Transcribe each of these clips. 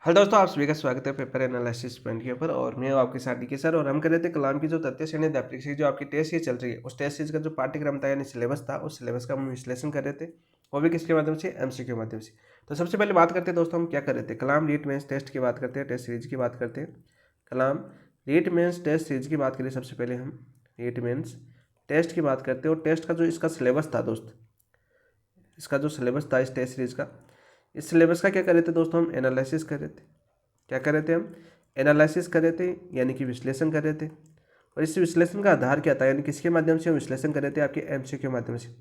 Hello दोस्तों, आप सभी का स्वागत है पेपर एनालिसिस पॉइंट के ऊपर। और मैं हूं आपके साथ डीके सर। और हम कर रहे थे कलाम की जो तथ्य श्रेणी अध्यापक जो आपकी टेस्ट सीरीज चल रही है, उस टेस्ट सीरीज का जो पाठ्यक्रम था यानी सिलेबस था, उस सिलेबस का हम विश्लेषण कर रहे थे, वो भी किसके माध्यम से, एमसीक्यू के माध्यम से। तो सबसे पहले बात करते हैं दोस्तों, हम क्या कर रहे थे, कलाम रीट मेंस टेस्ट की बात करते हैं, टेस्ट सीरीज की बात करते हैं। कलाम रीट मेंस टेस्ट सीरीज की बात करें, सबसे पहले हम रीट मेंस टेस्ट की बात करते हैं। और टेस्ट का जो इसका सिलेबस था दोस्त, इसका जो सिलेबस था इस टेस्ट सीरीज का, इस सिलेबस का क्या कर रहे थे दोस्तों, हम एनालिसिस कर रहे थे। क्या कर रहे थे हम, एनालिसिस कर रहे थे, यानी कि विश्लेषण कर रहे थे। और इस विश्लेषण का आधार क्या था, यानी किसके माध्यम से हम विश्लेषण कर रहे थे, आपके एमसीक्यू के माध्यम से।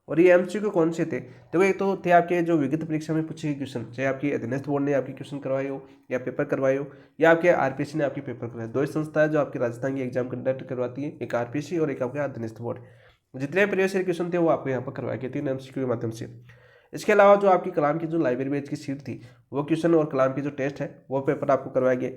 और ये एमसीक्यू कौन से थे, देखो एक तो थे आपके जो विगत परीक्षा में पूछे गए क्वेश्चन, चाहे आपकी अधीनस्थ बोर्ड ने आपकी क्वेश्चन करवाए हो या पेपर करवाए हो, या आपके आरपीएससी ने आपकी पेपर करवाए। दो ही संस्था है जो आपके राजस्थान की एग्जाम कंडक्ट करवाती है, एक आरपीएससी और एक आपका अधीनस्थ बोर्ड। जितने प्रीवियस ईयर क्वेश्चन थे वो आपको यहाँ पर करवाए गए थे एमसीक्यू के माध्यम से। इसके अलावा जो आपकी कलाम की जो लाइब्रेरी बेच की सीट थी, वो क्वेश्चन और कलाम की जो टेस्ट है वो पेपर आपको करवाए गए।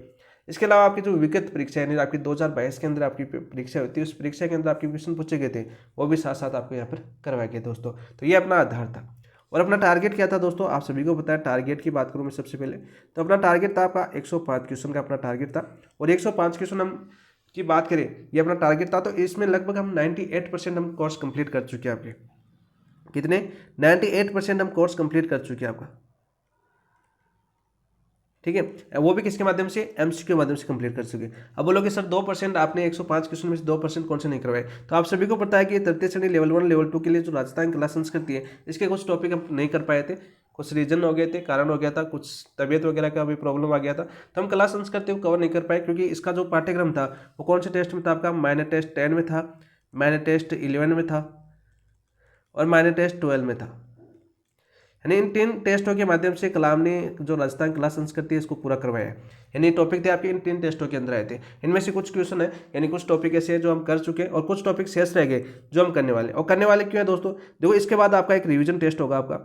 इसके अलावा आपकी जो विगत परीक्षा यानी आपकी 2022 के अंदर आपकी परीक्षा होती है, उस परीक्षा के अंदर आपके क्वेश्चन पूछे गए थे, वो भी साथ साथ आपको यहाँ पर करवाए गए दोस्तों। तो ये अपना आधार था। और अपना टारगेट क्या था दोस्तों, आप सभी को पता है। टारगेट की बात करूँ मैं सबसे पहले, तो अपना टारगेट था आपका 105 क्वेश्चन का अपना टारगेट था। और 105 क्वेश्चन हम की बात करें, ये अपना टारगेट था। तो इसमें लगभग हम 98% हम कोर्स कंप्लीट कर चुके हैं आपके। कितने, 98% हम कोर्स कंप्लीट कर चुके हैं आपका। ठीक है, वो भी किसके माध्यम से, एमसीक्यू के माध्यम से कंप्लीट कर चुके। अब बोलोगे सर 2% आपने 105 क्वेश्चन में से 2% कौन से नहीं करवाए। तो आप सभी को पता है कि तृतीय श्रेणी लेवल 1 लेवल 2 के लिए जो राजस्थान क्लास संस्कृति है, इसके कुछ टॉपिक हम नहीं कर पाए थे। कुछ रीजन हो गए थे, कारण हो गया था, कुछ तबियत वगैरह का भी प्रॉब्लम आ गया था, तो हम कला संस्कृति को कवर नहीं कर पाए। क्योंकि इसका जो पाठ्यक्रम था वो कौन से टेस्ट में था, आपका माइनर टेस्ट 10 में था, माइनर टेस्ट 11 में था, और माइनर टेस्ट 12 में था। यानी इन 3 टेस्टों के माध्यम से कलाम ने जो राजस्थान कला संस्कृति है इसको पूरा करवाया है। यानी टॉपिक थे आपके इन 3 टेस्टों के अंदर आए थे। इनमें से कुछ क्वेश्चन है, यानी कुछ टॉपिक ऐसे हैं जो हम कर चुके हैं, और कुछ टॉपिक शेष रह गए जो हम करने वाले। और करने वाले क्यों है दोस्तों, देखो इसके बाद आपका एक रिवीजन टेस्ट होगा, आपका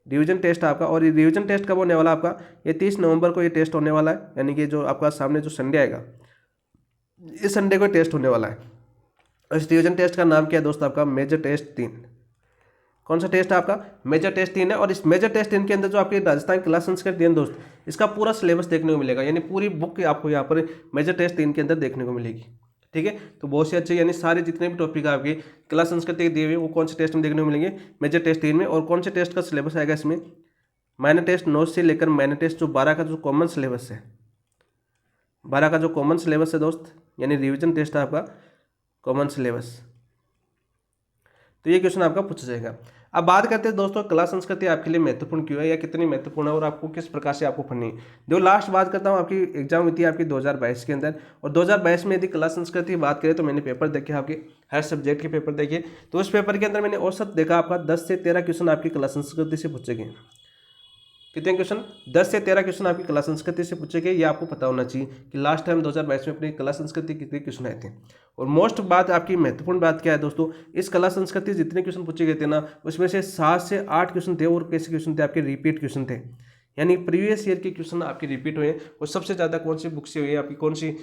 रिवीजन टेस्ट आपका। और ये रिवीजन टेस्ट कब होने वाला आपका, ये 30 नवंबर को ये टेस्ट होने वाला है। यानी कि जो आपका सामने जो संडे आएगा, इस संडे को टेस्ट होने वाला है। इस रिवीजन टेस्ट का नाम क्या है दोस्तों, आपका मेजर टेस्ट 3। कौन सा टेस्ट है आपका, मेजर टेस्ट 3 है। और इस मेजर टेस्ट 3 के अंदर जो आपकी राजस्थान क्लास संस्कृत है दोस्त, इसका पूरा सिलेबस देखने को मिलेगा। यानी पूरी बुक आपको यहाँ पर मेजर टेस्ट 3 के अंदर देखने को मिलेगी। ठीक है, तो बहुत से अच्छे, यानी सारे जितने भी टॉपिक आपके क्लास संस्कृत के दिए हुए वो कौन से टेस्ट में देखने को मिलेंगे, मेजर टेस्ट 3 में। और कौन से टेस्ट का सिलेबस आएगा इसमें, माइनर टेस्ट 9 से लेकर माइनर टेस्ट जो 12 का जो कॉमन सिलेबस है, 12 का जो कॉमन सिलेबस है दोस्त, यानी रिविजन टेस्ट है आपका कॉमन सिलेबस। तो ये क्वेश्चन आपका पूछा जाएगा। अब बात करते हैं दोस्तों, कला संस्कृति आपके लिए महत्वपूर्ण क्यों है, या कितनी महत्वपूर्ण है, और आपको किस प्रकार से आपको पढ़नी है। जो लास्ट बात करता हूँ, आपकी एग्जाम हुई थी आपकी 2022 के अंदर। और 2022 में यदि कला संस्कृति की बात करें, तो मैंने पेपर देखे आपके, हर सब्जेक्ट के पेपर देखे। तो उस पेपर के अंदर मैंने औसत देखा आपका 10 से 13 क्वेश्चन आपकी कला संस्कृति से पूछे गए। कितने क्वेश्चन, 10 से 13 क्वेश्चन आपकी कला संस्कृति से पूछे गए। ये आपको पता होना चाहिए कि लास्ट टाइम 2022 में अपनी कला संस्कृति कितने क्वेश्चन आए थे। और मोस्ट बात आपकी महत्वपूर्ण बात क्या है दोस्तों, इस कला संस्कृति जितने क्वेश्चन पूछे गए थे ना, उसमें से 7 से 8 क्वेश्चन थे, और कैसे क्वेश्चन थे आपके, रिपीट क्वेश्चन थे। यानी प्रीवियस ईयर के क्वेश्चन आपके रिपीट हुए। और सबसे ज़्यादा कौन सी बुक से हुई है आपकी, कौन सी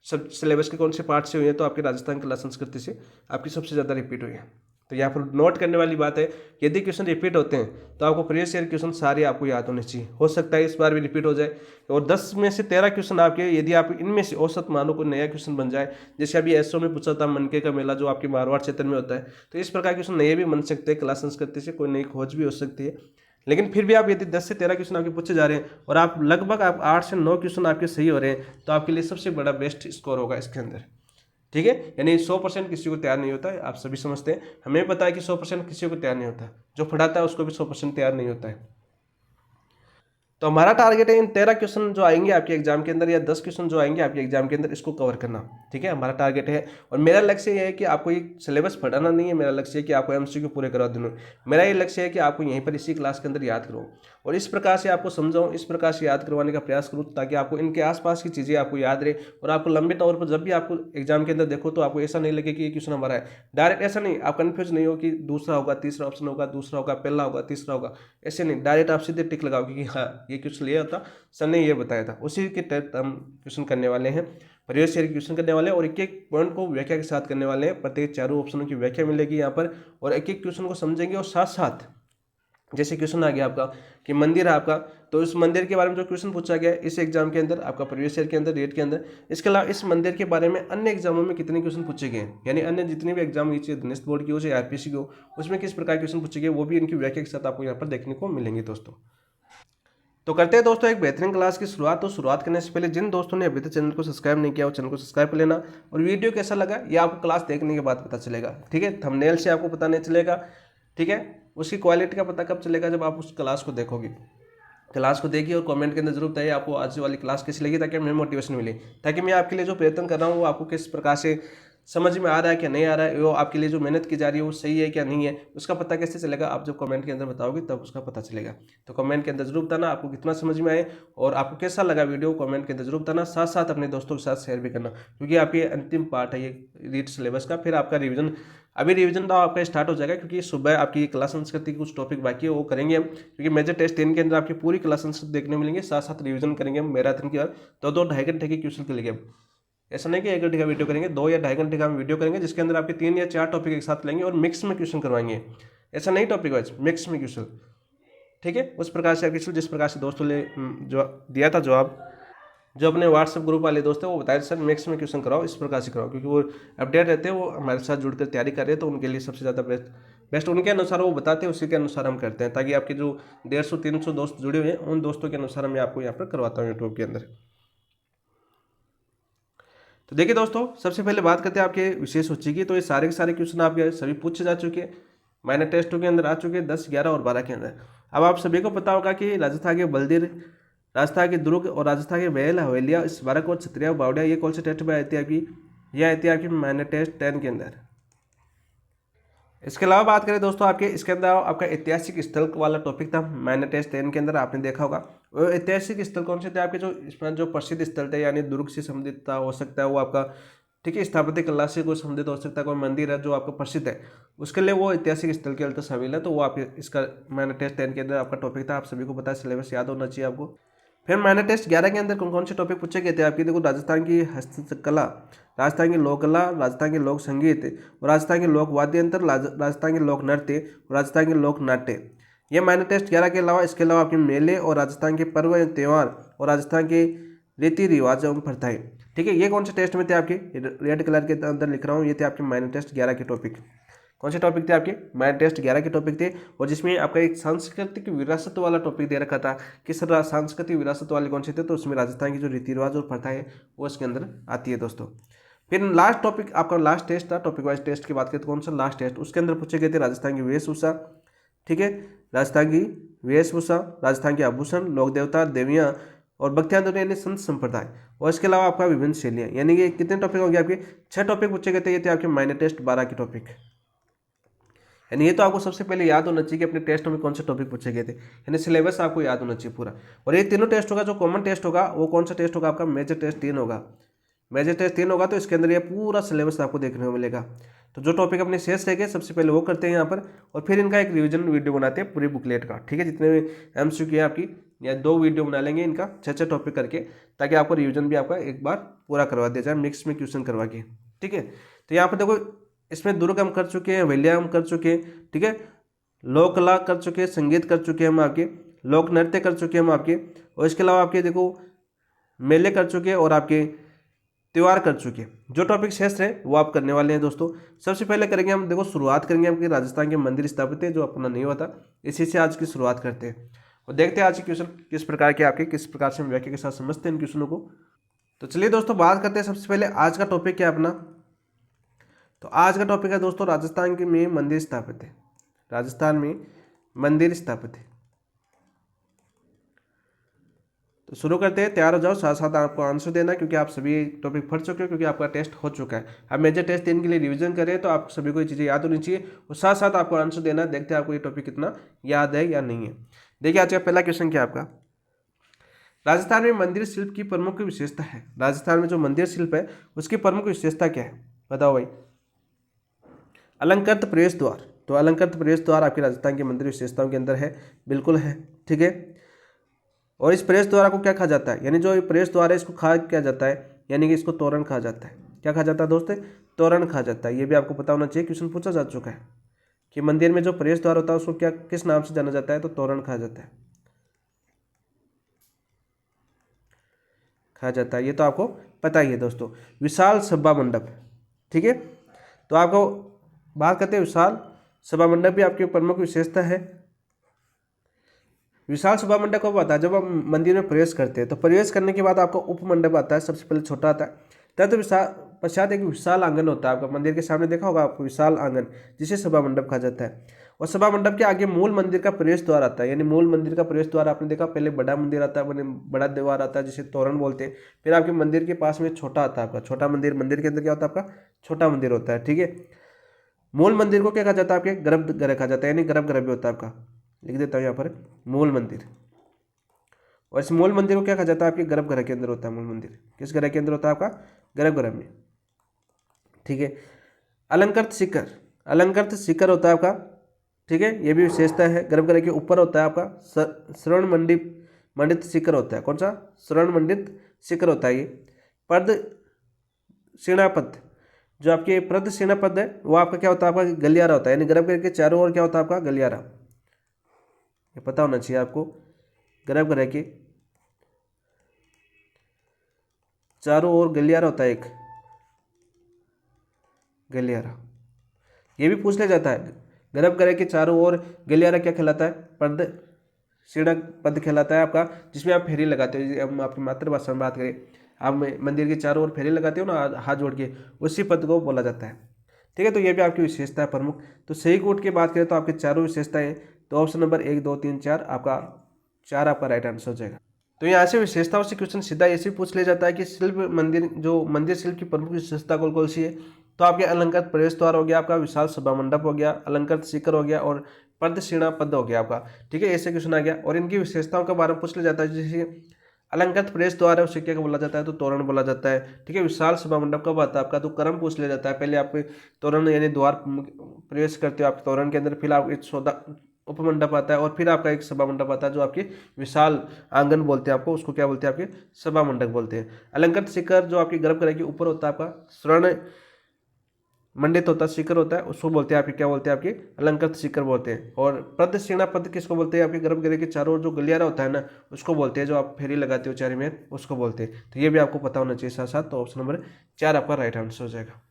सब सिलेबस के कौन से पार्ट से हुई है, तो आपके राजस्थान कला संस्कृति से आपकी सबसे ज़्यादा रिपीट हुई है। तो यहाँ पर नोट करने वाली बात है, यदि क्वेश्चन रिपीट होते हैं तो आपको प्रीवियस ईयर क्वेश्चन सारे आपको याद होने चाहिए। हो सकता है इस बार भी रिपीट हो जाए। और 10 में से 13 क्वेश्चन आपके, यदि आप इनमें से औसत मानो कोई नया क्वेश्चन बन जाए, जैसे अभी एसओ में पूछा था मनके का मेला जो आपके मारवाड़ क्षेत्र में होता है, तो इस प्रकार क्वेश्चन नए भी बन सकते हैं। कला संस्कृति से कोई नई खोज भी हो सकती है। लेकिन फिर भी आप यदि 10 से 13 क्वेश्चन आपके पूछे जा रहे हैं, और आप लगभग आप 8 से 9 क्वेश्चन आपके सही हो रहे हैं, तो आपके लिए सबसे बड़ा बेस्ट स्कोर होगा इसके अंदर। ठीक है, यानी 100% किसी को तैयार नहीं होता है, आप सभी समझते हैं। हमें पता है कि 100% किसी को तैयार नहीं होता, जो पढ़ाता है उसको भी 100% तैयार नहीं होता है। तो हमारा टारगेट है इन 13 क्वेश्चन जो आएंगे आपके एग्जाम के अंदर, या 10 क्वेश्चन जो आएंगे आपके एग्जाम के अंदर, इसको कवर करना। ठीक है, हमारा टारगेट है। और मेरा लक्ष्य ये है कि आपको ये सिलेबस पढ़ाना नहीं है, मेरा लक्ष्य है कि आपको एमसीक्यू पूरे करा दूँ। मेरा ये लक्ष्य है कि आपको यहीं पर इसी क्लास के अंदर याद करूँ, और इस प्रकार से आपको समझाऊँ, इस प्रकार से याद करवाने का प्रयास करूँ, ताकि आपको इनके आसपास की चीज़ें आपको याद रहे। और आपको लंबे तौर पर जब भी आपको एग्जाम के अंदर देखो, तो आपको ऐसा नहीं लगे कि ये क्वेश्चन हमारा है। डायरेक्ट ऐसा नहीं, आप कन्फ्यूज नहीं हो कि दूसरा होगा, तीसरा ऑप्शन होगा, दूसरा होगा, पहला होगा, तीसरा होगा, ऐसे नहीं। डायरेक्ट आप सीधे टिक लगाओगे कि हाँ ये क्वेश्चन लिया था, सर ने ये बताया था, उसी के तहत हम क्वेश्चन करने वाले हैं। प्रीवियस ईयर क्वेश्चन करने वाले हैं, और एक एक पॉइंट को व्याख्या के साथ करने वाले हैं। प्रत्येक चारों ऑप्शनों की व्याख्या मिलेगी यहाँ पर, और एक एक क्वेश्चन को समझेंगे। और साथ साथ जैसे क्वेश्चन आ गया आपका कि मंदिर है आपका, तो इस मंदिर के बारे में जो क्वेश्चन पूछा गया इस एग्जाम के अंदर आपका प्रीवियस ईयर के अंदर डेट के अंदर, इसके अलावा इस मंदिर के बारे में अन्य एग्जामों में कितने क्वेश्चन पूछे गए हैं, यानी अन्य जितने भी एग्जाम हुई, चाहे नेक्स्ट बोर्ड की हो चाहे आरपीसी की हो, उसमें किस प्रकार के क्वेश्चन पूछे गए, वो भी इनकी व्याख्या के साथ आपको यहाँ पर देखने को मिलेंगे दोस्तों। तो करते हैं दोस्तों एक बेहतरीन क्लास की शुरुआत। तो शुरुआत करने से पहले जिन दोस्तों ने अभी तक चैनल को सब्सक्राइब नहीं किया वो चैनल को सब्सक्राइब कर लेना, और वीडियो कैसा लगा ये आपको क्लास देखने के बाद पता चलेगा, ठीक है। थंबनेल से आपको पता नहीं चलेगा, ठीक है। उसकी क्वालिटी का पता कब चलेगा, जब आप उस क्लास को देखोगे। क्लास को देखिए और कमेंट के अंदर जरूर बताइए आपको आज वाली क्लास कैसी लगी, ताकि हमें मोटिवेशन मिले, ताकि मैं आपके लिए जो प्रयत्न कर रहा हूँ वो आपको किस प्रकार से समझ में आ रहा है क्या नहीं आ रहा है, वो आपके लिए जो मेहनत की जा रही है वो सही है क्या नहीं है, उसका पता कैसे चलेगा, आप जब कमेंट के अंदर बताओगे तब उसका पता चलेगा। तो कमेंट के अंदर जरूर बताना आपको कितना समझ में आए और आपको कैसा लगा वीडियो, कमेंट के अंदर जरूर बताना। साथ साथ अपने दोस्तों के साथ शेयर भी करना, क्योंकि आपके अंतिम पार्ट है ये रीड सिलेबस का। फिर आपका रिविजन, अभी रिवीजन तो आपका स्टार्ट हो जाएगा, क्योंकि सुबह आपकी कला संस्कृति के कुछ टॉपिक बाकी है वो करेंगे हम, क्योंकि मेजर टेस्ट 10 के अंदर आपकी पूरी कला संस्कृति देखने मिलेंगे। साथ साथ रिवीजन करेंगे हम मैराथन की बार, तो 2-2.5 घंटे के क्वेश्चन के लिए। ऐसा नहीं कि 1 घंटे का वीडियो करेंगे, 2 या 2.5 घंटे का हम वीडियो करेंगे, जिसके अंदर आपके 3 या 4 टॉपिक एक साथ लेंगे और मिक्स में क्वेश्चन करवाएंगे। ऐसा नहीं टॉपिक वाइज, मिक्स में क्वेश्चन, ठीक है। उस प्रकार से क्वेश्चन जिस प्रकार से दोस्तों ने जो दिया था जवाब, जो अपने व्हाट्सएप ग्रुप वाले दोस्त हैं वो बताए सर मिक्स में क्वेश्चन कराओ, इस प्रकार से कराओ, क्योंकि वो अपडेट रहते हैं, वो हमारे साथ जुड़कर तैयारी कर रहे हैं, तो उनके लिए सबसे ज़्यादा बेस्ट उनके अनुसार वो बताते हैं, उसी के अनुसार हम करते हैं, ताकि आपके जो 150-300 दोस्त जुड़े हुए हैं उन दोस्तों के अनुसार मैं आपको यहाँ पर करवाता हूँ यूट्यूब के अंदर। तो देखिए दोस्तों, सबसे पहले बात करते हैं आपके विशेष सूची की। तो ये सारे के सारे क्वेश्चन आपके सभी पूछे जा चुके हैं, माइनर टेस्टों के अंदर आ चुके हैं 10, 11 और 12 के अंदर। अब आप सभी को पता होगा कि राजस्थान के बलदीर, राजस्थान के दुर्ग और राजस्थान के महल हवेलिया, स्मारक और छतरिया बावड़िया, ये कौन से टेस्ट में आती है आपकी, यह आती है आपकी माइनर टेस्ट 10 के अंदर। इसके अलावा बात करें दोस्तों आपके, इसके अंदर आपका ऐतिहासिक स्थल वाला टॉपिक था माइनर टेस्ट 10 के अंदर, आपने देखा होगा। वो ऐतिहासिक स्थल कौन से थे आपके, जो इसमें जो प्रसिद्ध स्थल थे, यानी दुर्ग से संबंधित हो सकता है वो आपका, ठीक है, स्थापत्य कला से कोई संबंधित हो सकता है, कोई मंदिर है जो आपका प्रसिद्ध है, उसके लिए वो ऐतिहासिक स्थल के अंदर शामिल है। तो वो आप इसका माइनर टेस्ट 10 के अंदर आपका टॉपिक था, आप सभी को पता है, सिलेबस याद होना चाहिए आपको। फिर माइनर टेस्ट 11 के अंदर कौन कौन से टॉपिक पूछे गए थे आपकी, देखो राजस्थान की हस्तकला, राजस्थान की लोक कला, राजस्थान के लोक संगीत, राजस्थान के लोक वाद्य यंत्र, राजस्थान के लोक नृत्य, राजस्थान के लोक नाट्य। ये माइनर टेस्ट 11 के अलावा, इसके अलावा आपके मेले और राजस्थान के पर्व एवं त्यौहार और राजस्थान के रीति रिवाज एवं प्रथाएं, ठीक है। ये कौन से टेस्ट में थे आपके, रेड कलर के अंदर लिख रहा हूँ, ये थे आपके माइनर टेस्ट 11 के टॉपिक। कौन से टॉपिक थे आपके, माइनर टेस्ट 11 के टॉपिक थे। और जिसमें आपका एक सांस्कृतिक विरासत वाला टॉपिक दे रखा था कि सर सांस्कृतिक विरासत वाले कौन से थे, तो उसमें राजस्थान की जो रीति रिवाज और प्रथा है वो इसके अंदर आती है दोस्तों। फिर लास्ट टॉपिक आपका लास्ट टेस्ट था, टॉपिक वाइज टेस्ट की बात करें तो कौन सा लास्ट टेस्ट, उसके अंदर पूछे गए थे राजस्थान की वेशभूषा, ठीक है, राजस्थान की वेशभूषा, राजस्थान के आभूषण, लोक देवता देवियाँ और भक्ति आंदोलन यानी संत संप्रदाय, और इसके अलावा आपका विभिन्न शैलियाँ, यानी कि कितने टॉपिक हो गए आपके, 6 टॉपिक पूछे गए थे। ये थे आपके माइनर टेस्ट 12 के टॉपिक, यानी ये तो आपको सबसे पहले याद होना चाहिए कि अपने टेस्ट में कौन से टॉपिक पूछे गए थे, यानी सिलेबस आपको याद होना चाहिए पूरा। और ये तीनों टेस्ट होगा, जो कॉमन टेस्ट होगा वो कौन सा टेस्ट होगा आपका, मेजर टेस्ट 3 होगा। मेजर टेस्ट 3 होगा तो इसके अंदर ये पूरा सिलेबस आपको देखने को मिलेगा। तो जो टॉपिक अपने शेष रह गए सबसे पहले वो करते हैं यहाँ पर, और फिर इनका एक रिवीजन वीडियो बनाते हैं पूरी बुकलेट का, ठीक है। जितने भी MCQ है आपकी, या 2 वीडियो बना लेंगे इनका 6-6 टॉपिक करके, ताकि आपको रिवीजन भी आपका एक बार पूरा करवा दिया जाए, मिक्स में क्वेश्चन करवा के, ठीक है। तो यहाँ पर देखो, इसमें दुर्ग हम कर चुके हैं, हवेलियाँ हम कर चुके हैं, ठीक है, लोक कला कर चुके हैं, संगीत कर चुके हैं हम आपके, लोक नृत्य कर चुके हैं हम आपके, और इसके अलावा आपके देखो मेले कर चुके हैं और आपके त्यौहार कर चुके हैं। जो टॉपिक शेष है वो आप करने वाले हैं दोस्तों। सबसे पहले करेंगे हम, देखो शुरुआत करेंगे हम कि राजस्थान के मंदिर स्थापित जो अपना नहीं हुआ था, इसी से आज की शुरुआत करते हैं और देखते हैं आज के क्वेश्चन किस प्रकार के आपके, किस प्रकार से हम व्याख्या के साथ समझते हैं इन क्वेश्चनों को। तो चलिए दोस्तों बात करते हैं सबसे पहले आज का टॉपिक क्या है अपना। तो आज का टॉपिक है दोस्तों राजस्थान के में मंदिर स्थापित है, राजस्थान में मंदिर स्थापित है। तो शुरू करते हैं, तैयार हो जाओ, साथ साथ आपको आंसर देना, क्योंकि आप सभी टॉपिक पढ़ चुके हो, क्योंकि आपका टेस्ट हो चुका है। अब मेजर टेस्ट 3 के लिए रिवीजन करें तो आप सभी को ये चीज़ें याद होनी चाहिए, और साथ साथ आपको आंसर देना। देखते हैं आपको ये टॉपिक कितना याद है या नहीं है। देखिए आज का पहला क्वेश्चन क्या आपका, राजस्थान में मंदिर शिल्प की प्रमुख विशेषता है। राजस्थान में जो मंदिर शिल्प है उसकी प्रमुख विशेषता क्या है, बताओ भाई। अलंकृत प्रवेश द्वार, तो अलंकृत प्रवेश द्वार आपके राजस्थान के मंदिर विशेषताओं के अंदर है, बिल्कुल है, ठीक है। और इस प्रवेश द्वार को क्या कहा जाता है, यानी जो ये प्रवेश द्वार है इसको कहा क्या जाता है, यानी कि इसको तोरण कहा जाता है। क्या कहा जाता है दोस्तों, तोरण कहा जाता है। ये भी आपको पता होना चाहिए, क्वेश्चन पूछा जा चुका है। कि मंदिर में जो प्रवेश द्वार होता है उसको क्या किस नाम से जाना जाता है, तो तोरण कहा जाता है, कहा जाता है। ये तो आपको पता ही है दोस्तों। विशाल सभा मंडप, ठीक है। तो आपको बात करते हैं विशाल सभा मंडप भी आपकी प्रमुख विशेषता है। विशाल सभा मंडप कब आता है, जब आप मंदिर में प्रवेश करते हैं। तो प्रवेश करने के बाद आपका उपमंडप आता है, सबसे पहले छोटा आता है। तब तो विशाल पश्चात एक विशाल आंगन होता है आपका मंदिर के सामने, देखा होगा आपको विशाल आंगन, जिसे सभा मंडप कहा जाता है। और सभा मंडप के आगे मूल मंदिर का प्रवेश द्वार आता है, यानी मूल मंदिर का प्रवेश द्वार आपने देखा, पहले बड़ा मंदिर आता है, बड़ा द्वार आता है जिसे तोरण बोलते हैं। फिर आपके मंदिर के पास में छोटा आता है आपका छोटा मंदिर, मंदिर के अंदर क्या होता है आपका छोटा मंदिर होता है, ठीक है। मूल मंदिर को क्या कहा जाता है, आपके गर्भगृह कहा जाता है, यानी गर्भगृह भी होता है आपका, लिख देता हूँ यहाँ पर मूल मंदिर। और इस मूल मंदिर को क्या कहा जाता है, आपके गर्भगृह के अंदर होता है। मूल मंदिर किस ग्रह के अंदर होता है, आपका गर्भगृह में, ठीक है। अलंकृत शिखर, अलंकृत शिखर होता है आपका, ठीक है, ये भी विशेषता है। गर्भगृह के ऊपर होता है आपका श्रवण मंडित शिखर होता है। कौन सा, श्रवण मंडित शिखर होता है ये। पद सेनापद, जो आपके प्रद सेनापद है वो आपका क्या होता है, आपका गलियारा होता है, यानी गर्भगृह के चारों ओर क्या होता है आपका गलियारा, ये पता होना चाहिए आपको। गर्भगृह के चारों ओर गलियारा होता है एक, गलियारा, ये भी पूछ लिया जाता है। गर्भगृह के चारों ओर गलियारा क्या कहलाता है, पद सीढ़क पद कहलाता है आपका, जिसमें आप फेरी लगाते हो। हम आपकी मातृभाषा में बात करें, आप मंदिर के चारों ओर फेरी लगाते हो ना हाथ जोड़ के, उसी पद को बोला जाता है, ठीक है। तो ये भी आपकी विशेषता है प्रमुख। तो सही कोट की बात करें तो आपके चारों विशेषताएं, तो ऑप्शन नंबर 1 2 3 4 आपका 4 आपका राइट आंसर हो जाएगा। तो यहाँ से विशेषताओं से क्वेश्चन सीधा ऐसे पूछ लिया जाता है कि शिल्प मंदिर, जो मंदिर शिल्प की प्रमुख विशेषता कौन कौन सी है। तो आपके अलंकृत प्रवेश द्वार हो गया, आपका विशाल सभा मंडप हो गया, अलंकृत शिखर हो गया, और पर्दशीणा पद हो गया आपका, ठीक है। ऐसे क्वेश्चन आ गया। और इनकी विशेषताओं के बारे में पूछ लिया जाता है, जैसे अलंकृत प्रवेश द्वार है उसे क्या बोला जाता है, तो तोरण बोला जाता है, ठीक है। विशाल सभा मंडप कब आता है आपका, तो कर्म पूछ लिया जाता है। पहले आप तोरण यानी द्वार प्रवेश करते हो आप तोरण के अंदर, फिर आप एक सौदा उपमंडप आता है, और फिर आपका एक सभा मंडप आता है, जो आपके विशाल आंगन बोलते हैं आपको, उसको क्या बोलते हैं, आपके सभा मंडप बोलते हैं। अलंकृत शिखर जो आपके गर्भगृह के ऊपर होता है आपका स्वर्ण मंडित होता है शिखर होता है, उसको बोलते हैं आपके क्या बोलते हैं, आपके अलंकृत शिखर बोलते हैं। और प्रदक्षिणा पद किसको बोलते हैं, आपके गर्भगृह के चारों ओर जो गलियारा होता है ना, उसको बोलते हैं, जो आप फेरी लगाते हो चारों में, उसको बोलते हैं। तो ये भी आपको पता होना चाहिए साथ साथ। तो ऑप्शन नंबर 4 आपका राइट आंसर हो जाएगा।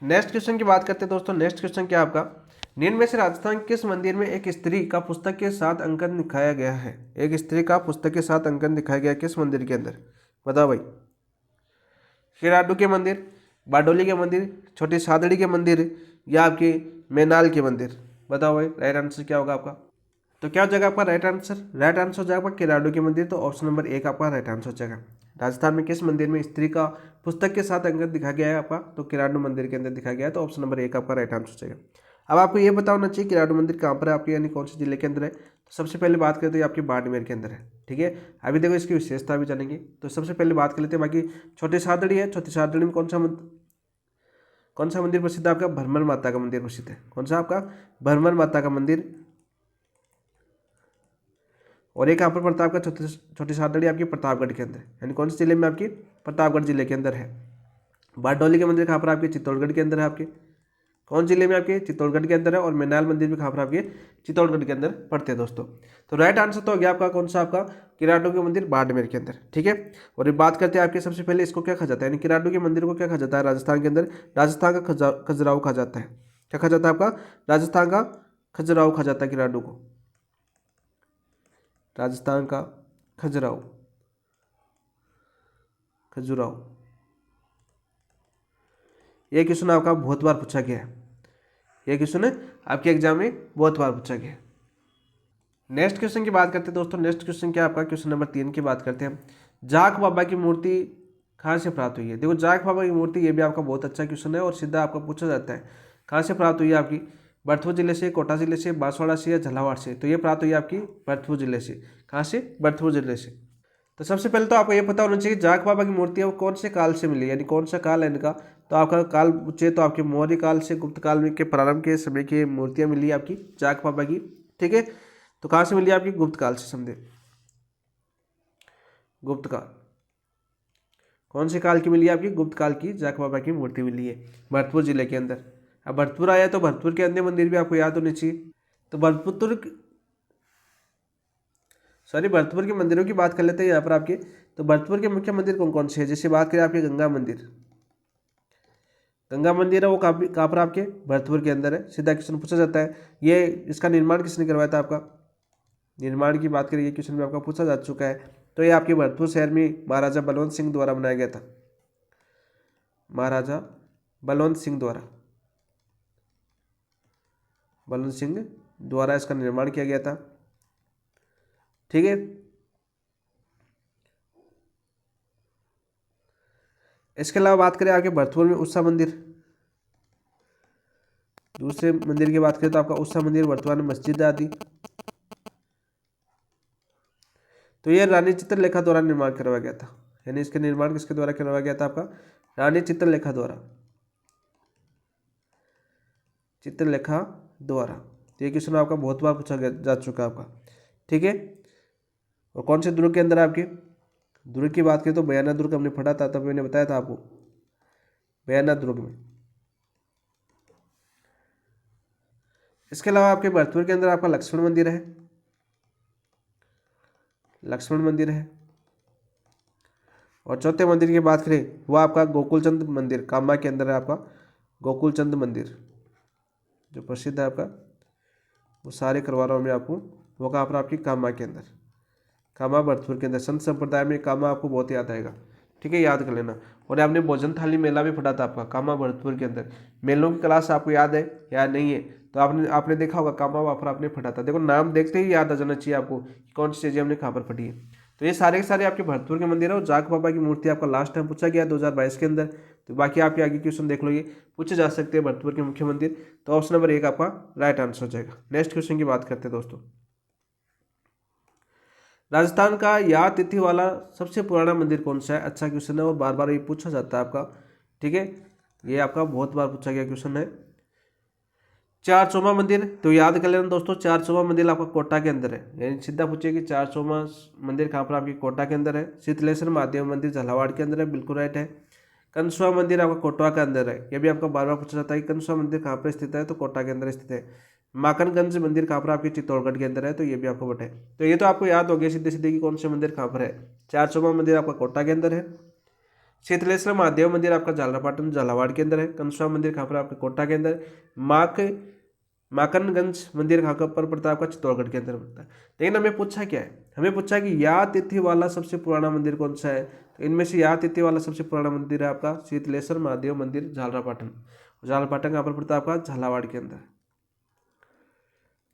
नेक्स्ट क्वेश्चन की बात करते हैं दोस्तों। नेक्स्ट क्वेश्चन क्या आपका, निम्न में से राजस्थान के किस मंदिर में एक स्त्री का पुस्तक के साथ अंकन दिखाया गया है। एक स्त्री का पुस्तक के साथ अंकन दिखाया गया है किस मंदिर के अंदर, बताओ भाई। शिराडू के मंदिर, बारडोली के मंदिर, छोटी सादड़ी के मंदिर, या आपके मैनाल के मंदिर, बताओ भाई राइट आंसर क्या होगा आपका। तो क्या हो जाएगा आपका राइट आंसर, राइट आंसर हो जाएगा आपका किराडू के मंदिर। तो ऑप्शन नंबर 1 आपका राइट आंसर हो जाएगा। राजस्थान में किस मंदिर में स्त्री का पुस्तक के साथ अंकन दिखाया गया है आपका, तो किराडू मंदिर के अंदर दिखाया गया है। तो ऑप्शन नंबर 1 आपका राइट आंसर हो जाएगा। अब आपको ये पता होना चाहिए किराडू मंदिर कहाँ पर है आपके, यानी कौन से जिले के अंदर है। तो सबसे पहले बात करें तो ये आपकी बाड़मेर के अंदर है, ठीक है। अभी देखो इसकी विशेषता भी जानेंगे। तो सबसे पहले बात कर लेते हैं, बाकी छोटी सादड़ी है, छोटी सादड़ी में कौन सा मंदिर प्रसिद्ध है आपका, भरमर माता का मंदिर प्रसिद्ध है। कौन सा आपका, भरमर माता का मंदिर। और एक यहाँ पर प्रतापगढ़, छोटी सादड़ी आपकी प्रतापगढ़ के अंदर, यानी कौन से जिले में आपकी, प्रतापगढ़ जिले के अंदर है। बारडोली के मंदिर कहाँ पर आपके, चित्तौड़गढ़ के अंदर है आपके, कौन जिले में आपके, चित्तौड़गढ़ के अंदर है। और मैनाल मंदिर भी कहाँ पर आपके, चित्तौड़गढ़ के अंदर पड़ते हैं दोस्तों। तो राइट आंसर तो हो गया आपका कौन सा, आपका किराडू के मंदिर बाड़मेर के अंदर, ठीक है। और ये बात करते हैं आपके, सबसे पहले इसको क्या कहा जाता है, यानी किराडू के मंदिर को क्या कहा जाता है राजस्थान के अंदर, राजस्थान का खजुराहो कहा जाता है। क्या कहा जाता है आपका, राजस्थान का खजुराहो कहा जाता है किराडू को, राजस्थान का खजुराहो, खजुराहो। ये क्वेश्चन आपका बहुत बार पूछा गया है, ये क्वेश्चन आपके एग्जाम में बहुत बार पूछा गया है। नेक्स्ट क्वेश्चन की बात करते हैं दोस्तों। नेक्स्ट क्वेश्चन क्या आपका, क्वेश्चन नंबर 3 की बात करते हैं। जाख बाबा की मूर्ति कहाँ से प्राप्त हुई है। देखो जाख बाबा की मूर्ति, ये भी आपका बहुत अच्छा क्वेश्चन है, और सीधा आपका पूछा जाता है कहाँ से प्राप्त हुई है आपकी, भरतपुर जिले से, कोटा जिले से, बांसवाड़ा से, या झालावाड़ से। तो ये प्राप्त हुई है आपकी भरतपुर जिले से। कहाँ से, भरतपुर जिले से। तो सबसे पहले तो आपको ये पता होना चाहिए जाख बाबा की मूर्ति है वो कौन से काल से मिली, यानी कौन सा काल है इनका। तो आपका काल पूछे तो आपके मौर्य काल से, गुप्त काल में के प्रारंभ के समय की मूर्तियाँ मिली आपकी जाख बाबा की, ठीक है। तो कहाँ से मिली आपकी, गुप्त काल से, समझे, गुप्त काल। कौन से काल की मिली है आपकी, गुप्त काल की जाख बाबा की मूर्ति मिली है भरतपुर जिले के अंदर। अब भरतपुर आया तो भरतपुर के अन्य मंदिर भी आपको याद होने चाहिए। तो भरतपुर के मंदिरों की बात कर लेते हैं यहाँ पर आपके। तो भरतपुर के मुख्य मंदिर कौन कौन से हैं? जैसे बात करें आपके गंगा मंदिर, गंगा मंदिर है वो कहाँ पर आपके भरतपुर के अंदर है। सीधा क्वेश्चन पूछा जाता है, ये इसका निर्माण किसने करवाया था आपका? निर्माण की बात करें, ये क्वेश्चन भी आपका पूछा जा चुका है। तो ये आपके भरतपुर शहर में महाराजा बलवंत सिंह द्वारा बनाया गया था। महाराजा बलवंत सिंह द्वारा इसका निर्माण किया गया था। ठीक है, इसके अलावा बात करें आगे भरतपुर में उषा मंदिर, दूसरे मंदिर की बात करें तो आपका उषा मंदिर वर्तमान में मस्जिद आदि। तो ये रानी चित्रलेखा द्वारा निर्माण करवाया गया था, यानी इसका निर्माण किसके द्वारा करवाया गया था आपका? रानी चित्रलेखा द्वारा। तो ये क्वेश्चन आपका बहुत बार पूछा जा चुका है आपका। ठीक है, और कौन से दुर्ग के अंदर आपके? दुर्ग की बात करें तो बयाना दुर्ग हमने पढ़ा था, तब मैंने बताया था आपको, बयाना दुर्ग में। इसके अलावा आपके भरतपुर के अंदर आपका लक्ष्मण मंदिर है। और चौथे मंदिर की बात करें वो आपका गोकुलचंद मंदिर कामा के अंदर है आपका। गोकुलचंद मंदिर जो प्रसिद्ध है आपका, वो सारे करवा रहा हूँ मैं आपको। वो कहाँ पर? आपकी कामा के अंदर, कामा भरतपुर के अंदर। संत संप्रदाय में कामा आपको बहुत याद आएगा। ठीक है, याद कर लेना। और आपने भोजन थाली मेला भी पढ़ा था आपका कामा भरतपुर के अंदर। मेलों की क्लास आपको याद है या नहीं है? तो आपने देखा होगा कामा वहाँ पर आपने पढ़ा था। देखो नाम देखते ही याद आ जाना चाहिए आपको कि कौन सी चीज़ें हमने कहाँ पर पढ़ी है। तो ये सारे के सारे आपके भरतपुर के मंदिर है। और जाग बाबा की मूर्ति आपका लास्ट टाइम पूछा गया 2022 के अंदर। तो बाकी आपके आगे क्वेश्चन देख लो, ये पूछे जा सकते हैं भरतपुर के मुख्य मंदिर। तो ऑप्शन नंबर 1 आपका राइट आंसर हो जाएगा। नेक्स्ट क्वेश्चन की बात करते हैं दोस्तों। राजस्थान का या तिथि वाला सबसे पुराना मंदिर कौन सा है? अच्छा क्वेश्चन है और बार बार ये पूछा जाता है आपका। ठीक है, ये आपका बहुत बार पूछा गया क्वेश्चन है। चारचोमा मंदिर, तो याद कर लेना दोस्तों, चारचोमा मंदिर आपका कोटा के अंदर है। यानी सीधा पूछिए कि चारचोमा मंदिर कहाँ पर? आपकी कोटा के अंदर है। शीतलेश्वर महादेव मंदिर झालावाड़ के अंदर है, बिल्कुल राइट है। कंसुआ मंदिर आपका कोटा के अंदर है। ये भी आपका बार बार पूछा जाता है कि कंसुआ मंदिर कहाँ पर स्थित है? तो कोटा के अंदर स्थित है। माखनगंज मंदिर कहाँ पर? आपके चित्तौड़गढ़ के अंदर है। तो ये भी आपको बताए। तो ये तो आपको याद हो गया सीधे सीधे कि कौन से मंदिर कहाँ पर है। चारचोमा मंदिर आपका कोटा के अंदर है। शीतलेश्वर महादेव मंदिर आपका झालरापाटन झालावाड़ के अंदर है। कंसुआ मंदिर कहाँ पर? आपके कोटा के अंदर। माखनगंज मंदिर कहाँ पर पड़ता है? आपका चित्तौड़गढ़ के अंदर पड़ता है। लेकिन हमें पूछा क्या है? हमें पूछा कि या तिथि वाला सबसे पुराना मंदिर कौन सा है? तो इनमें से या तिथि वाला सबसे पुराना मंदिर है आपका शीतलेश्वर महादेव मंदिर झालरापाटन। झालरापाटन कहाँ पर पड़ता है? आपका झालावाड़ के अंदर।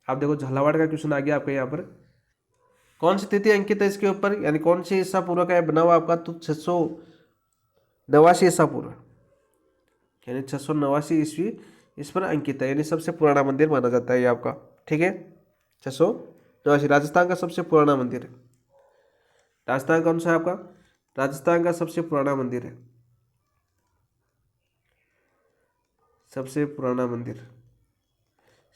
आप देखो झालावाड़ का क्वेश्चन आ गया आपका यहाँ पर। कौन सी तिथि अंकित है इसके ऊपर, यानी कौन सी ईसा पूर्व का बना हुआ आपका? तो 689 ईसा पूर्व, यानी 689 ईस्वी इस पर अंकित है, यानी सबसे पुराना मंदिर माना जाता है ये आपका। ठीक है, 689 राजस्थान का सबसे पुराना मंदिर है। राजस्थान कौन सा है आपका? राजस्थान का सबसे पुराना मंदिर है, सबसे पुराना मंदिर।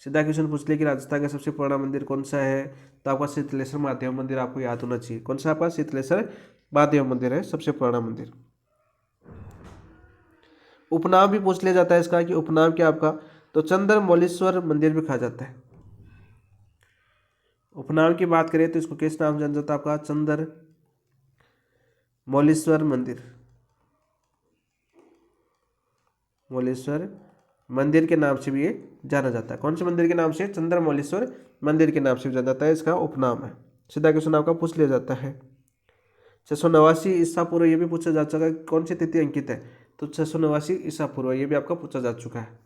सीधा क्वेश्चन पूछ ले कि राजस्थान का सबसे पुराना मंदिर कौन सा है? तो आपका शीतलेश्वर महादेव मंदिर आपको याद होना चाहिए। कौन सा आपका? शीतलेश्वर महादेव मंदिर है सबसे पुराना मंदिर। उपनाम भी पूछ लिया जाता है इसका कि उपनाम क्या आपका? तो चंद्रमौलीश्वर मंदिर भी कहा जाता है। उपनाम की बात करें तो इसको किस नाम से जाना जाता है? आपका चंद्रमौलीश्वर मंदिर। मौलीश्वर मंदिर के नाम से भी ये जाना जाता है। कौन से मंदिर के नाम से? चंद्रमौलीश्वर मंदिर के नाम से भी जाना जाता है, इसका उपनाम है। सीधा क्वेश्चन आपका पूछ लिया जाता है। 689 ईसा पूर्व, ये भी पूछा जा चुका है कौन सी तिथि अंकित है? तो 689 ईसा पूर्व, ये भी आपका पूछा जा चुका है।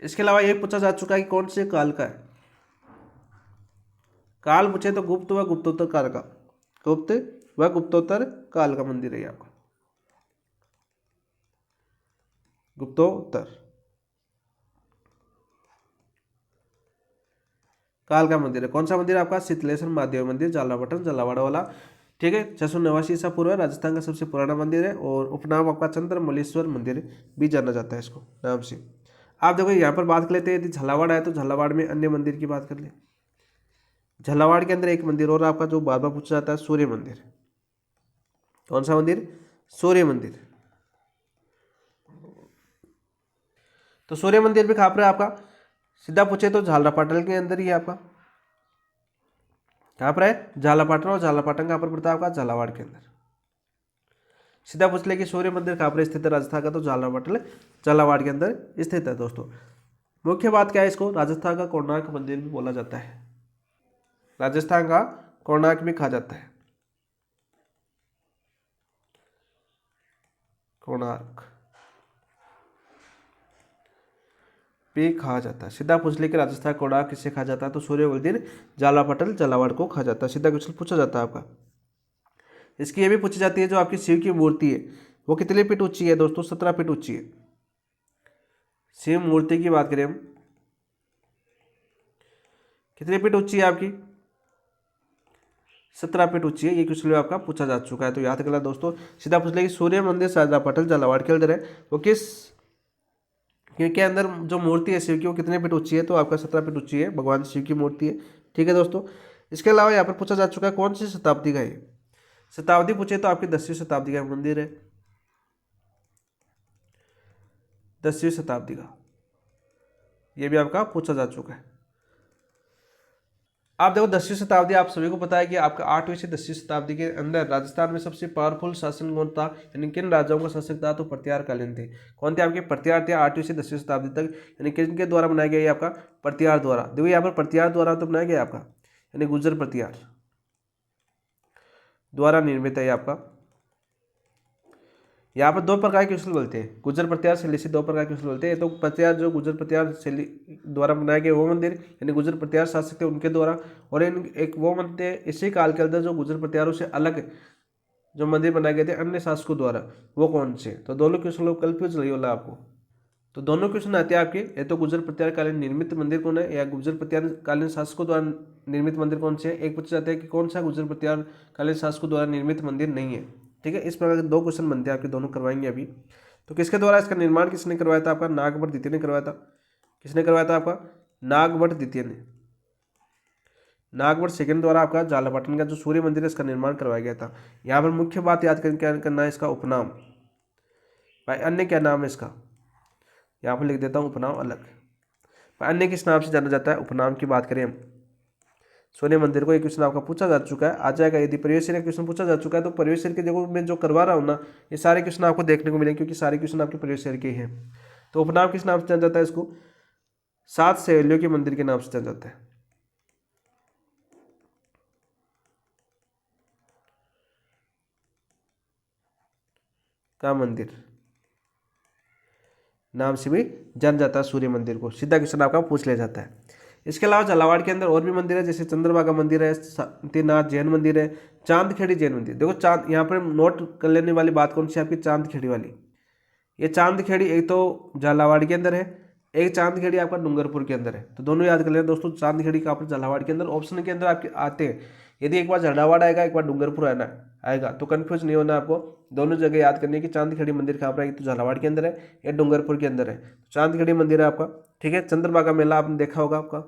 इसके अलावा ये पूछा जा चुका है कि कौन से काल का है? काल पूछे तो गुप्त व गुप्तोत्तर काल का, गुप्त व गुप्तोत्तर काल का मंदिर है आपका, गुप्तोत्तर काल का मंदिर है। कौन सा मंदिर है आपका? शीतलेश्वर महादेव मंदिर झालरापाटन झालावाड़ वाला। ठीक है, 689 ईसा पूर्व, राजस्थान का सबसे पुराना मंदिर है। और उपनाम आपका चंद्रमौलीश्वर मंदिर भी जाना जाता है इसको नाम से। आप देखो यहाँ पर बात कर लेते हैं, यदि झालावाड़ है तो झालावाड़ में अन्य मंदिर की बात कर ले। झालावाड़ के अंदर एक मंदिर और आपका जो बार बार पूछा जाता है, सूर्य मंदिर। कौन सा मंदिर? सूर्य मंदिर। तो सूर्य मंदिर भी कहाँ पर है आपका, सीधा पूछे तो झालरापाटन के अंदर ही है आपका। कहाँ पर है, झालापाटन, और झालापाटन कहाँ पर पड़ता है आपका, झालावाड़ के अंदर। सीधा पूछ ले कि सूर्य मंदिर कहाँ पर स्थित है राजस्थान का, तो झालापाटन झालावाड़ के अंदर स्थित है दोस्तों। मुख्य बात क्या है, इसको राजस्थान का कोणार्क मंदिर भी बोला जाता है, राजस्थान का कोणार्क भी कहा जाता है, कोणार्क भी कहा जाता है। सीधा पूछ ले कि राजस्थान कोणार्क किसे कहा जाता है, तो सूर्य मंदिर झालापाटन झालावाड़ को कहा जाता है। सीधा क्वेश्चन पूछा जाता है आपका। इसकी ये भी पूछी जाती है, जो आपकी शिव की मूर्ति है वो कितने फीट ऊंची है दोस्तों, 17 फीट ऊंची है। शिव मूर्ति की बात करें हम, कितने फीट ऊंची है आपकी, 17 फीट ऊंची है। ये क्वेश्चन आपका पूछा जा चुका है, तो याद करना दोस्तों। सीधा पूछ ले कि सूर्य मंदिर झालापाटन झालावाड़ के अंदर है, वो किस के अंदर जो मूर्ति है शिव की वो कितने फीट ऊंची है, तो आपका 17 फीट ऊंची है, भगवान शिव की मूर्ति है। ठीक है दोस्तों। इसके अलावा यहाँ पर पूछा जा चुका है कौन सी शताब्दी का है, शताब्दी पूछे तो आपकी 10वीं शताब्दी का मंदिर है, 10वीं शताब्दी का, ये भी आपका पूछा जा चुका है। आप देखो 10वीं शताब्दी, आप सभी को पता है कि आपका 8वीं से 10वीं शताब्दी के अंदर राजस्थान में सबसे पावरफुल शासन कौन था, यानी किन राजाओं का शासक था, तो प्रत्यारकालीन थे। कौन थे आपके, प्रत्यार थे 8वीं से 10वीं शताब्दी तक, यानी किनके द्वारा बनाया गया ये आपका, प्रत्यार द्वारा। देखो यहाँ पर प्रत्यार द्वारा तो बनाया गया आपका, यानी गुर्जर प्रत्यार द्वारा निर्मित है ये आपका। यहाँ पर दो प्रकार के क्वेश्चन बोलते हैं, गुर्जर प्रत्यार शैली से दो प्रकार के क्वेश्चन बोलते हैं। तो प्रत्यार जो गुर्जर प्रत्यार शैली द्वारा बनाया गया वो मंदिर, यानी गुर्जर प्रत्यार शासक थे उनके द्वारा, और इन एक वो मंदिर इसी काल के अंदर जो गुर्जर प्रत्यारों से अलग जो मंदिर बनाए गए थे अन्य शासकों द्वारा, वो कौन से। तो दोनों क्वेश्चन लोग कन्फ्यूज नहीं होला आपको। तो दोनों क्वेश्चन आते हैं आपके, ये तो गुर्जर प्रत्यार कालीन निर्मित मंदिर कौन है, या गुर्जर प्रत्यार कालीन शासकों द्वारा निर्मित मंदिर कौन से है। एक पूछा जाता है कि कौन सा गुर्जर प्रत्यार कालीन शासकों द्वारा निर्मित मंदिर नहीं है। ठीक है, इस प्रकार के दो क्वेश्चन बनते हैं आपके, दोनों करवाएंगे अभी। तो किसके द्वारा इसका निर्माण किसने करवाया था, आपका नागभट्ट द्वितीय ने करवाया था। किसने करवाया था आपका, नागभट्ट द्वितीय ने। नागभट्ट सेकंड द्वारा आपका झालापाटन का जो सूर्य मंदिर है इसका निर्माण करवाया गया था। यहाँ पर मुख्य बात याद करना है इसका उपनाम, भाई अन्य क्या नाम है इसका, यहाँ पर लिख देता हूँ उपनाम अलग। अन्य किस नाम से जाना जाता है, उपनाम की बात करें हम सूर्य मंदिर को, एक क्वेश्चन आपका पूछा जा चुका है, आ जाएगा। यदि परिवेश का क्वेश्चन पूछा जा चुका है तो परिवेश के जगह में जो करवा रहा हूँ ना, ये सारे क्वेश्चन आपको देखने को मिलेंगे, क्योंकि सारे क्वेश्चन आपके परिवेश के ही हैं। तो उपनाम किस नाम से जाना जाता है इसको, 7 सहेलियों के मंदिर के नाम से जाना जाता है, का मंदिर नाम से भी जाना जाता है सूर्य मंदिर को। सीधा क्वेश्चन आपका पूछ लिया जाता है। इसके अलावा झालावाड़ के अंदर और भी मंदिर है, जैसे चंद्रभागा मंदिर है, शांतिनाथ जैन मंदिर है, चांदखेड़ी जैन मंदिर। देखो चांद, यहाँ पर नोट कर लेने वाली बात कौन सी है आपकी, चांदखेड़ी वाली। ये चांदखेड़ी एक तो झालावाड़ के अंदर है, एक चांदखेड़ी आपका डूंगरपुर के अंदर है। तो दोनों याद कर लेना दोस्तों, चांदखेड़ी का आपका झालावाड़ के अंदर ऑप्शन के अंदर आपके आते हैं। यदि एक बार झालावाड़ आएगा एक बार डूंगरपुर आएगा तो कन्फ्यूज नहीं होना आपको, दोनों जगह याद करनी है कि चांदखेड़ी मंदिर कहाँ पर है, तो झालावाड़ के अंदर है या डूंगरपुर के अंदर है। चांदखेड़ी मंदिर है आपका। ठीक है, चंद्रभागा मेला आपने देखा होगा, आपका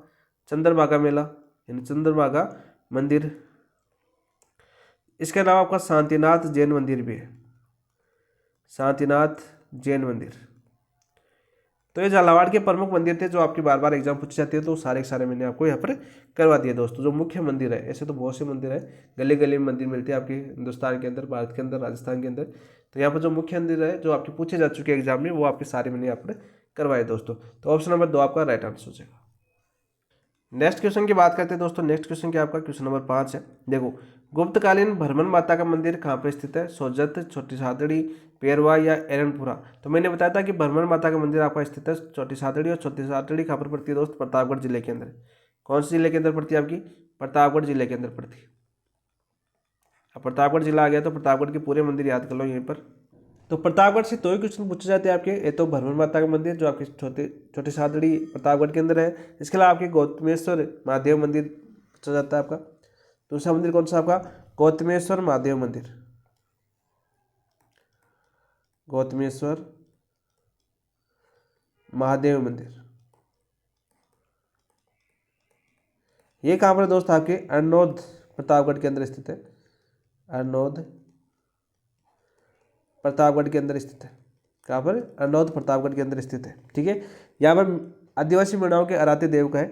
चंद्रभागा मेला यानी चंद्रभागा मंदिर। इसके अलावा आपका शांतिनाथ जैन मंदिर भी है, शांतिनाथ जैन मंदिर। तो ये झालावाड़ के प्रमुख मंदिर थे जो आपकी बार बार एग्जाम पूछे जाते हैं, तो सारे के सारे मैंने आपको यहाँ पर करवा दिए दोस्तों। जो मुख्य मंदिर है, ऐसे तो बहुत से मंदिर है, गली गली में मंदिर मिलते हैं आपके हिंदुस्तान के अंदर, भारत के अंदर, राजस्थान के अंदर। तो यहाँ पर जो मुख्य मंदिर है जो आपके पूछे जा चुके हैं एग्जाम में, वो आपके सारे मैंने यहाँ पर करवाए दोस्तों। तो ऑप्शन नंबर 2 आपका राइट आंसर हो जाएगा। नेक्स्ट क्वेश्चन की बात करते हैं दोस्तों। नेक्स्ट क्वेश्चन क्या आपका, क्वेश्चन नंबर 5 है। देखो, गुप्तकालीन भरमन माता का मंदिर कहाँ पर स्थित है, सोजत, छोटी सादड़ी, पेरवा या एरनपुरा। तो मैंने बताया था कि भरमन माता का मंदिर आपका स्थित है छोटी सादड़ी, और छोटी सादड़ी कहाँ पर पड़ती है दोस्त, प्रतापगढ़ जिले के अंदर। कौन से जिले के अंदर पड़ती है आपकी, प्रतापगढ़ जिले के अंदर पड़ती है। अब प्रतापगढ़ जिला आ गया तो प्रतापगढ़ के पूरे मंदिर याद कर लो यहीं पर। तो प्रतापगढ़ से 2 ही क्वेश्चन पूछे जाते हैं आपके, ये तो भरमन माता का मंदिर जो आपकी छोटी सादड़ी प्रतापगढ़ के अंदर है। इसके अलावा आपके गौतमेश्वर महादेव मंदिर पूछा जाता है आपका। दूसरा मंदिर कौन सा आपका, गौतमेश्वर महादेव मंदिर, गौतमेश्वर महादेव मंदिर। ये कहाँ पर दोस्त आपके, अरनोद प्रतापगढ़ के अंदर स्थित है, अरनोद प्रतापगढ़ के अंदर स्थित है। कहाँ पर, अरनौद प्रतापगढ़ के अंदर स्थित है। ठीक है, यहाँ पर आदिवासी मीणाओं के आराध्य देव का है,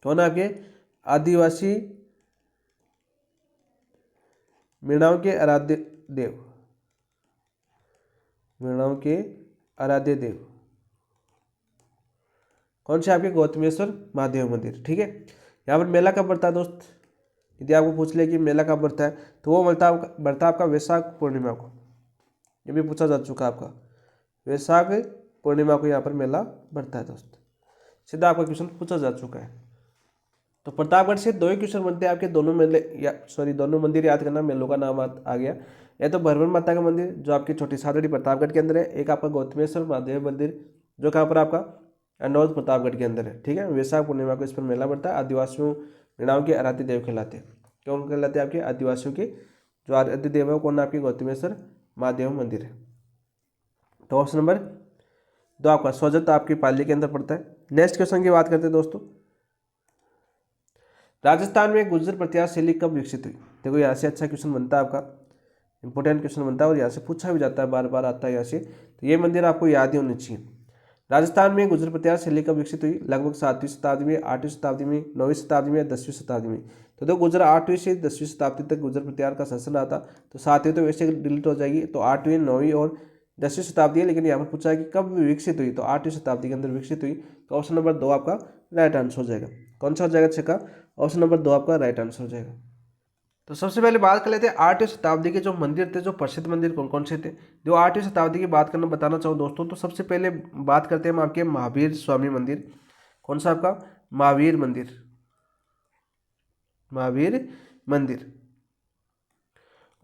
कौन है आपके आदिवासी मीणाओं के आराध्य देव, मीणाओं के आराध्य देव कौन से आपके गौतमेश्वर महादेव मंदिर। ठीक है, यहाँ पर मेला कब बढ़ता है दोस्त, यदि आपको पूछ ले कि मेला कब बढ़ता है तो वो बढ़ता है आपका वैशाख पूर्णिमा को, ये भी पूछा जा चुका है आपका, वैशाख पूर्णिमा को यहाँ पर मेला बढ़ता है दोस्त, सीधा आपका क्वेश्चन पूछा जा चुका है। तो प्रतापगढ़ से दो ही क्वेश्चन बनते हैं आपके, दोनों मेले दोनों मंदिर याद करना, मेलों का नाम आ गया। या तो भरवन माता का मंदिर जो आपकी छोटी सादड़ी प्रतापगढ़ के अंदर है, एक आपका गौतमेश्वर महादेव मंदिर जो कहाँ पर आपका अनौद प्रतापगढ़ के अंदर है। ठीक है, वैशाख पूर्णिमा को इस पर मेला बढ़ता है। आदिवासियों मीणाओं के आराध्य देव कहलाते हैं, क्यों कहलाते हैं आपके आदिवासियों के जो आराध्य देव है वो कौन आपके गौतमेश्वर महादेव मंदिर है। तो ऑप्शन नंबर 2 आपका सोजत आपकी पाली के अंदर पड़ता है। नेक्स्ट क्वेश्चन की बात करते हैं दोस्तों, राजस्थान में गुर्जर प्रत्यार शैली कब विकसित हुई। देखो यहाँ से अच्छा क्वेश्चन बनता है आपका, इंपॉर्टेंट क्वेश्चन बनता है और यहाँ से पूछा भी जाता है, बार बार आता है यहाँ से, तो ये मंदिर आपको याद ही होनी चाहिए। राजस्थान में गुर्जर प्रत्यार शैली कब विकसित हुई, लगभग 7वीं शताब्दी में, 8वीं शताब्दी में, 9वीं शताब्दी में या 10वीं शताब्दी में। तो देखो गुर्जर 8वीं से 10वीं शताब्दी तक गुर्जर प्रत्यार का शासन रहा था, तो 7वीं तो वैसे डिलीट हो जाएगी, तो 8वीं 9वीं और 10वीं शताब्दी है। लेकिन यहाँ पर पूछा है कि कब विकसित हुई, तो 8वीं शताब्दी के अंदर विकसित हुई। तो ऑप्शन नंबर 2 आपका राइट आंसर हो जाएगा। कौन सा हो जाएगा छक्का, ऑप्शन नंबर 2 आपका राइट आंसर हो जाएगा। तो सबसे पहले बात कर लेते हैं 8वीं शताब्दी के जो मंदिर थे, जो प्रसिद्ध मंदिर कौन कौन से थे। जो 8वीं शताब्दी की बात करना बताना चाहूँ दोस्तों, तो सबसे पहले बात करते हैं हम आपके महावीर स्वामी मंदिर। कौन सा आपका महावीर मंदिर, महावीर मंदिर।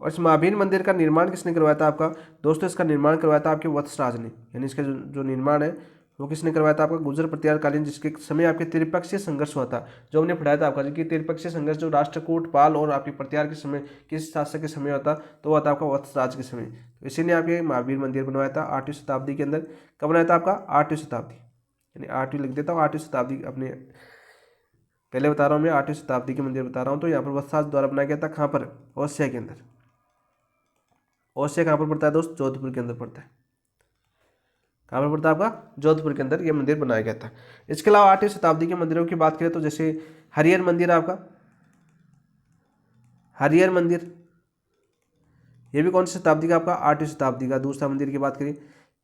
और इस महावीर मंदिर का निर्माण किसने करवाया था आपका दोस्तों, इसका निर्माण करवाया था आपके वत्सराज ने, यानी इसका जो निर्माण है वो किसने करवाया था आपका गुर्जर प्रत्यार कालीन, जिसके समय आपके त्रिपक्षीय संघर्ष हुआ था, जो हमने पढ़ाया था आपका कि त्रिपक्षीय संघर्ष जो राष्ट्रकूट पाल और आपके प्रत्यार के समय किस शासक के समय होता, तो हुआ था आपका वत्सराज के समय। तो इसी ने आपके महावीर मंदिर बनवाया था 8वीं शताब्दी के अंदर। कब बनाया था आपका 8वीं शताब्दी, यानी 8वीं लिख देता हूँ, 8वीं शताब्दी अपने पहले बता रहा हूँ मैं, 8वीं शताब्दी के मंदिर बता रहा हूँ। तो यहाँ पर वत्सराज द्वारा बनाया गया था, कहाँ पर ओसिया के अंदर। ओसिया कहाँ पर पड़ता है दोस्त, जोधपुर के अंदर पड़ता है। कहाँ पर पड़ता है आपका जोधपुर के अंदर ये मंदिर बनाया गया था। इसके अलावा 8वीं शताब्दी के मंदिरों की बात करें तो जैसे हरिहर मंदिर आपका, हरिहर मंदिर ये भी कौन सी शताब्दी का आपका 8वीं शताब्दी का। दूसरा मंदिर की बात करें,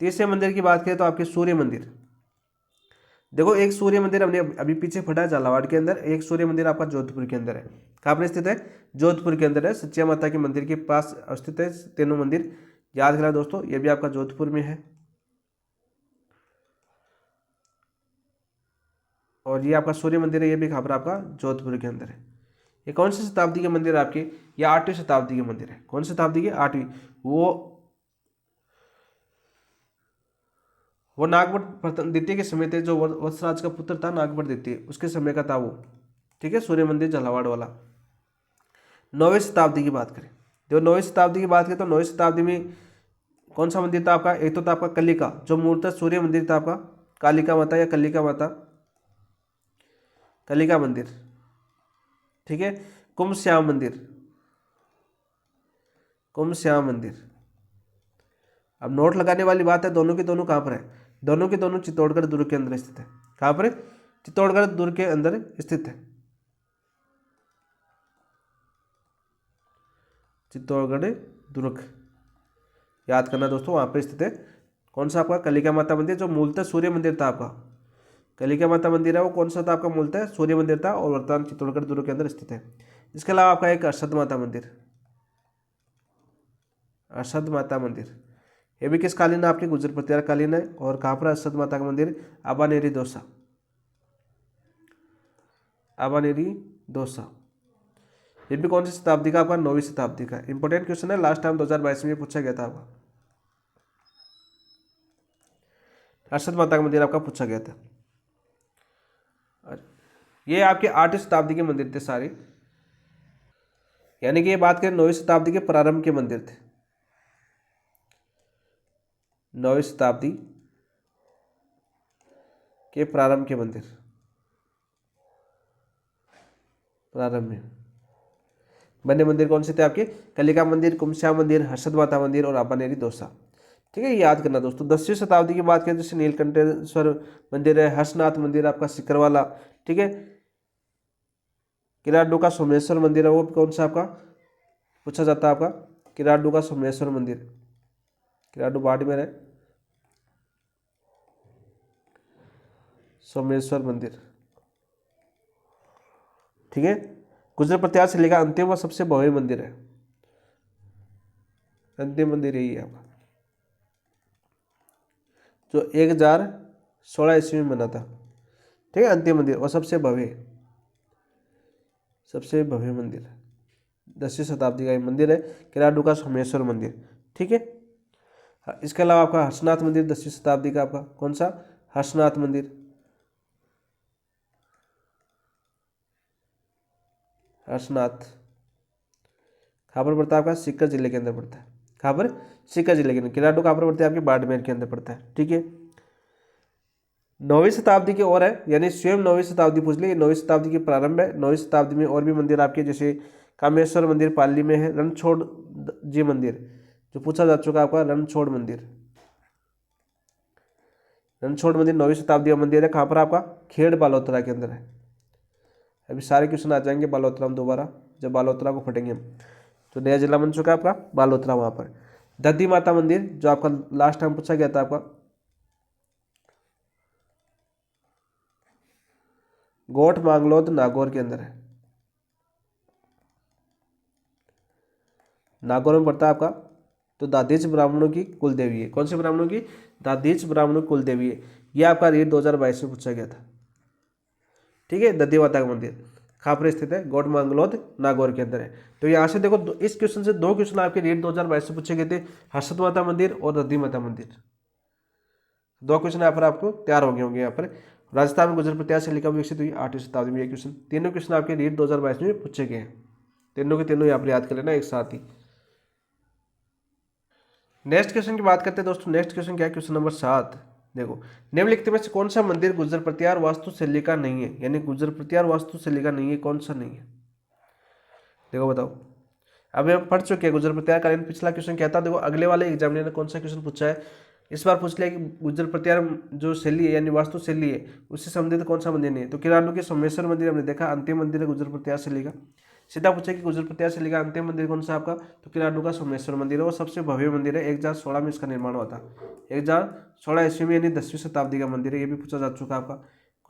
तीसरे मंदिर की बात करें तो आपके सूर्य मंदिर। देखो एक सूर्य मंदिर हमने अभी पीछे पढ़ा है झालावाड़ के अंदर, एक सूर्य मंदिर आपका जोधपुर के अंदर है। कहाँ पर स्थित है, जोधपुर के अंदर है, सच्चिया माता के मंदिर के पास स्थित है तीनों मंदिर। याद करा दोस्तों, ये भी आपका जोधपुर में है और ये आपका सूर्य मंदिर है, ये भी कहाँ पर आपका जोधपुर के अंदर है। ये कौन सी शताब्दी के मंदिर है आपके, ये 8वीं शताब्दी के मंदिर है। कौन सी शताब्दी के 8वीं, वो नागभट्ट द्वितीय के समय थे, जो वत्सराज का पुत्र था नागभट्ट द्वितीय, उसके समय का था वो। ठीक है, सूर्य मंदिर झालावाड़ वाला। 9वीं शताब्दी की बात करें, जो 9वीं शताब्दी की बात करें तो 9वीं शताब्दी में कौन सा मंदिर था आपका, एक तो था आपका कलिका, जो मूलतः सूर्य मंदिर था आपका, कालिका माता या कलिका माता, कलिका मंदिर। ठीक है, कुंभ श्याम मंदिर, कुंभ श्याम मंदिर। अब नोट लगाने वाली बात है, दोनों के दोनों कहाँ पर है, दोनों के दोनों चित्तौड़गढ़ दुर्ग के अंदर स्थित है। कहाँ पर, चित्तौड़गढ़ दुर्ग के अंदर स्थित है, चित्तौड़गढ़ दुर्ग याद करना दोस्तों, वहाँ पर स्थित है। कौन सा आपका कलिका माता मंदिर, जो मूलतः सूर्य मंदिर था आपका, कलिका माता मंदिर है वो कौन सा था आपका, मूलतः सूर्य मंदिर था और वर्तमान चित्तौड़गढ़ दुर्ग के अंदर स्थित है। इसके अलावा आपका एक अरशद माता मंदिर, अरशद माता मंदिर ये भी किस कालीन है आपकी, गुर्जर प्रत्यार कालीन है। और कहाँ पर अरशद माता का मंदिर, आबानेरी दौसा, आबानेरी दौसा। ये भी कौन सी शताब्दी का आपका, 9वीं शताब्दी का। इंपॉर्टेंट क्वेश्चन है, लास्ट टाइम 2022 में पूछा गया था आपका, अरशद माता का मंदिर आपका पूछा गया था। ये आपके 8वीं शताब्दी के मंदिर थे सारे, यानी कि ये बात करें 9वीं शताब्दी के प्रारंभ के मंदिर थे, 9वीं शताब्दी के प्रारंभ के मंदिर, प्रारंभ में बने मंदिर कौन से थे आपके, कलिका मंदिर, कुंभ श्याम मंदिर, हर्षद माता मंदिर और आबानेरी दौसा। ठीक है, याद करना दोस्तों। 10वीं शताब्दी की बात करें जैसे नीलकंठेश्वर मंदिर है, हर्षनाथ मंदिर आपका सिकरवाला, ठीक है, किराडू का सोमेश्वर मंदिर है, वो कौन सा आपका पूछा जाता है आपका, किराडू का सोमेश्वर मंदिर, किराडू बाड़मेर है, सोमेश्वर मंदिर, ठीक है। गुजर प्रत्यार से लेकर अंतिम व सबसे भव्य मंदिर है, अंतिम मंदिर यही है आपका, जो 1016 ईस्वी में बना था, ठीक है, अंतिम मंदिर और सबसे भव्य मंदिर, 10वीं शताब्दी का ये मंदिर है, किराडू का सोमेश्वर मंदिर, ठीक है। इसके अलावा आपका हर्षनाथ मंदिर 10वीं शताब्दी का, आपका कौन सा, हर्षनाथ मंदिर, हर्षनाथ, कहाँ पर पड़ता है आपका, सीकर जिले के अंदर पड़ता है, कहाँ पर, सीकर जिले के अंदर। किराडू कहाँ पर पड़ता है आपके, बाड़मेर के अंदर पड़ता है, ठीक है। 9वीं शताब्दी की ओर है, यानी स्वयं 9वीं शताब्दी पूछ ली, 9वीं शताब्दी की प्रारंभ है। 9वीं शताब्दी में और भी मंदिर आपके, जैसे कामेश्वर मंदिर पाली में है, रणछोड़ जी मंदिर जो पूछा जा चुका है आपका, रणछोड़ मंदिर, रणछोड़ मंदिर 9वीं शताब्दी का मंदिर है, कहाँ पर आपका, खेड़ बालोतरा के अंदर है। अभी सारे क्वेश्चन आ जाएंगे बालोतरा में दोबारा, जब बालोतरा को फटेंगे हम, तो नया जिला बन चुका है आपका बालोतरा, वहाँ पर। दधी माता मंदिर जो आपका लास्ट टाइम पूछा गया था आपका, गोठ मांगलोद नागौर के अंदर है, नागौर में पड़ता है आपका। तो दादेच ब्राह्मणों की कुल देवी है, कौन से ब्राह्मणों की, दादेच ब्राह्मणों की कुल देवी है। यह आपका रीट 2022 में पूछा गया था, ठीक है। दधी माता का मंदिर कहाँ पर स्थित है, गोठ मांगलोद नागौर के अंदर है। तो यहाँ से देखो इस क्वेश्चन से 2 क्वेश्चन आपके रीट 2022 से पूछे गए थे, हर्षद माता मंदिर और दधी माता मंदिर। 2 क्वेश्चन यहाँ पर आपको तैयार हो गए होंगे। यहाँ पर राजस्थान में गुजर प्रत्यार से लिखा विकसित हुई 8वीं शताब्दी में, ये क्वेश्चन, तीनों क्वेश्चन आपके रीट 2022 में पूछे गए हैं, तीनों के तीनों यहाँ पर याद कर लेना एक साथ ही। नेक्स्ट क्वेश्चन की बात करते हैं दोस्तों। नेक्स्ट क्वेश्चन क्या है, क्वेश्चन नंबर 7। देखो, निम्नलिखित में से कौन सा मंदिर गुजर प्रत्यार वास्तुशैली का नहीं है, यानी गुजर प्रत्यार वास्तुशैली का नहीं है, कौन सा नहीं है, देखो बताओ। अभी हम पढ़ चुके हैं गुजर प्रत्यार कालीन, पिछला क्वेश्चन क्या था, देखो अगले वाले एग्जामिनर ने कौन सा क्वेश्चन पूछा है, इस बार पूछ लिया कि गुजर प्रत्यार जो शैली है यानी वास्तुशैली है उससे संबंधित कौन सा मंदिर नहीं है। तो किराडू के सोमेश्वर मंदिर हमने देखा, अंतिम मंदिर है गुजर प्रत्यार शैली का। सीधा पूछा कि गुजर प्रत्यार शैली का अंतिम मंदिर कौन सा आपका, तो किराडू का सोमेश्वर मंदिर है, वो सबसे भव्य मंदिर है, 1016 में इसका निर्माण हुआ था, 1016 ईस्वी में, यानी 10वीं शताब्दी का मंदिर है। ये भी पूछा जा चुका है आपका,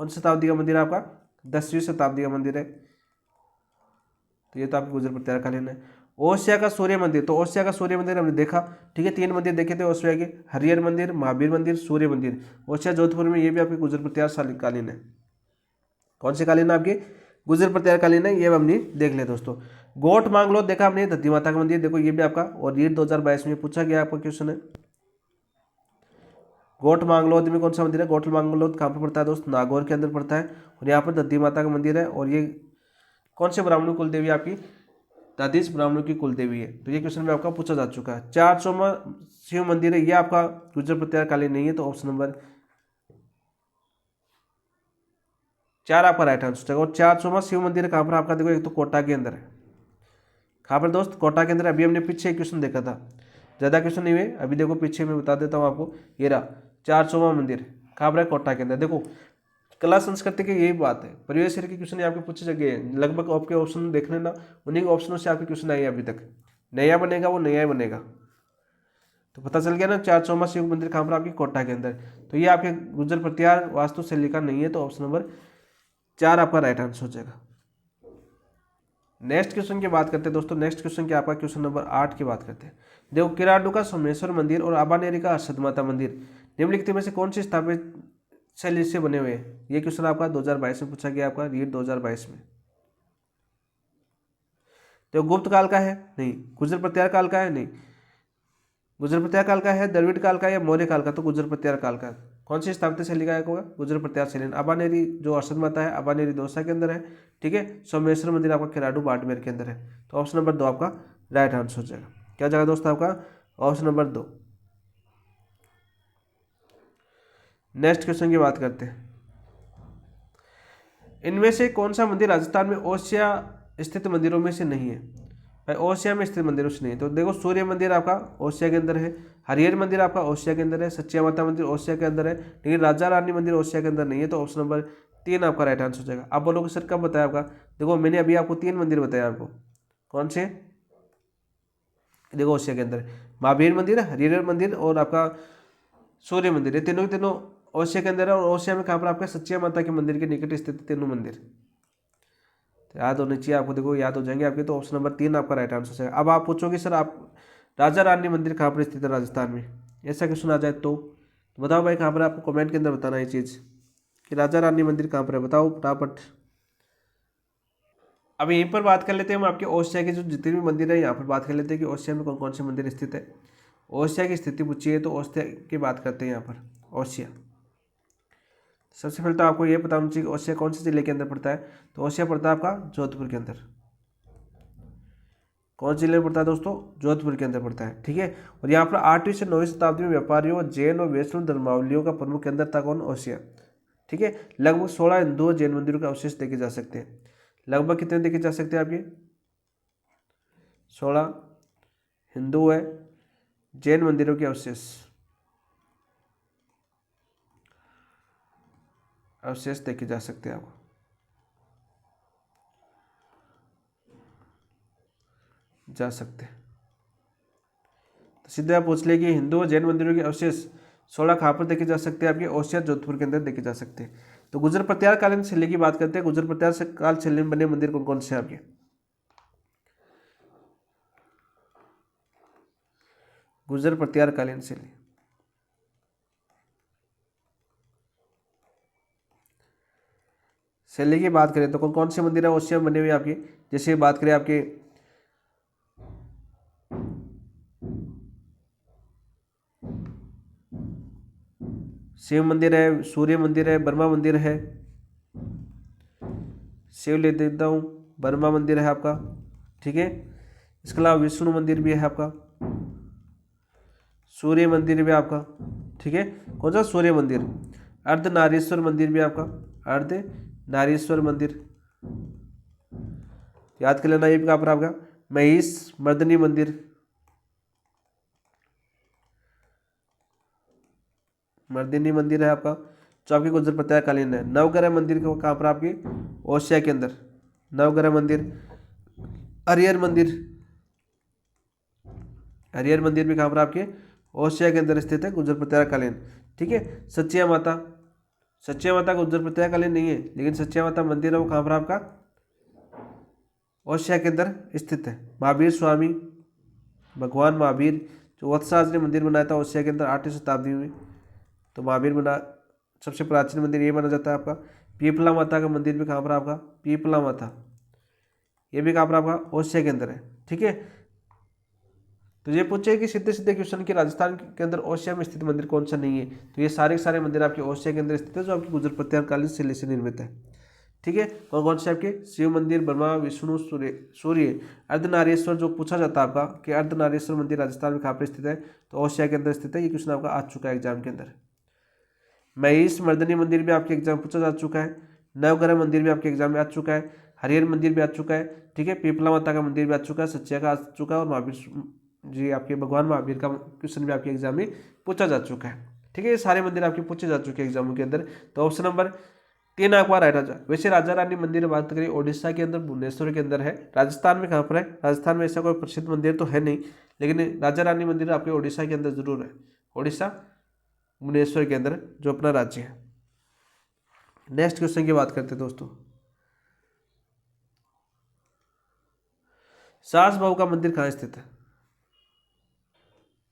कौन सी शताब्दी का मंदिर है आपका, 10वीं शताब्दी का मंदिर है। तो ये तो आपके गुजर प्रत्यार कालीन है। ओसिया का सूर्य मंदिर, तो ओसिया का सूर्य मंदिर हमने देखा, ठीक है, 3 मंदिर देखे थे ओसिया के, हरिहर मंदिर, महावीर मंदिर, सूर्य मंदिर। ओसिया जोधपुर में, ये भी आपके गुजर प्रत्यार कालीन है। कौन सी कालीन है आपकी, गुजर प्रत्यार कालीन है, ये हमने देख लिया दोस्तों। गोठ मांगलोद देखा हमने, दधी माता का मंदिर, देखो ये भी आपका, और रीट 2022 में पूछा गया आपका क्वेश्चन है। गोठ मांगलोद में कौन सा मंदिर है, गोठ मांगलोद कहाँ पर पड़ता है दोस्त, नागौर के अंदर पड़ता है, और यहाँ पर दधी माता का मंदिर है। और ये कौन से ब्राह्मण कुल देवी आपकी, दादेश ब्राह्मणों की कुल देवी है। तो ये क्वेश्चन में आपका पूछा जा चुका है। 400वां शिव मंदिर है, ये आपका गुजर प्रत्यार कालीन नहीं है, तो ऑप्शन नंबर 4 आपका राइट आंसर है। और 400वां शिव मंदिर कहाँ पर आपका, देखो एक तो कोटा के अंदर है, कहाँ पर दोस्त, कोटा के अंदर। अभी हमने पीछे एक क्वेश्चन देखा था, ज़्यादा क्वेश्चन नहीं हुए, अभी देखो पीछे मैं बता देता हूँ आपको। ये रहा 400वां मंदिर, कहाँ पर है, कोटा के अंदर। देखो कला संस्कृति की यही बात है, परिवेश के क्वेश्चन आपके पूछे जगह है, लगभग आपके ऑप्शन देख लेना, उन्हीं ऑप्शनों से आपके क्वेश्चन आए अभी तक। नया बनेगा वो नया ही बनेगा। तो पता चल गया ना, 400वां शिव मंदिर कहाँ पर आपकी, कोटा के अंदर। तो ये आपके गुजर प्रत्यार वास्तुशैली का नहीं है, तो ऑप्शन नंबर 4 आपका राइट आंसर हो जाएगा। नेक्स्ट क्वेश्चन की बात करते हैं दोस्तों। नेक्स्ट क्वेश्चन क्या आपका, क्वेश्चन नंबर 8 की बात करते हैं। देखो, किराडू का सोमेश्वर मंदिर और अबानेरी का हर्षद माता मंदिर निम्नलिखित में से कौन सी स्थापित शैली से बने हुए हैं। ये क्वेश्चन आपका 2022 में पूछा गया, आपका रीट 2022 में। तो गुप्त काल का है नहीं, गुजर प्रत्यार काल का है नहीं, गुजर प्रत्यार काल का है, द्रविड़ काल का या मौर्य काल का, तो गुजर प्रत्यार काल का। कौन सी स्थापित शैली का होगा, गुजर प्रत्यार शैली। अबानेरी जो हर्षद माता है, अबानेरी दौसा के अंदर है, ठीक है। सोमेश्वर मंदिर आपका किराडू बाड़मेर के अंदर है। तो ऑप्शन नंबर 2 आपका राइट आंसर हो जाएगा। क्या जाएगा दोस्त आपका, ऑप्शन नंबर 2। नेक्स्ट क्वेश्चन की बात करते हैं। इनमें से कौन सा मंदिर राजस्थान में ओसिया स्थित मंदिरों में से नहीं है। भाई ओसिया में स्थित मंदिर कुछ नहीं। तो देखो सूर्य मंदिर आपका ओसिया के अंदर है, हरिहर मंदिर आपका ओसिया के अंदर है, सच्चिया माता मंदिर ओसिया के अंदर है, लेकिन राजा रानी मंदिर ओसिया के अंदर नहीं है। तो ऑप्शन नंबर 3 आपका राइट आंसर हो जाएगा। आप बोलोगे सर कब बताया आपका, देखो मैंने अभी आपको 3 मंदिर बताया आपको, कौन से, देखो ओसिया के अंदर महावीर मंदिर, हरिहर मंदिर और आपका सूर्य मंदिर, ये तीनों के तीनों ओसिया के अंदर है। और ओसिया में कहाँ पर आपका सच्चिया माता के मंदिर के निकट स्थित तीनों मंदिर, तो याद होने चाहिए आपको, देखो याद हो जाएंगे आपके। तो ऑप्शन नंबर 3 आपका राइट आंसर है। अब आप पूछोगे सर आप राजा रानी मंदिर कहाँ पर स्थित है राजस्थान में, ऐसा क्वेश्चन आ जाए तो बताओ भाई कहाँ पर, आपको कमेंट के अंदर बताना ये चीज़ कि राजा रानी मंदिर कहाँ पर है, बताओ फटाफट। अब यहीं पर बात कर लेते हैं हम आपके ओसिया के जो जितने भी मंदिर है, यहाँ पर बात कर लेते हैं कि ओसिया में कौन कौन से मंदिर स्थित है। ओसिया की स्थिति पूछी है तो ओसिया की बात करते हैं यहाँ पर। ओसिया सबसे पहले तो आपको ये बताना चाहिए कि ओसिया कौन से जिले के अंदर पड़ता है। तो ओसिया पड़ता है आपका जोधपुर के अंदर। कौन से जिले में पड़ता है दोस्तों, जोधपुर के अंदर पड़ता है, ठीक है। और यहाँ पर 8वीं से 9वीं शताब्दी में व्यापारियों और जैन और वैष्णव धर्मावलियों का प्रमुख केंद्र था कौन, ओसिया, ठीक है। लगभग 16 हिंदू और जैन मंदिरों के अवशेष देखे जा सकते हैं। लगभग कितने देखे जा सकते हैं आपके, 16 हिंदू है जैन मंदिरों के अवशेष देखे जा सकते हैं आपको, जा सकते हैं। तो सीधे आप पूछ ले कि हिंदू और जैन मंदिरों के अवशेष 16 कहाँ पर देखे जा सकते हैं, आपके ओसिया जोधपुर के अंदर देखे जा सकते हैं। तो गुर्जर प्रत्यार कालीन शैली की बात करते हैं। गुर्जर प्रत्यार से काल शैली में बने मंदिर कौन कौन से हैं आपके, गुर्जर प्रत्यार कालीन शैली, शैली की बात करें तो कौन कौन से मंदिर है ओसिया में बने हुए आपके, जैसे बात करें आपके शिव मंदिर है, सूर्य मंदिर है, ब्रह्मा मंदिर है, शिव ले देता हूँ, ब्रह्मा मंदिर है आपका, ठीक है। इसके अलावा विष्णु मंदिर भी है आपका, सूर्य मंदिर भी आपका, ठीक है। कौन सा, सूर्य मंदिर। अर्धनारीश्वर मंदिर भी आपका, अर्धनारीश्वर मंदिर याद कर लेना। ये भी कहाँ पर आपका, महिष मर्दनी मंदिर, मर्दिनी मंदिर है आपका जो आपके गुर्जर प्रत्यार कालीन है। नवग्रह मंदिर कहाँ पर आपके, ओसिया के अंदर, नवग्रह मंदिर। हरिहर मंदिर, हरिहर मंदिर भी कहाँ पर आपके, ओसिया के अंदर स्थित है, गुर्जर प्रत्यार कालीन, ठीक है। सच्चिया माता, सच्चिया माता गुर्जर प्रत्यार कालीन नहीं है, लेकिन सच्चिया माता मंदिर है वो कहाँ पर आपका, ओसिया के अंदर स्थित है। महावीर स्वामी, भगवान महावीर जो वत्सराज ने मंदिर बनाया था ओसिया के अंदर 8वीं शताब्दी में, तो महावीर बना सबसे प्राचीन मंदिर ये माना जाता है आपका। पीपला माता का मंदिर भी कहाँ पर आपका, पीपला माता, ये भी कहाँ पर आपका, ओसिया के अंदर है, ठीक है। तो ये पूछे कि सीधे सीधे क्वेश्चन कि राजस्थान के अंदर ओसिया में स्थित मंदिर कौन सा नहीं है, तो ये सारे के सारे मंदिर आपके ओसिया के अंदर स्थित है जो आपकी गुर्जर प्रत्यार कालीन शैली से निर्मित है, ठीक है। कौन कौन से आपके, शिव मंदिर, ब्रह्मा, विष्णु, सूर्य। अर्धनारीश्वर जो पूछा जाता है आपका कि अर्धनारीश्वर मंदिर राजस्थान में कहाँ पर स्थित है, तो ओसिया के अंदर स्थित है। ये क्वेश्चन आपका आ चुका है एग्जाम के अंदर। महिष मर्दनी मंदिर भी आपके एग्जाम पूछा जा चुका है। नवग्रह मंदिर भी आपके एग्जाम में आ चुका है। हरिहर मंदिर भी आ चुका है, ठीक है। पीपला माता का मंदिर भी आ चुका है, सच्चिया का आ चुका है, और महावीर जी आपके भगवान महावीर का क्वेश्चन भी आपके एग्जाम में पूछा जा चुका है, ठीक है। ये सारे मंदिर आपके पूछे जा चुके हैं एग्जामों के अंदर। तो ऑप्शन नंबर 3 आपका राइट आंसर। वैसे राजा रानी मंदिर बात करें उड़ीसा के अंदर, भुवनेश्वर के अंदर है। राजस्थान में कहाँ पर है, राजस्थान में ऐसा कोई प्रसिद्ध मंदिर तो है नहीं, लेकिन राजा रानी मंदिर आपके उड़ीसा के अंदर जरूर है। उड़ीसा भुवनेश्वर के अंदर जो अपना राज्य है। नेक्स्ट क्वेश्चन की बात करते हैं दोस्तों। सास बहू का मंदिर कहाँ स्थित है,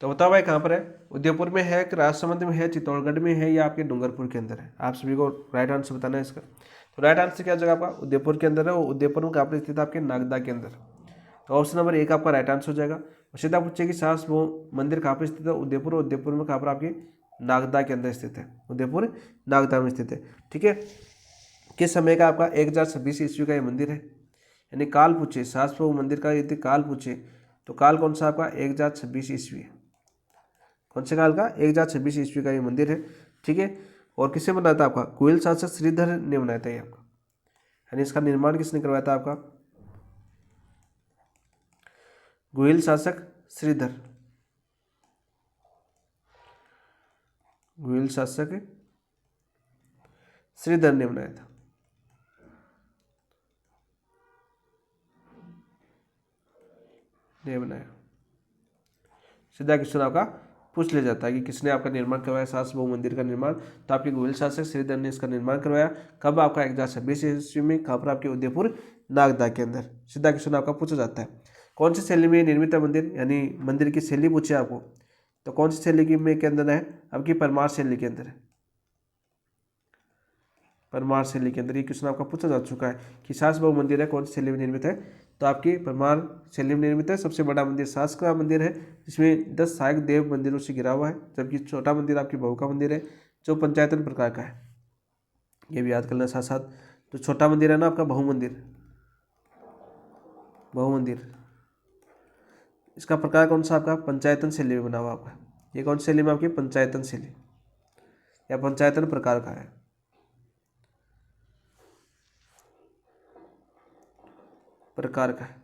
तो बताओ भाई कहाँ पर है। उदयपुर में है कि राजसमंद में है, चित्तौड़गढ़ में है, या आपके डूंगरपुर के अंदर है। आप सभी को राइट आंसर बताना है इसका। तो राइट आंसर क्या जगह आपका, उदयपुर के अंदर है। और उदयपुर में कहाँ पर स्थित है, आपके नागदा के अंदर। तो ऑप्शन नंबर 1 आपका राइट आंसर हो जाएगा। सीधा पूछे कि सास बहू मंदिर कहाँ पर स्थित है, उदयपुर। उदयपुर में कहाँ पर आपके, नागदा के अंदर स्थित है। उदयपुर नागदा में स्थित है, ठीक है। किस समय का आपका, 1026 ईस्वी का ये मंदिर है। यानी काल पूछे, सास बहू मंदिर का यदि काल पूछे तो काल कौन सा आपका, 1026 ईस्वी है। कौन से काल का, 1026 ईस्वी का ये मंदिर है, ठीक है। और किसने बनाया था आपका, कुयल शासक श्रीधर ने बनाया था ये आपका। यानी इसका निर्माण किसने करवाया था आपका, गुहिल शासक श्रीधर, गुहिल शासक श्रीधर ने बनाया था। ये बनाया। सीधा क्वेश्चन आपका पूछ लिया जाता है कि किसने आपका निर्माण करवाया सास बहु मंदिर का निर्माण, तो आपके गुहिल शासक श्रीधर ने इसका निर्माण करवाया। कब? आपका 1026 ईस्वी में। कहाँ पर? आपके उदयपुर नागदा के अंदर। सीधा क्वेश्चन आपका पूछा जाता है। कौन सी शैली में निर्मित है मंदिर, यानी मंदिर की शैली पूछे आपको, तो कौन सी शैली की में के अंदर है? आपकी परमार शैली के अंदर है। परमार शैली के अंदर ये क्वेश्चन आपका पूछा जा चुका है कि सास बहु मंदिर है कौन सी शैली में निर्मित है, तो आपकी परमार शैली में निर्मित है। सबसे बड़ा मंदिर सास का मंदिर है, जिसमें 10 सहायक देव मंदिरों से घिरा हुआ है, जबकि छोटा मंदिर आपकी बहू का मंदिर है, जो पंचायतन प्रकार का है। ये भी याद करना साथ साथ। तो छोटा मंदिर है ना आपका बहु मंदिर, बहु मंदिर, इसका प्रकार कौन सा? आपका पंचायतन शैली में बना हुआ आपका। ये कौन सी शैली में? आपकी पंचायतन शैली या पंचायतन प्रकार का है। प्रकार का है।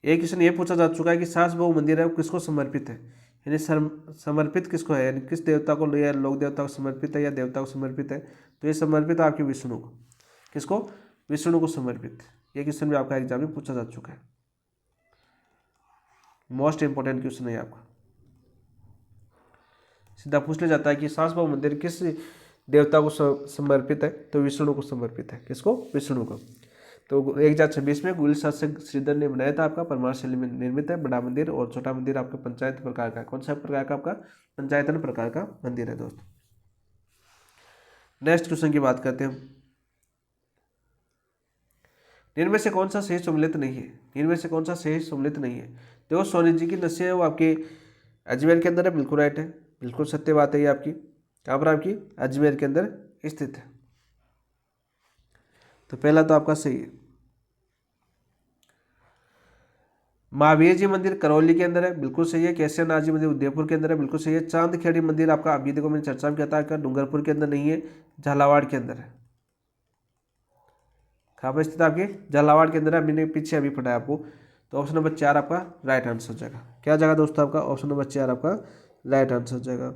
एक क्वेश्चन ये पूछा जा चुका है कि सास बहु मंदिर है वो किसको समर्पित है, यानी समर्पित किसको है, यानी किस देवता को, या लोक देवता को समर्पित है या देवता को समर्पित है, तो ये समर्पित है आपके विष्णु को। किसको? विष्णु को समर्पित। ये क्वेश्चन भी आपका एग्जाम में पूछा जा चुका है। मोस्ट इंपोर्टेंट क्वेश्चन है आपका। सीधा पूछ लिया जाता है कि सास बहु मंदिर किस देवता को समर्पित है, तो विष्णु को समर्पित है। किसको? विष्णु को। तो 1026 में गुहिल शासक श्रीधर ने बनाया था। आपका परमार शैली में निर्मित है। बड़ा मंदिर और छोटा मंदिर आपका पंचायत प्रकार का है। कौन सा प्रकार का? आपका पंचायतन प्रकार का मंदिर है दोस्तों। नेक्स्ट क्वेश्चन की बात करते हैं। इनमें से कौन सा सही सम्मिलित नहीं है? इनमें से कौन सा सही सम्मिलित नहीं है? देखो सोनी जी की नस्यें है वो आपके अजमेर के अंदर है, बिल्कुल राइट है, बिल्कुल सत्य बात है ये आपकी। कहाँ पर? आपकी अजमेर के अंदर स्थित है। तो पहला तो आपका सही है। महावीर जी मंदिर करौली के अंदर है, बिल्कुल सही है। केसरनाथ जी मंदिर उदयपुर के अंदर है, बिल्कुल सही है। चांदखेड़ी मंदिर आपका अभी देखो मैंने चर्चा में किया था, डूंगरपुर के अंदर नहीं है, झालावाड़ के अंदर है। कहाँ पर स्थित? आपके झालावाड़ के अंदर है। मैंने पीछे अभी पढ़ाया आपको। तो ऑप्शन नंबर 4 आपका राइट आंसर हो जाएगा। क्या जाएगा दोस्तों? आपका ऑप्शन नंबर 4 आपका राइट आंसर हो जाएगा।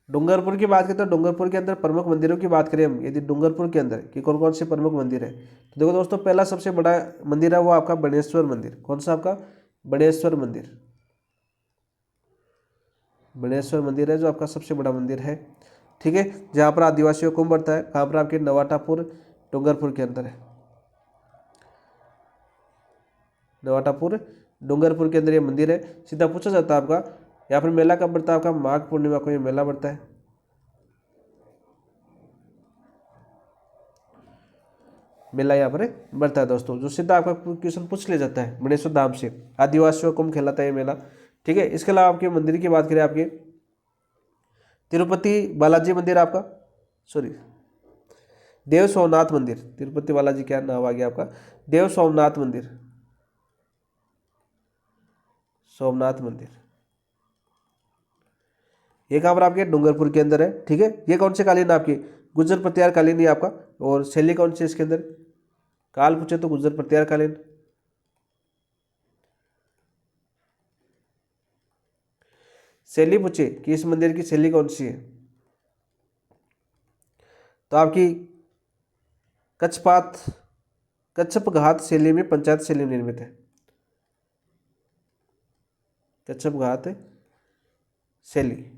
डूंगरपुर की बात करें तो डूंगरपुर के अंदर प्रमुख मंदिरों की बात करें हम, यदि डूंगरपुर के अंदर कि कौन कौन से प्रमुख मंदिर है, तो देखो दोस्तों पहला सबसे बड़ा मंदिर है वो आपका बनेश्वर मंदिर। कौन सा? आपका बनेश्वर मंदिर। बनेश्वर मंदिर है जो आपका सबसे बड़ा मंदिर है, ठीक है, जहाँ पर आदिवासियों को कुंभ बढ़ता है। कहाँ पर? आपके नवाटापुर डूंगरपुर के अंदर है। नवाटापुर डूंगरपुर के अंदर ये मंदिर है। सीधा पूछा जाता है आपका यहाँ पर मेला कब बढ़ता है? आपका माघ पूर्णिमा को ये मेला बढ़ता है। मेला यहाँ पर बढ़ता है दोस्तों। जो सीधा आपका क्वेश्चन पूछ लिया जाता है बनेश्वर धाम से, आदिवासियों को कुंभ कहलाता है ये मेला, ठीक है। इसके अलावा आपके मंदिर की बात करें, आपके तिरुपति बालाजी मंदिर आपका, सॉरी देव सोमनाथ मंदिर, तिरुपति बालाजी क्या नाम आ गया आपका? देव सोमनाथ मंदिर, सोमनाथ मंदिर, ये कहाँ पर? आपके डूंगरपुर के अंदर है, ठीक है। ये कौन से कालीन आपकी? गुर्जर प्रत्यार कालीन ही आपका। और शैली कौन सी है इसके अंदर? काल पूछे तो गुर्जर प्रत्यार कालीन। शैली पूछे कि इस मंदिर की शैली कौन सी है, तो आपकी कच्छपात कच्छप घात शैली में, पंचायत शैली में निर्मित है। कच्छप घात शैली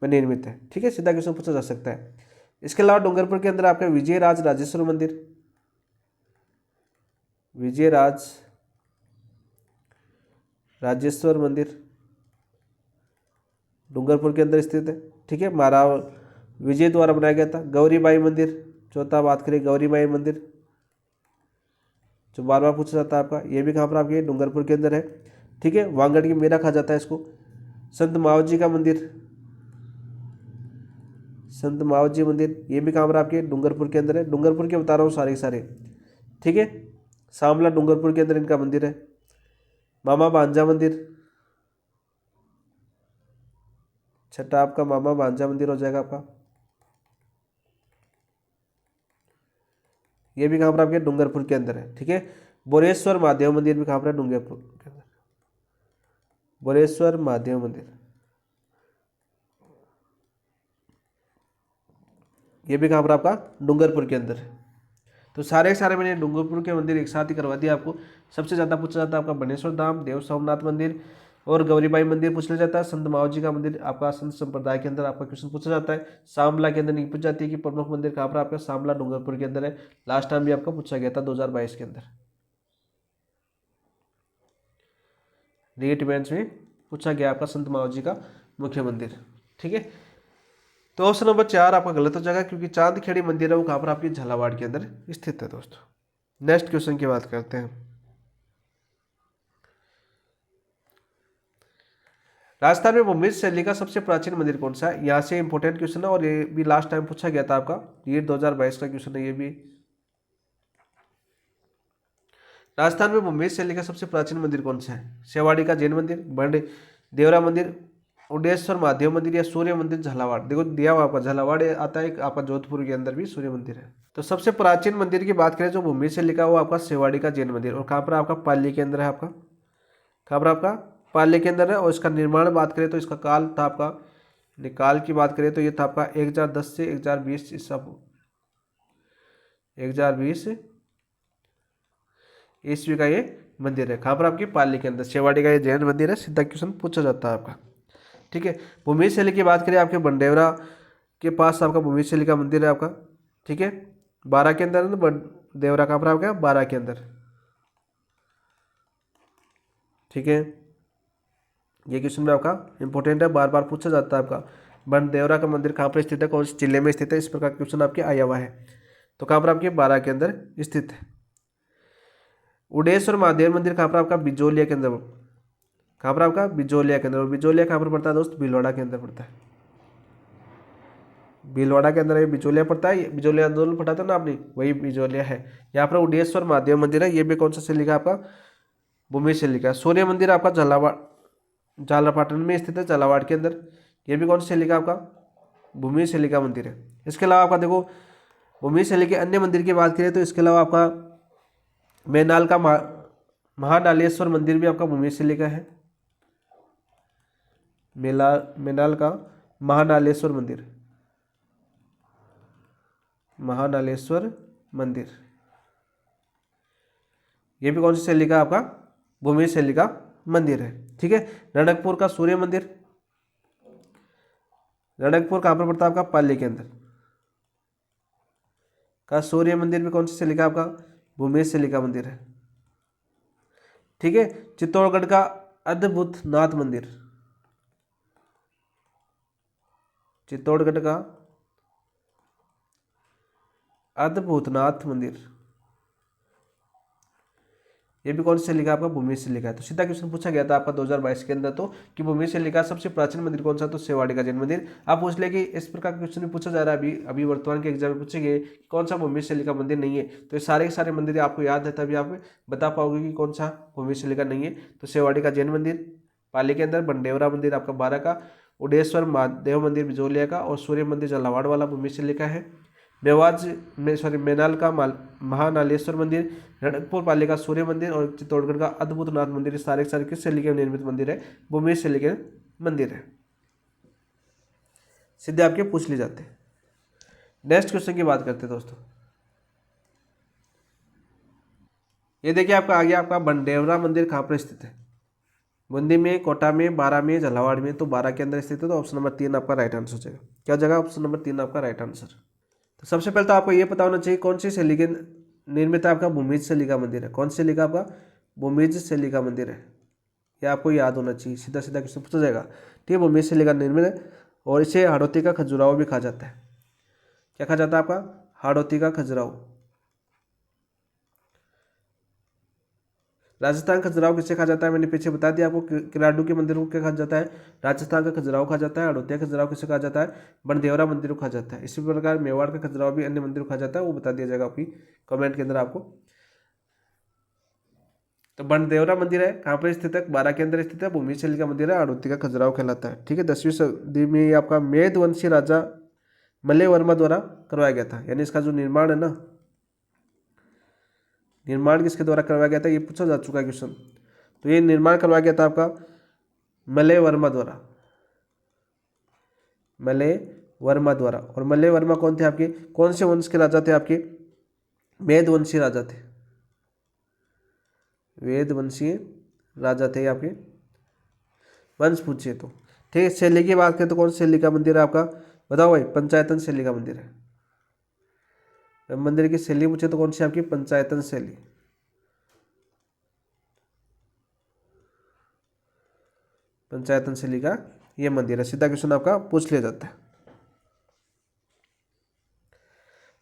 में निर्मित है, ठीक है। सीधा क्वेश्चन पूछा जा सकता है। इसके अलावा डूंगरपुर के अंदर आपका विजयराज राजेश्वर मंदिर, विजयराज राजेश्वर मंदिर डूंगरपुर के अंदर स्थित है, ठीक है। महाराव विजय द्वारा बनाया गया था। गौरीबाई मंदिर, चौथा बात करें गौरीबाई मंदिर जो बार बार पूछा जाता है आपका, ये भी कहाँ पर? आपके डूंगरपुर के अंदर है, ठीक है। वांगड़ की मेरा कहा जाता है इसको। संत मावजी का मंदिर, संत मावजी मंदिर, ये भी कहाँ पर? आपके डूंगरपुर के अंदर है। डूंगरपुर के बता रहा हूँ सारे सारे, ठीक है। सांवला डूंगरपुर के अंदर इनका मंदिर है। मामा भांजा मंदिर, छठा आपका मामा भांजा मंदिर हो जाएगा आपका। ये भी कहाँ पर आपके डूंगरपुर के अंदर है। ठीक है, बोरेश्वर महादेव मंदिर भी कहाँ पर है, डूंगरपुर के अंदर, बोरेश्वर महादेव मंदिर, ये भी कहाँ पर आपका डूंगरपुर के अंदर है। तो सारे के सारे मैंने डूंगरपुर के मंदिर एक साथ ही करवा दिया आपको। सबसे ज़्यादा पूछा जाता है आपका बनेश्वर धाम, देव सोमनाथ मंदिर और गौरीबाई मंदिर पूछ लिया जाता है। संत माओ जी का मंदिर आपका संत संप्रदाय के अंदर आपका क्वेश्चन पूछा जाता है। सांबला के अंदर नहीं पूछ जाती है कि प्रमुख मंदिर कहाँ पर आपका, सांबला डूंगरपुर के अंदर है। लास्ट टाइम भी आपका पूछा गया था 2022 के अंदर, रीट इवेंट्स में पूछा गया आपका संत माओ जी का मुख्य मंदिर। ठीक है, तो ऑप्शन नंबर 4 आपका गलत हो जाएगा, क्योंकि चांदखेड़ी मंदिर है वो कहाँ पर आपकी झालावाड़ के अंदर स्थित है दोस्तों। नेक्स्ट क्वेश्चन की बात करते हैं। राजस्थान में भूमिज शैली का सबसे प्राचीन मंदिर कौन सा है? यहाँ से इंपॉर्टेंट क्वेश्चन है और ये भी लास्ट टाइम पूछा गया था आपका, ये 2022 का क्वेश्चन है ये भी। राजस्थान में भूमिज शैली का सबसे प्राचीन मंदिर कौन सा है? सेवाड़ी का जैन मंदिर, बंड देवरा मंदिर, उडेश्वर महादेव मंदिर या सूर्य मंदिर झालावाड़। देखो दिया हुआ आपका झालावाड़ आता है, आपका जोधपुर के अंदर भी सूर्य मंदिर है। तो सबसे प्राचीन मंदिर की बात करें जो भूमि से लिखा हुआ आपका सेवाड़ी का जैन मंदिर, और कहाँ पर आपका पाली के अंदर है, आपका कहाँ पर आपका पाली के अंदर है। और इसका निर्माण बात करें तो इसका काल था आपका, काल की बात करें तो ये था आपका 1010 से 1020 ईसा, 1020 ईस्वी का ये मंदिर है। कहाँ पर आपकी पाली के अंदर सेवाड़ी का ये जैन मंदिर है। सीधा क्वेश्चन पूछा जाता है आपका। ठीक है, भूमि शैली की बात करें आपके बंडेवरा के पास आपका भूमि शैली का मंदिर है आपका। ठीक है, 12 के अंदर है, देवरा कहाँ पर आपका 12 के अंदर। ठीक है, ये क्वेश्चन में आपका इंपॉर्टेंट है, बार बार पूछा जाता है आपका। बंडेवरा का मंदिर कहाँ पर स्थित है, कौन से जिले में स्थित है, इस प्रकार क्वेश्चन आपके आया हुआ है। तो कहाँ पर आपके 12 के अंदर स्थित है। उडेश्वर महादेव मंदिर कहाँ पर आपका बिजोलिया के अंदर, कहाँ पर आपका बिजोलिया के अंदर। और बिजोलिया कहाँ पर पड़ता है दोस्त, भीलवाड़ा के अंदर पड़ता है। भीलवाड़ा के अंदर ये बिजोलिया पड़ता है, बिजोलिया आंदोलन पढ़ा था ना आपने, वही बिजोलिया है। यहाँ पर उडेश्वर महादेव मंदिर है, ये भी कौन सा से लिखा आपका, भूमि से लिखा है। सूर्य मंदिर आपका झालावाड़, झालापाटन में स्थित है, झालावाड़ के अंदर, ये भी कौन से लिखा आपका, भूमि से लिखा मंदिर है। इसके अलावा आपका देखो भूमि से लिखे अन्य मंदिर की बात करें तो इसके अलावा आपका मैनाल का महानालेश्वर मंदिर भी आपका भूमि से लिखा है। मैनाल का महानालेश्वर मंदिर, महानालेश्वर मंदिर, ये भी कौन सी शैली का आपका, भूमि शैली का मंदिर है। ठीक है, रणकपुर का सूर्य मंदिर, रणकपुर कहाँ पर पड़ता है आपका, पाली के अंदर का सूर्य मंदिर भी कौन सी शैली का आपका, भूमि शैली का मंदिर है। ठीक है, चित्तौड़गढ़ का अद्भुत नाथ मंदिर, चित्तौड़गढ़ का अद्भुतनाथ मंदिर, ये भी कौन से लिखा आपका, भूमि से लिखा है। तो सीधा क्वेश्चन पूछा गया था आपका 2022 के अंदर तो कि भूमि से लिखा सबसे प्राचीन मंदिर कौन सा, तो सेवाड़ी का जैन मंदिर। आप पूछ ले कि इस प्रकार का क्वेश्चन भी पूछा जा रहा है अभी अभी वर्तमान के एग्जाम में पूछेंगे कौन सा भूमि से लिखा मंदिर नहीं है। तो ये सारे के सारे मंदिर आपको याद है तभी आप बता पाओगे कि कौन सा भूमि से लिखा नहीं है। तो सेवाड़ी का जैन मंदिर पाली के अंदर, बंडेवरा मंदिर आपका 12 का, उडेश्वर महादेव मंदिर बिजोलिया का, और सूर्य मंदिर झालावाड़ वाला भूमि से लिखा है। मेवाज में मैनाल का महानालेश्वर मंदिर, रणकपुर पाली का सूर्य मंदिर और चित्तौड़गढ़ का अद्भुतनाथ मंदिर, सारे सारे किस शैली के निर्मित मंदिर है, भूमि शैली के मंदिर है। सीधे आपके पूछ लिए जाते हैं। नेक्स्ट क्वेश्चन की बात करते हैं दोस्तों। ये देखिए आपका आ गया आपका बंडेवरा मंदिर कहाँ पर स्थित है, बूंदी में, कोटा में, 12 में, झालावाड़ में। तो 12 के अंदर स्थित है, तो ऑप्शन नंबर 3 आपका राइट आंसर हो जाएगा। क्या जगह, ऑप्शन नंबर 3 आपका राइट आंसर। तो सबसे पहले तो आपको ये पता होना चाहिए कौन सी शैली के निर्मित आपका भूमिज शैली का मंदिर है, कौन सी शैली का आपका भूमिज शैली का मंदिर है, ये आपको याद होना चाहिए। सीधा सीधा क्वेश्चन पूछा जाएगा। ठीक है, भूमिज शैली का निर्मित है और इसे हाड़ौती का खजुराहो भी कहा जाता है। क्या कहा जाता है आपका, हाड़ौती का खजुराहो। राजस्थान का खजुराहो किसे कहा जाता है, मैंने पीछे बता दिया आपको। किराडू के मंदिर को क्या कहा जाता है, राजस्थान का खजुराहो कहा जाता है। हड़ौतिया खजुराहो किसे कहा जाता है, बंदेवरा मंदिर को कहा जाता है। इसी प्रकार मेवाड़ का खजुराहो भी अन्य मंदिर को कहा जाता है, वो बता दिया जाएगा आपकी कमेंट के अंदर आपको। तो बंदेवरा मंदिर है कहाँ पर स्थित है, 12 के अंदर स्थित है, भूमि शैली का मंदिर है, हड़ौती का खजुराहो कहलाता है। ठीक है, 10वीं सदी में आपका मेदवंशी राजा मल्लय वर्मा द्वारा करवाया गया था, यानी इसका जो निर्माण है ना, निर्माण किसके द्वारा करवाया गया था, ये पूछा जा चुका है क्वेश्चन। तो ये निर्माण करवाया गया था आपका मलय वर्मा द्वारा, मलय वर्मा द्वारा। और मलय वर्मा कौन थे आपके, कौन से वंश के राजा थे आपके, वेदवंशी राजा थे, वेदवंशी राजा थे आपके, वंश पूछे तो। ठीक है, शैली की बात करें तो कौन सी शैली का मंदिर है आपका, बताओ भाई, पंचायतन शैली का मंदिर है। मंदिर की शैली पूछे तो कौन सी आपकी, पंचायतन शैली, पंचायतन शैली का ये मंदिर है। सीधा क्वेश्चन आपका पूछ लिया जाता है।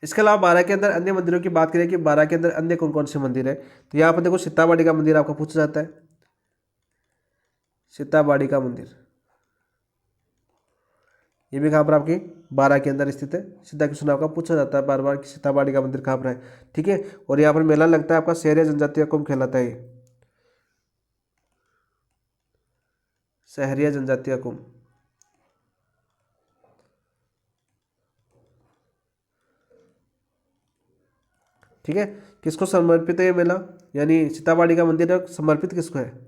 इसके अलावा 12 के अंदर अन्य मंदिरों की बात करें कि 12 के अंदर अन्य कौन कौन से मंदिर है, तो यहाँ पर देखो सीताबाड़ी का मंदिर आपका पूछा जाता है, सीताबाड़ी का मंदिर, ये भी कहाँ पर आपकी 12 के अंदर स्थित है। सीधा क्वेश्चन आपका पूछा जाता है बार बार कि सीताबाड़ी का मंदिर कहाँ पर है। ठीक है, और यहाँ पर मेला लगता है आपका शहरिया जनजातीय कुंभ कहलाता है, शहरिया जनजातीय कुंभ। ठीक है, किसको समर्पित है ये मेला, यानी सीताबाड़ी का मंदिर है, समर्पित किसको है,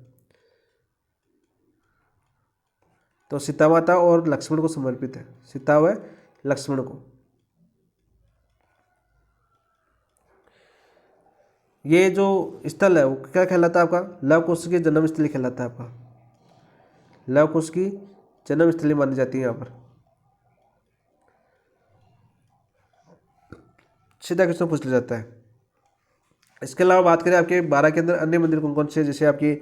तो सीता माता और लक्ष्मण को समर्पित है, सीता व लक्ष्मण को। ये जो स्थल है वो क्या कहलाता है आपका, लव कुश की जन्म स्थली कहलाता है आपका, लव कुश की जन्म स्थली मानी जाती है यहाँ पर। सीधा क्वेश्चन पूछ लिया जाता है। इसके अलावा बात करें आपके 12 के अंदर अन्य मंदिर कौन कौन से, जैसे आपकी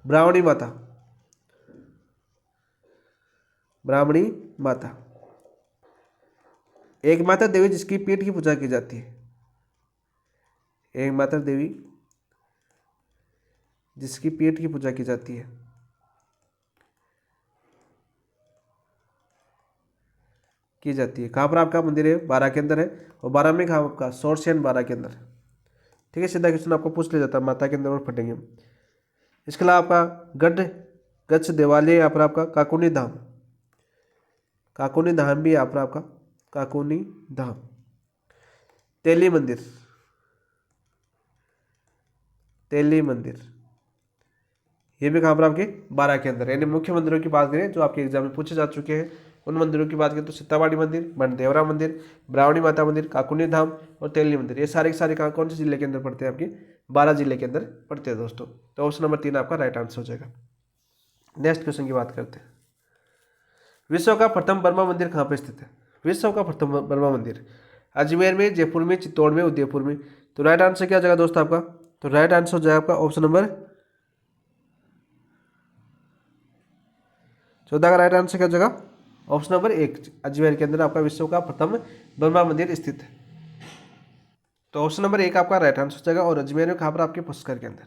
ब्राह्मणी माता, ब्राह्मणी माता एक माता देवी जिसकी पीठ की पूजा की जाती है, एक माता देवी जिसकी पीठ की पूजा की जाती है, की जाती है। कहाँ पर आपका मंदिर है, 12 के अंदर है, और 12 में कहाँ आपका सोरसेन 12 के अंदर। ठीक है, सीधा क्वेश्चन आपको पूछ लिया जाता है, माता के अंदर और फटेंगे। इसके अलावा आपका गढ़ गच्छ देवालय यहाँ पर आपका काकुनी धाम, काकुनी धाम भी यहाँ पर आपका, काकुनी धाम। तेली मंदिर, तेली मंदिर ये भी कहाँ पर आपके 12 के अंदर। यानी मुख्य मंदिरों की बात करें जो आपके एग्जाम में पूछे जा चुके हैं, उन मंदिरों की बात करें तो सीताबाड़ी मंदिर, बनदेवरा मंदिर, ब्राह्मणी माता मंदिर, काकुनी धाम और तेली मंदिर, ये सारे के सारे कहाँ कौन से जिले के अंदर पड़ते हैं, आपके 12 जिले के अंदर पड़ते हैं दोस्तों। तो ऑप्शन नंबर 3 आपका राइट आंसर हो जाएगा। नेक्स्ट क्वेश्चन की बात करते हैं, विश्व का प्रथम बर्मा मंदिर कहाँ पर स्थित है, विश्व का प्रथम बर्मा मंदिर अजमेर में, जयपुर में, चित्तौड़ में, उदयपुर में। तो राइट आंसर क्या हो जाएगा दोस्तों आपका, तो राइट आंसर हो जाएगा आपका ऑप्शन नंबर 14 का राइट आंसर क्या हो जाएगा, ऑप्शन नंबर 1, अजमेर के अंदर आपका विश्व का प्रथम बर्मा मंदिर स्थित है। तो ऑप्शन नंबर 1 आपका राइट आंसर हो जाएगा। और अजमेर में कहाँ पर आपके, पुष्कर के अंदर,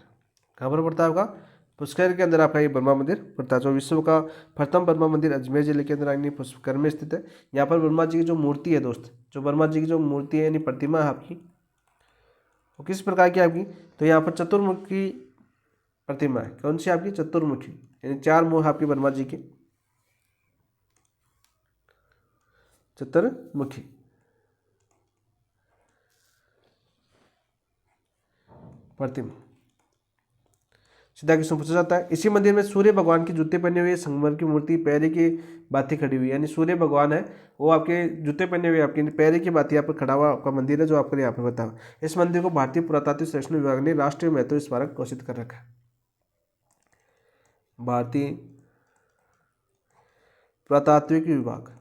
कहाँ पर पड़ता है आपका, पुष्कर के अंदर आपका ये बर्मा मंदिर पड़ता है। जो विश्व का प्रथम बर्मा मंदिर अजमेर जिले के अंदर यानी पुष्कर में स्थित है। यहाँ पर वर्मा जी की जो मूर्ति है दोस्त, जो वर्मा जी की जो मूर्ति है यानी प्रतिमा है आपकी, वो किस प्रकार की आपकी, तो यहाँ पर चतुर्मुखी प्रतिमा है। कौन सी आपकी, चतुर्मुखी, यानी 4 मुँह आपकी वर्मा जी के, चतुर्मुखी प्रतिमा। सीधा क्वेश्चन पूछा जाता है, इसी मंदिर में सूर्य भगवान की जूते पहने हुए संगमरमर की मूर्ति पैरे की बातें खड़ी हुई, यानी सूर्य भगवान है वो आपके जूते पहने हुए आपके पैरे की बातें यहाँ पर खड़ा हुआ आपका मंदिर है, जो आपको यहाँ पर बताओ। इस मंदिर को भारतीय पुरातात्विक सर्वेक्षण विभाग ने राष्ट्रीय महत्व स्मारक घोषित कर रखा है। भारतीय पुरातात्विक विभाग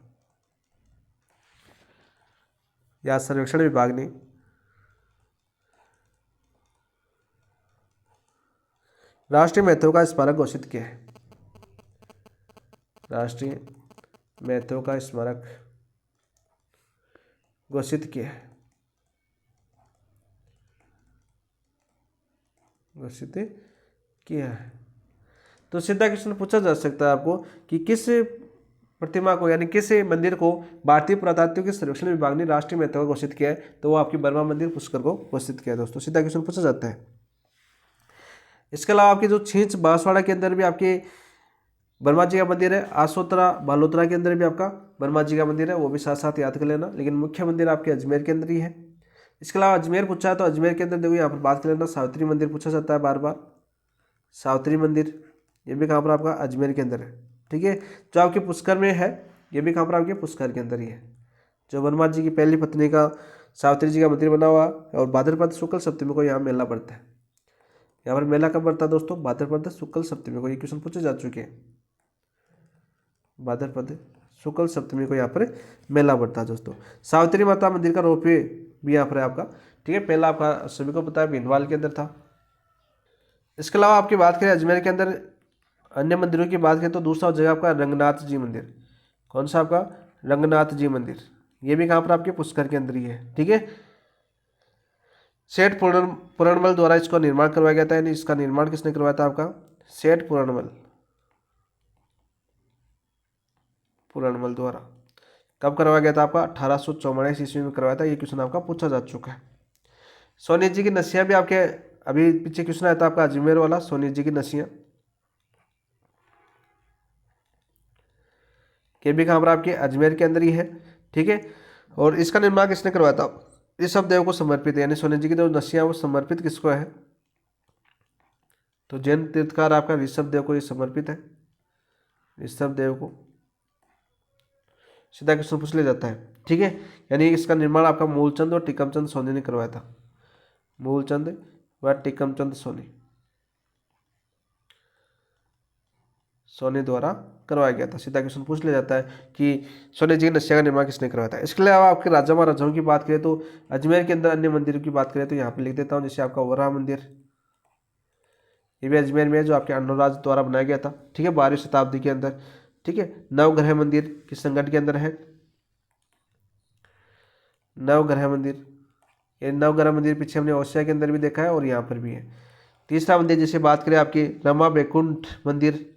या सर्वेक्षण विभाग ने राष्ट्रीय महत्व का स्मारक घोषित किया है, राष्ट्रीय महत्व का स्मारक घोषित किया है, घोषित किया है। तो सीधा क्वेश्चन पूछा जा सकता है आपको कि किस प्रतिमा को यानी किस मंदिर को भारतीय पुरातात्विक सर्वेक्षण विभाग ने राष्ट्रीय महत्व घोषित किया है, तो वो आपकी बर्मा मंदिर पुष्कर को घोषित किया है दोस्तों। सीधा क्वेश्चन पूछा जाता है। इसके अलावा आपके जो छींच बांसवाड़ा के अंदर भी आपके बर्मा जी का मंदिर है, आसोतरा बालोतरा के अंदर भी आपका बर्मा जी का मंदिर है, वो भी साथ साथ याद कर लेना। लेकिन मुख्य मंदिर आपके अजमेर के अंदर ही है। इसके अलावा अजमेर पूछा है तो अजमेर के अंदर देखो यहाँ पर बात कर लेना, सावित्री मंदिर पूछा जाता है बार बार, सावित्री मंदिर ये भी कहाँ पर आपका अजमेर के अंदर है। ठीक है, जो आपके पुष्कर में है ये भी कहाँ पर आपके पुष्कर के अंदर ही है। जो वर्मा जी की पहली पत्नी का सावित्री जी का मंदिर बना हुआ, और भाद्रपद शुक्ल सप्तमी को यहाँ मेला पड़ता है। यहाँ पर मेला कब पड़ता है दोस्तों? भाद्रपद शुक्ल सप्तमी को। ये क्वेश्चन पूछे जा चुके हैं, भाद्रपद शुक्ल सप्तमी को यहाँ पर मेला पड़ता है दोस्तों। सावित्री माता मंदिर का रोपवे भी यहाँ पर है आपका। ठीक है, पहला आपका सभी को पता है भीनवाल के अंदर था। इसके अलावा आपकी बात करें अजमेर के अंदर अन्य मंदिरों की बात करें तो दूसरा जगह आपका रंगनाथ जी मंदिर। कौन सा आपका? रंगनाथ जी मंदिर। ये भी कहाँ पर आपके पुष्कर के अंदर ही है। ठीक है, सेठ पुरणमल द्वारा इसका निर्माण करवाया गया था, यानी इसका निर्माण किसने करवाया था? आपका सेठ पुरणमल द्वारा। कब करवाया गया था? आपका 1844 ईस्वी में करवाया था। ये क्वेश्चन आपका पूछा जा चुका है। सोनी जी की नसिया भी आपके अभी पीछे क्वेश्चन आया था आपका अजमेर वाला, सोनी जी की नसिया के भी कहाँ पर आपके अजमेर के अंदर ही है। ठीक है, और इसका निर्माण किसने करवाया था? ऋषभ देव को समर्पित है, यानी सोनी जी की जो नसिया वो समर्पित किसको है? तो जैन तीर्थकार आपका ऋषभ देव को ये समर्पित है, ऋषभ देव को। सीधा क्वेश्चन पूछ लिया जाता है। ठीक है, यानी इसका निर्माण आपका मूलचंद और टिकमचंद सोनी ने करवाया था, मूलचंद व टिकमचंद सोनी द्वारा करवाया गया था। सीधा क्वेश्चन पूछ लिया जाता है कि सोनी जी की नसिया का निर्माण किसने करवाया था। इसके अलावा आपके राजा महाराजाओं की बात करें तो अजमेर के अंदर अन्य मंदिरों की बात करें तो यहाँ पे लिख देता हूँ, जैसे आपका वराह मंदिर, ये भी अजमेर में है, जो आपके अनुराज द्वारा बनाया गया था। ठीक है, 12वीं शताब्दी के अंदर। ठीक है, नवग्रह मंदिर किस संगठन के अंदर है? नवग्रह मंदिर। ये नवग्रह मंदिर पीछे हमने ओसिया के अंदर भी देखा है और यहाँ पर भी है। तीसरा मंदिर जैसे बात करें आपकी रमा बैकुंठ मंदिर,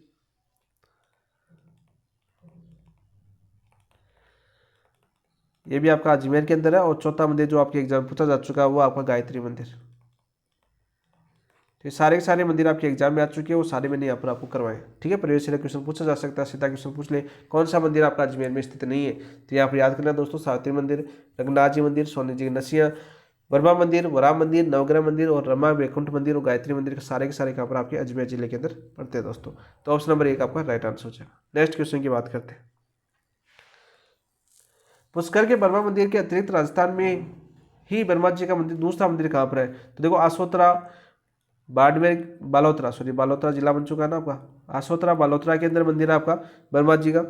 ये भी आपका अजमेर के अंदर है। और चौथा मंदिर जो आपके एग्जाम पूछा जा चुका है वो आपका गायत्री मंदिर। तो ये सारे के सारे मंदिर आपके एग्जाम में आ चुके हैं, वो सारे मैंने यहाँ पर आपको करवाए। ठीक है, प्रीवियस ईयर क्वेश्चन पूछा जा सकता है, सीधा क्वेश्चन पूछ ले कौन सा मंदिर आपका अजमेर में स्थित नहीं है। तो यहाँ पर याद करना दोस्तों, सावित्री मंदिर, रंगनाथ जी मंदिर, सोनी जी की नसिया, वर्मा मंदिर, वराह मंदिर, नवग्रह मंदिर और रमा वैकुंठ मंदिर और गायत्री मंदिर के सारे कहाँ पर आपके अजमेर जिले के अंदर पड़ते हैं दोस्तों। तो ऑप्शन नंबर 1 आपका राइट आंसर हो जाएगा। नेक्स्ट क्वेश्चन की बात करते हैं। पुष्कर के बर्मा मंदिर के अतिरिक्त राजस्थान में ही बर्मा जी का मंदिर दूसरा मंदिर कहाँ पर है? तो देखो आसोतरा, बाड़मेर, बालोतरा जिला बन चुका है ना आपका। आसोतरा बालोतरा के अंदर मंदिर है आपका बर्मा जी का।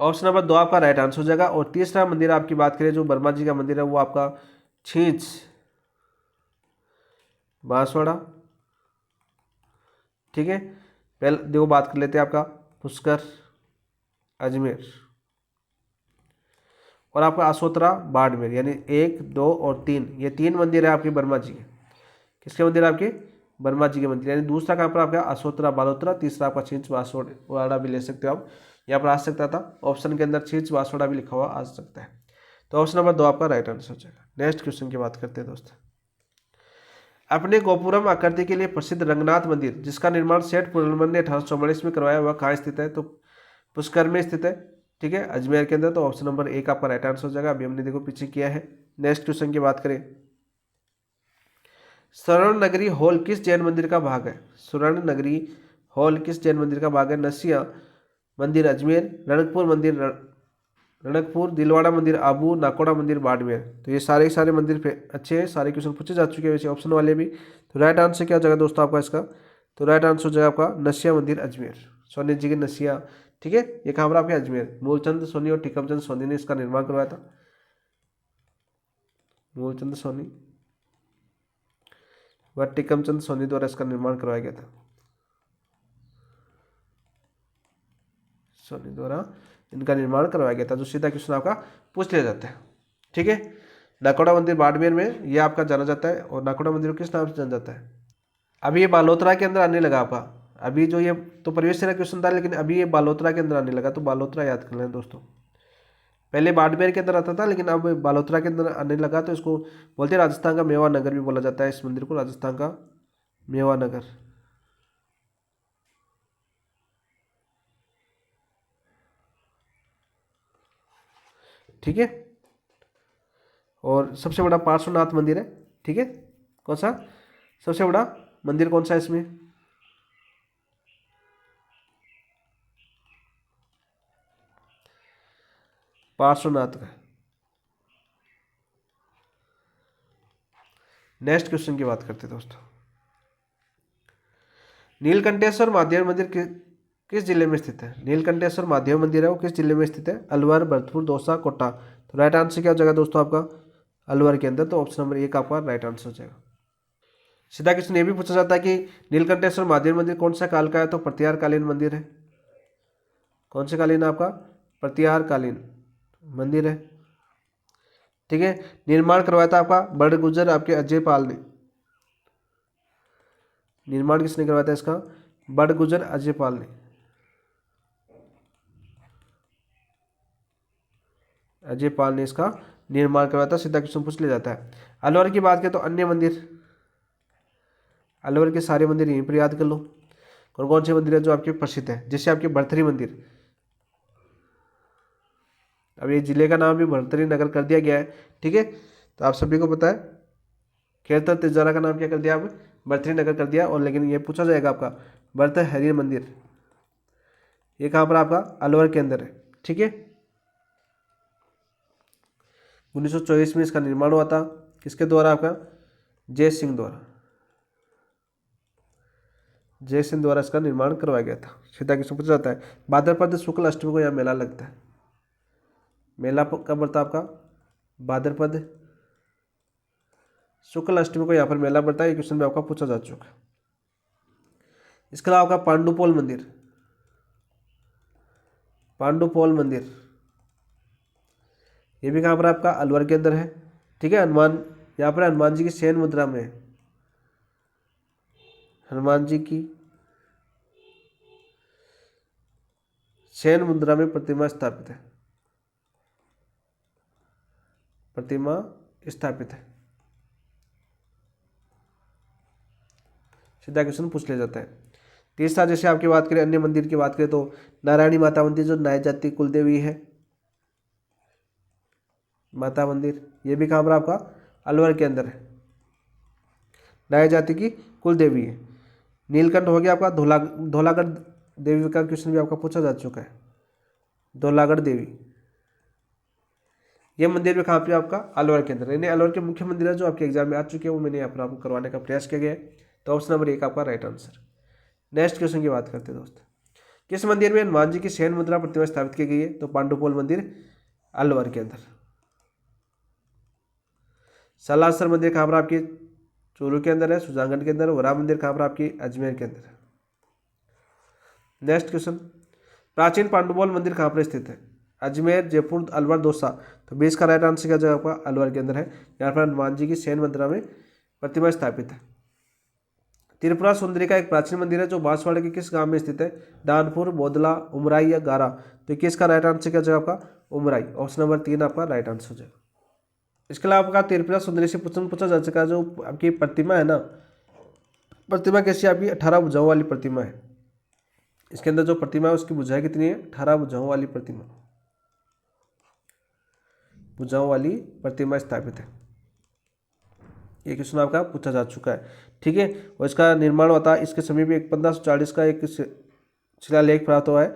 ऑप्शन नंबर 2 आपका राइट आंसर हो जाएगा। और तीसरा मंदिर आपकी बात करें जो बर्मा जी का मंदिर है वो आपका छींच बांसवाड़ा। ठीक है, पहले देखो बात कर लेते हैं आपका पुष्कर, अजमेर और आपका आसोतरा बाड़मेर, यानी 1, 2 और 3, ये 3 मंदिर है आपके बर्मा जी के। किसके मंदिर है आपके? बर्मा जी के मंदिर। यानी दूसरा कहाँ पर आपका आसोतरा बालोतरा, तीसरा आपका छींच बांसवाड़ा भी ले सकते हो आप। यहाँ पर आ सकता था ऑप्शन के अंदर छींच बांसवाड़ा भी लिखा हुआ आ सकता है। तो ऑप्शन नंबर 2 आपका राइट आंसर हो जाएगा। नेक्स्ट क्वेश्चन की बात करते हैं दोस्तों। अपने गोपुरम आकृति के लिए प्रसिद्ध रंगनाथ मंदिर जिसका निर्माण सेठ पुरनमल ने 1844 में करवाया हुआ कहाँ स्थित है? तो पुष्कर में स्थित है। ठीक है, अजमेर के अंदर। तो ऑप्शन नंबर 1 आपका राइट आंसर हो जाएगा। अभी हमने देखो पीछे किया है। नेक्स्ट क्वेश्चन की बात करें, स्वर्ण नगरी हॉल किस जैन मंदिर का भाग है? स्वर्ण नगरी हॉल किस जैन मंदिर का भाग है? नसिया मंदिर अजमेर, रणकपुर, दिलवाड़ा मंदिर आबू, नाकोड़ा मंदिर बाड़मेर। तो ये सारे के सारे मंदिर पे अच्छे हैं, सारे क्वेश्चन पूछे जा चुके हैं वैसे ऑप्शन वाले भी। तो राइट आंसर क्या हो जाएगा दोस्तों आपका इसका? तो राइट आंसर हो जाएगा आपका नसिया मंदिर अजमेर, सोनी जी की नसिया। ठीक है, ये कहाँ पर आपके अजमेर। मूलचंद सोनी और टिकमचंद सोनी ने इसका निर्माण करवाया था। मूलचंद सोनी व टिकमचंद सोनी द्वारा इसका निर्माण करवाया गया था, सोनी द्वारा इनका निर्माण करवाया गया था। जो सीधा क्वेश्चन आपका पूछ लिया जाता है। ठीक है, नाकोड़ा मंदिर बाड़मेर में ये आपका जाना जाता है। और नाकोड़ा मंदिर को किस नाम से जाना जाता है? अभी ये बालोतरा के अंदर आने लगा आपका। अभी जो ये तो परिवेश से क्वेश्चन था, लेकिन अभी ये बालोतरा के अंदर आने लगा। तो बालोतरा याद कर लें दोस्तों। पहले बाड़मेर के अंदर आता था, लेकिन अब बालोतरा के अंदर आने लगा। तो इसको बोलते हैं राजस्थान का मेवा नगर भी बोला जाता है इस मंदिर को, राजस्थान का मेवा नगर। ठीक है, और सबसे बड़ा पार्श्वनाथ मंदिर है। ठीक है, कौन सा सबसे बड़ा मंदिर कौन सा है इसमें? पार्श्वनाथ का। नेक्स्ट क्वेश्चन की बात करते हैं दोस्तों। नीलकंठेश्वर महादेव मंदिर किस जिले में स्थित है? नीलकंठेश्वर महादेव मंदिर है वो किस जिले में स्थित है? अलवर, भरतपुर, दौसा, कोटा। तो राइट आंसर क्या हो जाएगा दोस्तों आपका? अलवर के अंदर। तो ऑप्शन नंबर 1 आपका राइट आंसर हो जाएगा। सीधा क्वेश्चन ये भी पूछा जाता है कि नीलकंठेश्वर महादेव मंदिर कौन सा काल का है? तो प्रतिहार कालीन मंदिर है। कौन से कालीन है आपका? प्रतिहार कालीन मंदिर है। ठीक है, निर्माण करवाया था आपका बड़गुजर आपके अजय पाल ने। निर्माण किसने करवाया था इसका? बड़गुजर अजय पाल ने। अजय पाल ने इसका निर्माण करवाया था। सीधा क्वेश्चन पूछ लिया जाता है। अलवर की बात करें तो अन्य मंदिर, अलवर के सारे मंदिर यहीं पर याद कर लो। कौन कौन से मंदिर है जो आपके प्रसिद्ध है? जैसे आपके भरथरी मंदिर, अब ये जिले का नाम भी भरथरी नगर कर दिया गया है। ठीक है, तो आप सभी को पता है खेतर तिजारा का नाम क्या कर दिया? आप भरथरी नगर कर दिया। और लेकिन ये पूछा जाएगा आपका भरथरी मंदिर ये कहाँ पर आपका? अलवर के अंदर है। ठीक है, 1924 में इसका निर्माण हुआ था। किसके द्वारा? आपका जय सिंह द्वारा। जय सिंह द्वारा इसका निर्माण करवाया गया था। सीधा क्वेश्चन पूछा जाता है। भाद्रपद शुक्ल अष्टमी को यहाँ मेला लगता है। मेला कब पड़ता है आपका? भाद्रपद शुक्ल अष्टमी को यहाँ पर मेला पड़ता है। ये क्वेश्चन भी आपका पूछा जा चुका है। इसके अलावा आपका पांडुपोल मंदिर, पांडुपोल मंदिर ये भी कहाँ पर आपका? अलवर के अंदर है। ठीक है, हनुमान यहाँ पर हनुमान जी की शयन मुद्रा में है। हनुमान जी की शयन मुद्रा में प्रतिमा स्थापित है। प्रतिमा स्थापित है। सीधा क्वेश्चन पूछ लिया जाता है। तीसरा जैसे आपकी बात करें अन्य मंदिर की बात करें तो नारायणी माता मंदिर जो नाय जाति कुलदेवी है, माता मंदिर ये भी कहाँ पर आपका? अलवर के अंदर है। नाय जाति की कुल देवी है। नीलकंठ हो गया आपका। धौलागढ़ देवी का क्वेश्चन भी आपका पूछा जा चुका है। धौलागढ़ देवी ये मंदिर भी कहाँ पे आपका? अलवर के अंदर। यानी अलवर के मुख्य मंदिर है जो आपके एग्जाम में आ चुके हैं वो मैंने यहाँ पर आपको करवाने का प्रयास किया गया है। तो ऑप्शन नंबर 1 आपका राइट आंसर। नेक्स्ट क्वेश्चन की बात करते हैं दोस्त। किस मंदिर में हनुमान जी की शयन मुद्रा प्रतिमा स्थापित की गई है? तो पांडुपोल मंदिर अलवर के अंदर। सालासर मंदिर कहाँ पर आपकी? चूरू के अंदर है। सुजानगढ़ के अंदर। वरा मंदिर कहाँ पर आपकी? अजमेर के अंदर है। नेक्स्ट क्वेश्चन, प्राचीन पांडुपोल मंदिर कहाँ पर स्थित है? अजमेर, जयपुर, अलवर, दौसा। तो 20 का राइट आंसर क्या जाएगा आपका? अलवर के अंदर है। यहाँ पर हनुमान जी की शयन मुद्रा में प्रतिमा स्थापित है। त्रिपुरा सुंदरी का एक प्राचीन मंदिर है जो बांसवाड़ा के किस गांव में स्थित है? दानपुर, बोदला, उमराई या गारा। तो 21 का राइट आंसर क्या जाएगा आपका? उमराई। ऑप्शन नंबर 3 आपका राइट आंसर हो जाएगा। इसके अलावा आपका त्रिपुरा सुंदरी से प्रश्न पूछा जा चुका है। जो आपकी प्रतिमा है ना, प्रतिमा कैसी? आपकी 18 भुजाओं वाली प्रतिमा है। इसके अंदर जो प्रतिमा है उसकी भुजाएं कितनी है? 18 भुजाओं वाली प्रतिमा, भुजाओं वाली प्रतिमा स्थापित है। ये क्वेश्चन आपका पूछा जा चुका है। ठीक है, और इसका निर्माण होता है इसके समीप एक 1540 का एक शिलालेख प्राप्त हुआ है,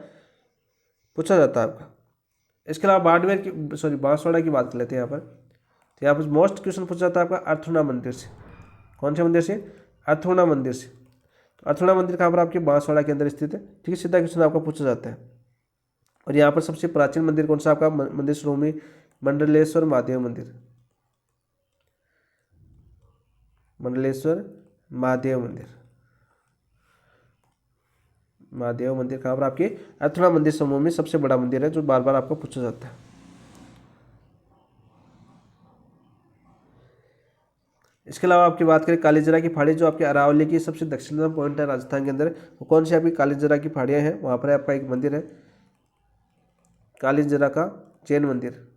पूछा जाता है आपका। इसके अलावा बाड़मेर की बांसवाड़ा की बात कर लेते हैं यहाँ पर। तो यहाँ पर मोस्ट क्वेश्चन पूछा जाता है आपका अर्थुना मंदिर से। कौन से मंदिर से? अर्थुना मंदिर से। तो अर्थुना मंदिर कहाँ पर? आपके बांसवाड़ा के अंदर स्थित है। ठीक है, सीधा क्वेश्चन आपका पूछा जाता है। और यहाँ पर सबसे प्राचीन मंदिर कौन सा आपका? मंदिर श्रोमणी मंडलेश्वर महादेव मंदिर। मंडलेश्वर महादेव मंदिर, महादेव मंदिर कहाँ पर? आपके अर्थुना मंदिर समूह में सबसे बड़ा मंदिर है जो बार बार आपको पूछा जाता है। इसके अलावा आपकी बात करें कालीजरा की पहाड़ी जो आपके अरावली की सबसे दक्षिणतम पॉइंट है राजस्थान के अंदर, वो कौन सी आपकी कालीजरा की पहाड़ियाँ हैं? वहाँ पर आपका एक मंदिर है कालीजरा का जैन मंदिर।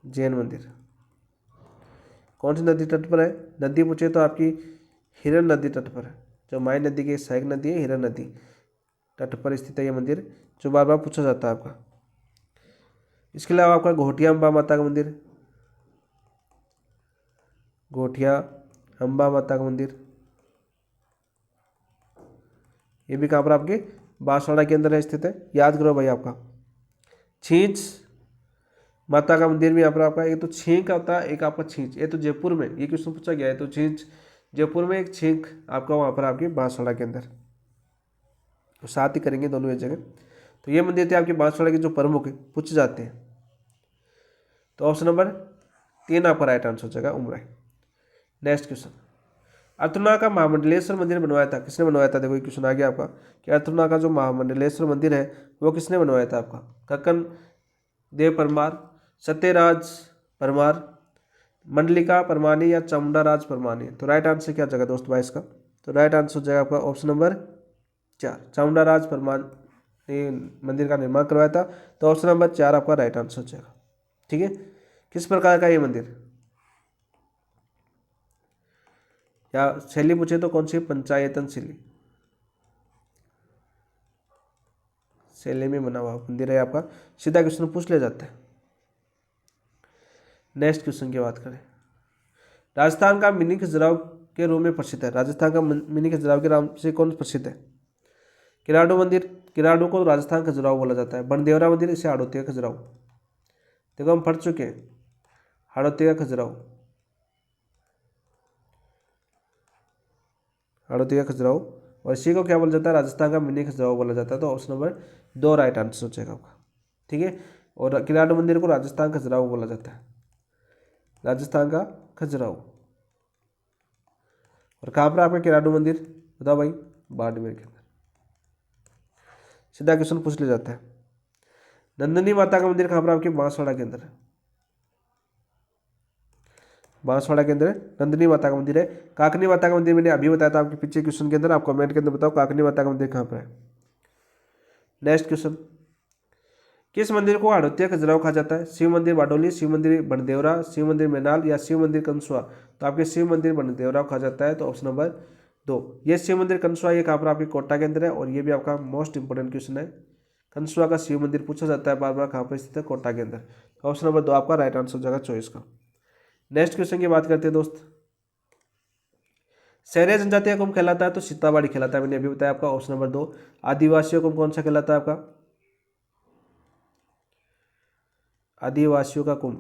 जैन मंदिर कौन सी नदी तट पर है? नदी पूछे तो आपकी हिरन नदी तट पर है। जो माई नदी की सहायक नदी है, हिरन नदी तट पर स्थित है ये मंदिर, जो बार बार पूछा जाता है आपका। इसके अलावा आपका घोटिया अम्बा माता का मंदिर, घोटिया अम्बा माता का मंदिर, ये भी कहाँ पर आपके बांसवाड़ा के अंदर है स्थित है, याद करो भाई आपका। छींच माता का मंदिर भी यहाँ पर आपका, एक तो छींक होता है, एक आपका छींच, ये तो जयपुर में ये क्वेश्चन पूछा गया है, तो छींच जयपुर में, एक छींक आपका वहाँ पर आपके बांसवाड़ा के अंदर, तो साथ ही करेंगे दोनों एक जगह। तो ये मंदिर थे आपके बांसवाड़ा के जो प्रमुख पूछे जाते हैं। तो ऑप्शन नंबर 3 आपका राइट आंसर हो जाएगा उमराई। नेक्स्ट क्वेश्चन, अर्थुना का महामंडलेश्वर मंदिर बनवाया था, किसने बनवाया था? देखो ये क्वेश्चन आ गया आपका कि अर्थुना का जो महामंडलेश्वर मंदिर है वो किसने बनवाया था आपका? कक्कन देव परमार, सत्यराज परमार, मंडलिका परमानी या चामुंडाराज परमानी? तो राइट आंसर क्या जगह दोस्त भाई इसका? तो राइट आंसर हो जाएगा आपका ऑप्शन नंबर 4, चामुंडाराज परमान ने मंदिर का निर्माण करवाया था। तो ऑप्शन नंबर 4 आपका राइट आंसर हो जाएगा। ठीक है, किस प्रकार का ये मंदिर, या शैली पूछे तो कौन सी? पंचायतन शैली में बना हुआ मंदिर है आपका, सीधा क्वेश्चन पूछ लिया जाता है। नेक्स्ट क्वेश्चन की बात करें, राजस्थान का मिनी खजुराहो के रूप में प्रसिद्ध है, राजस्थान का मिनी खजुराहो के नाम से कौन प्रसिद्ध है? किराडू मंदिर, किराडू को राजस्थान खजुराहो बोला जाता है। बनदेवरा मंदिर, इसे हाड़ौती का खजुराहो। देखो हम पढ़ चुके हैं हाड़ौती का खजुराहो, हाड़ौती का खजुराहो, और इसी को क्या बोला जाता है? राजस्थान का मिनी खजुराहो बोला जाता है। तो ऑप्शन नंबर 2 राइट आंसर हो जाएगा आपका। ठीक है, और किराडू मंदिर को राजस्थान खजुराहो बोला जाता है, राजस्थान का खजुराहो। और कहाँ पर आपका किराडू मंदिर बताओ भाई? बाड़मेर के अंदर, सीधा क्वेश्चन पूछ लिया जाता है। नंदिनी माता का मंदिर कहाँ पर आपके? बांसवाड़ा के अंदर, बांसवाड़ा के अंदर नंदिनी माता का मंदिर है। काकनी माता का मंदिर मैंने अभी बताया था आपके पीछे क्वेश्चन के अंदर, आप कमेंट के अंदर बताओ काकनी माता का मंदिर कहाँ पर है। नेक्स्ट क्वेश्चन, किस मंदिर को हाड़ौती खजुराहो कहा जाता है? शिव मंदिर बाडोली, शिव मंदिर बनदेवरा, शिव मंदिर मैनाल या शिव मंदिर कंसुआ? तो आपके शिव मंदिर बनदेवरा कहा जाता है। तो ऑप्शन नंबर 2, ये शिव मंदिर कंसुआ ये कहाँ पर आपके कोटा के अंदर है, और ये भी आपका मोस्ट इंपोर्टेंट क्वेश्चन है। कंसुआ का शिव मंदिर पूछा जाता है बार बार, कहाँ पर स्थित है? कोटा के अंदर। ऑप्शन नंबर 2 आपका राइट आंसर हो जाएगा चॉइस का। नेक्स्ट क्वेश्चन की बात करते हैं दोस्त, शहरी जनजातीय कौन कहलाता है? तो सीताबाड़ी कहलाता है, मैंने अभी बताया आपका ऑप्शन नंबर 2। आदिवासियों को कौन सा कहलाता है आपका? आदिवासियों का कुंभ।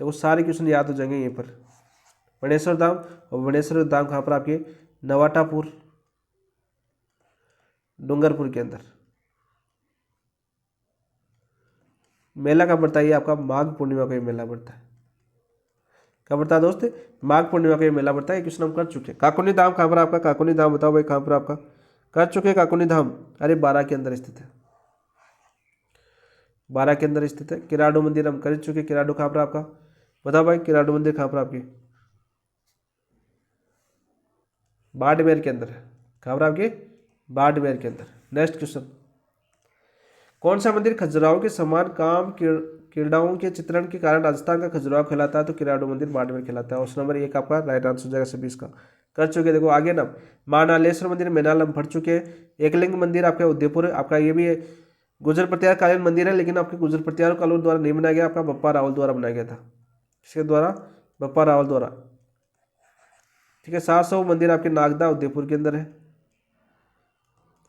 देखो सारे क्वेश्चन याद हो जाएंगे यहीं पर। बनेश्वर धाम, और बनेश्वर धाम कहाँ पर आपके? नवाटापुर, डूंगरपुर के अंदर। मेला कब पड़ता है? ये आपका माघ पूर्णिमा का ये मेला पड़ता है। कब पड़ता है दोस्त? माघ पूर्णिमा का ये मेला पड़ता है। क्वेश्चन हम कर चुके हैं। काकुनी धाम कहाँ पर आपका? काकुनी धाम बताओ भाई कहाँ पर आपका? कर चुके हैं काकुनी धाम, अरे 12 के अंदर स्थित है, 12 के अंदर स्थित है। किराडू मंदिर हम कर चुके हैं, किराडू कहाँ पर आपका? बताओ भाई किराडू मंदिर कहाँ पर आपकी? बाड़मेर के अंदर है। कहाँ पर आपके? बाड़मेर के अंदर। नेक्स्ट क्वेश्चन, कौन सा मंदिर खजुराहो के समान काम क्रीड़ाओं के चित्रण के कारण राजस्थान का खजुराहो कहलाता है? तो किराडू मंदिर बाड़मेर कहलाता है। ऑप्शन नंबर 1 आपका राइट आंसर हो जाएगा सभी इसका। कर चुके देखो आगे ना, महानालेश्वर मंदिर मैनाल हम पढ़ चुके हैं। एकलिंग मंदिर आपका उदयपुर आपका, ये भी गुजर प्रत्यार कालीन मंदिर है, लेकिन आपके गुजर प्रत्यार कालों द्वारा नहीं बनाया गया, आपका बप्पा रावल द्वारा बनाया गया था। इसके द्वारा बप्पा रावल द्वारा। ठीक है, 700 मंदिर आपके नागदा उदयपुर के अंदर है।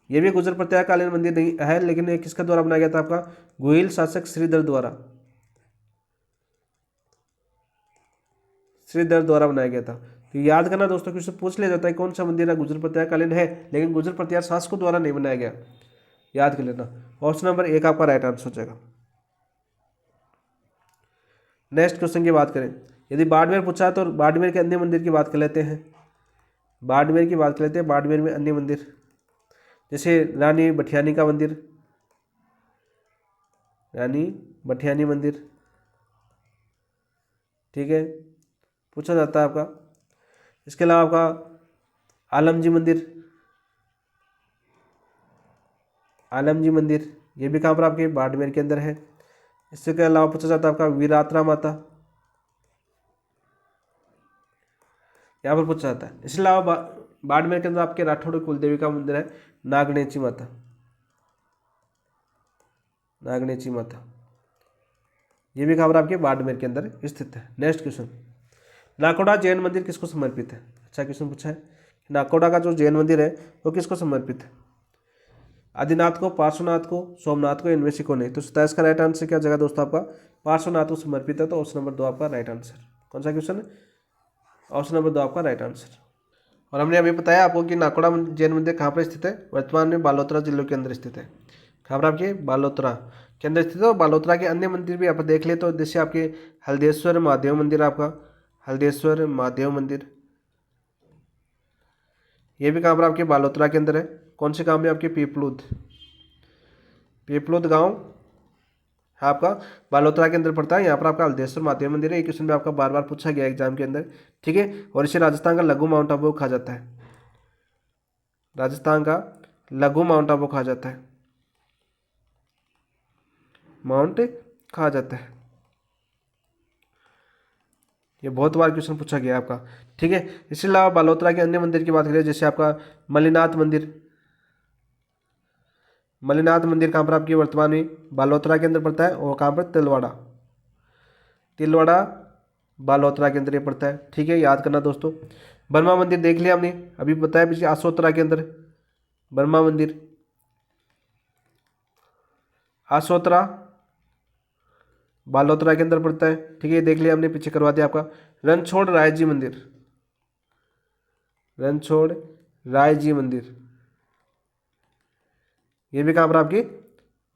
ये भी गुजर प्रत्यार कालीन मंदिर नहीं है, लेकिन ये किसका द्वारा बनाया गया था? आपका गोहिल शासक श्रीधर द्वारा, श्रीधर द्वारा बनाया गया था। तो याद करना दोस्तों, क्वेश्चन पूछ लिया जाता है कौन सा मंदिर है गुजर प्रत्यार कालीन है, लेकिन गुजर प्रत्यार शासकों द्वारा नहीं बनाया गया, याद कर लेना। ऑप्शन नंबर 1 आपका राइट आंसर हो जाएगा। नेक्स्ट क्वेश्चन की बात करें, यदि बाड़मेर पूछा तो बाड़मेर के अन्य मंदिर की बात कर लेते हैं। बाड़मेर की बात कर लेते हैं। बाड़मेर में अन्य मंदिर जैसे रानी भटियानी का मंदिर, रानी भटियानी मंदिर, ठीक है, पूछा जाता है आपका। इसके अलावा आपका आलमजी मंदिर, आलमजी मंदिर ये भी कहाँ पर आपके? बाड़मेर के अंदर है। इसके अलावा पूछा जाता है आपका वीरात्रा माता, यहाँ पर पूछा जाता है। इसके अलावा बाड़मेर के अंदर आपके राठौड़ कुलदेवी का मंदिर है, नागनेची माता, नागनेची माता। ये भी कहाँ पर आपके बाड़मेर के अंदर स्थित है। नेक्स्ट क्वेश्चन, नाकोड़ा जैन मंदिर किसको समर्पित है? अच्छा क्वेश्चन पूछा है। नाकोड़ा का जो जैन मंदिर है वो किसको समर्पित है? आदिनाथ को, पार्श्वनाथ को, सोमनाथ को, इनमें से को नहीं। तो 27 का राइट आंसर क्या जगह दोस्तों आपका? पार्श्वनाथ को समर्पित है। तो ऑप्शन नंबर 2 आपका राइट आंसर। कौन सा क्वेश्चन है? ऑप्शन नंबर 2 आपका राइट आंसर। और हमने अभी बताया आपको कि नाकोड़ा जैन मंदिर कहाँ पर स्थित है? वर्तमान में बालोतरा जिले के अंदर स्थित है। कहाँ पर आपके? बालोतरा के अंदर स्थित है। और बालोतरा के अन्य मंदिर भी आप देख ले तो जैसे आपके हल्देश्वर महादेव मंदिर, आपका हल्देश्वर महादेव मंदिर, ये भी कहाँ पर आपके? बालोतरा के अंदर है। कौन से गांव में? आपके पीपलुद, पीपलुद गांव है आपका बालोतरा के अंदर पड़ता है। यहाँ पर आपका हल्देश्वर महादेव मंदिर है। ये क्वेश्चन भी आपका बार बार पूछा गया एग्जाम के अंदर, ठीक है। और इसे राजस्थान का लघु माउंट आबू कहा जाता है। राजस्थान का लघु माउंट आबू कहा जाता है, माउंट कहा जाता है। ये बहुत बार क्वेश्चन पूछा गया है आपका, ठीक है। इसके अलावा बालोतरा के अन्य मंदिर की बात करें, जैसे आपका मल्लिनाथ मंदिर। मल्लिनाथ मंदिर कहाँ पर आपकी? वर्तमान में बालोतरा के अंदर पड़ता है। और कहाँ पर? तिलवाड़ा, तिलवाड़ा बालोतरा के अंदर ये पड़ता है, ठीक है। याद करना दोस्तों। बर्मा मंदिर देख लिया हमने, अभी बताया पीछे आसोतरा के अंदर बर्मा मंदिर, आसोतरा बालोतरा के अंदर पड़ता है, ठीक है। ये देख लिया हमने, पीछे करवा दिया आपका। रणछोड़ राय जी मंदिर, रणछोड़ राय जी मंदिर, ये भी कहाँ पर आपकी?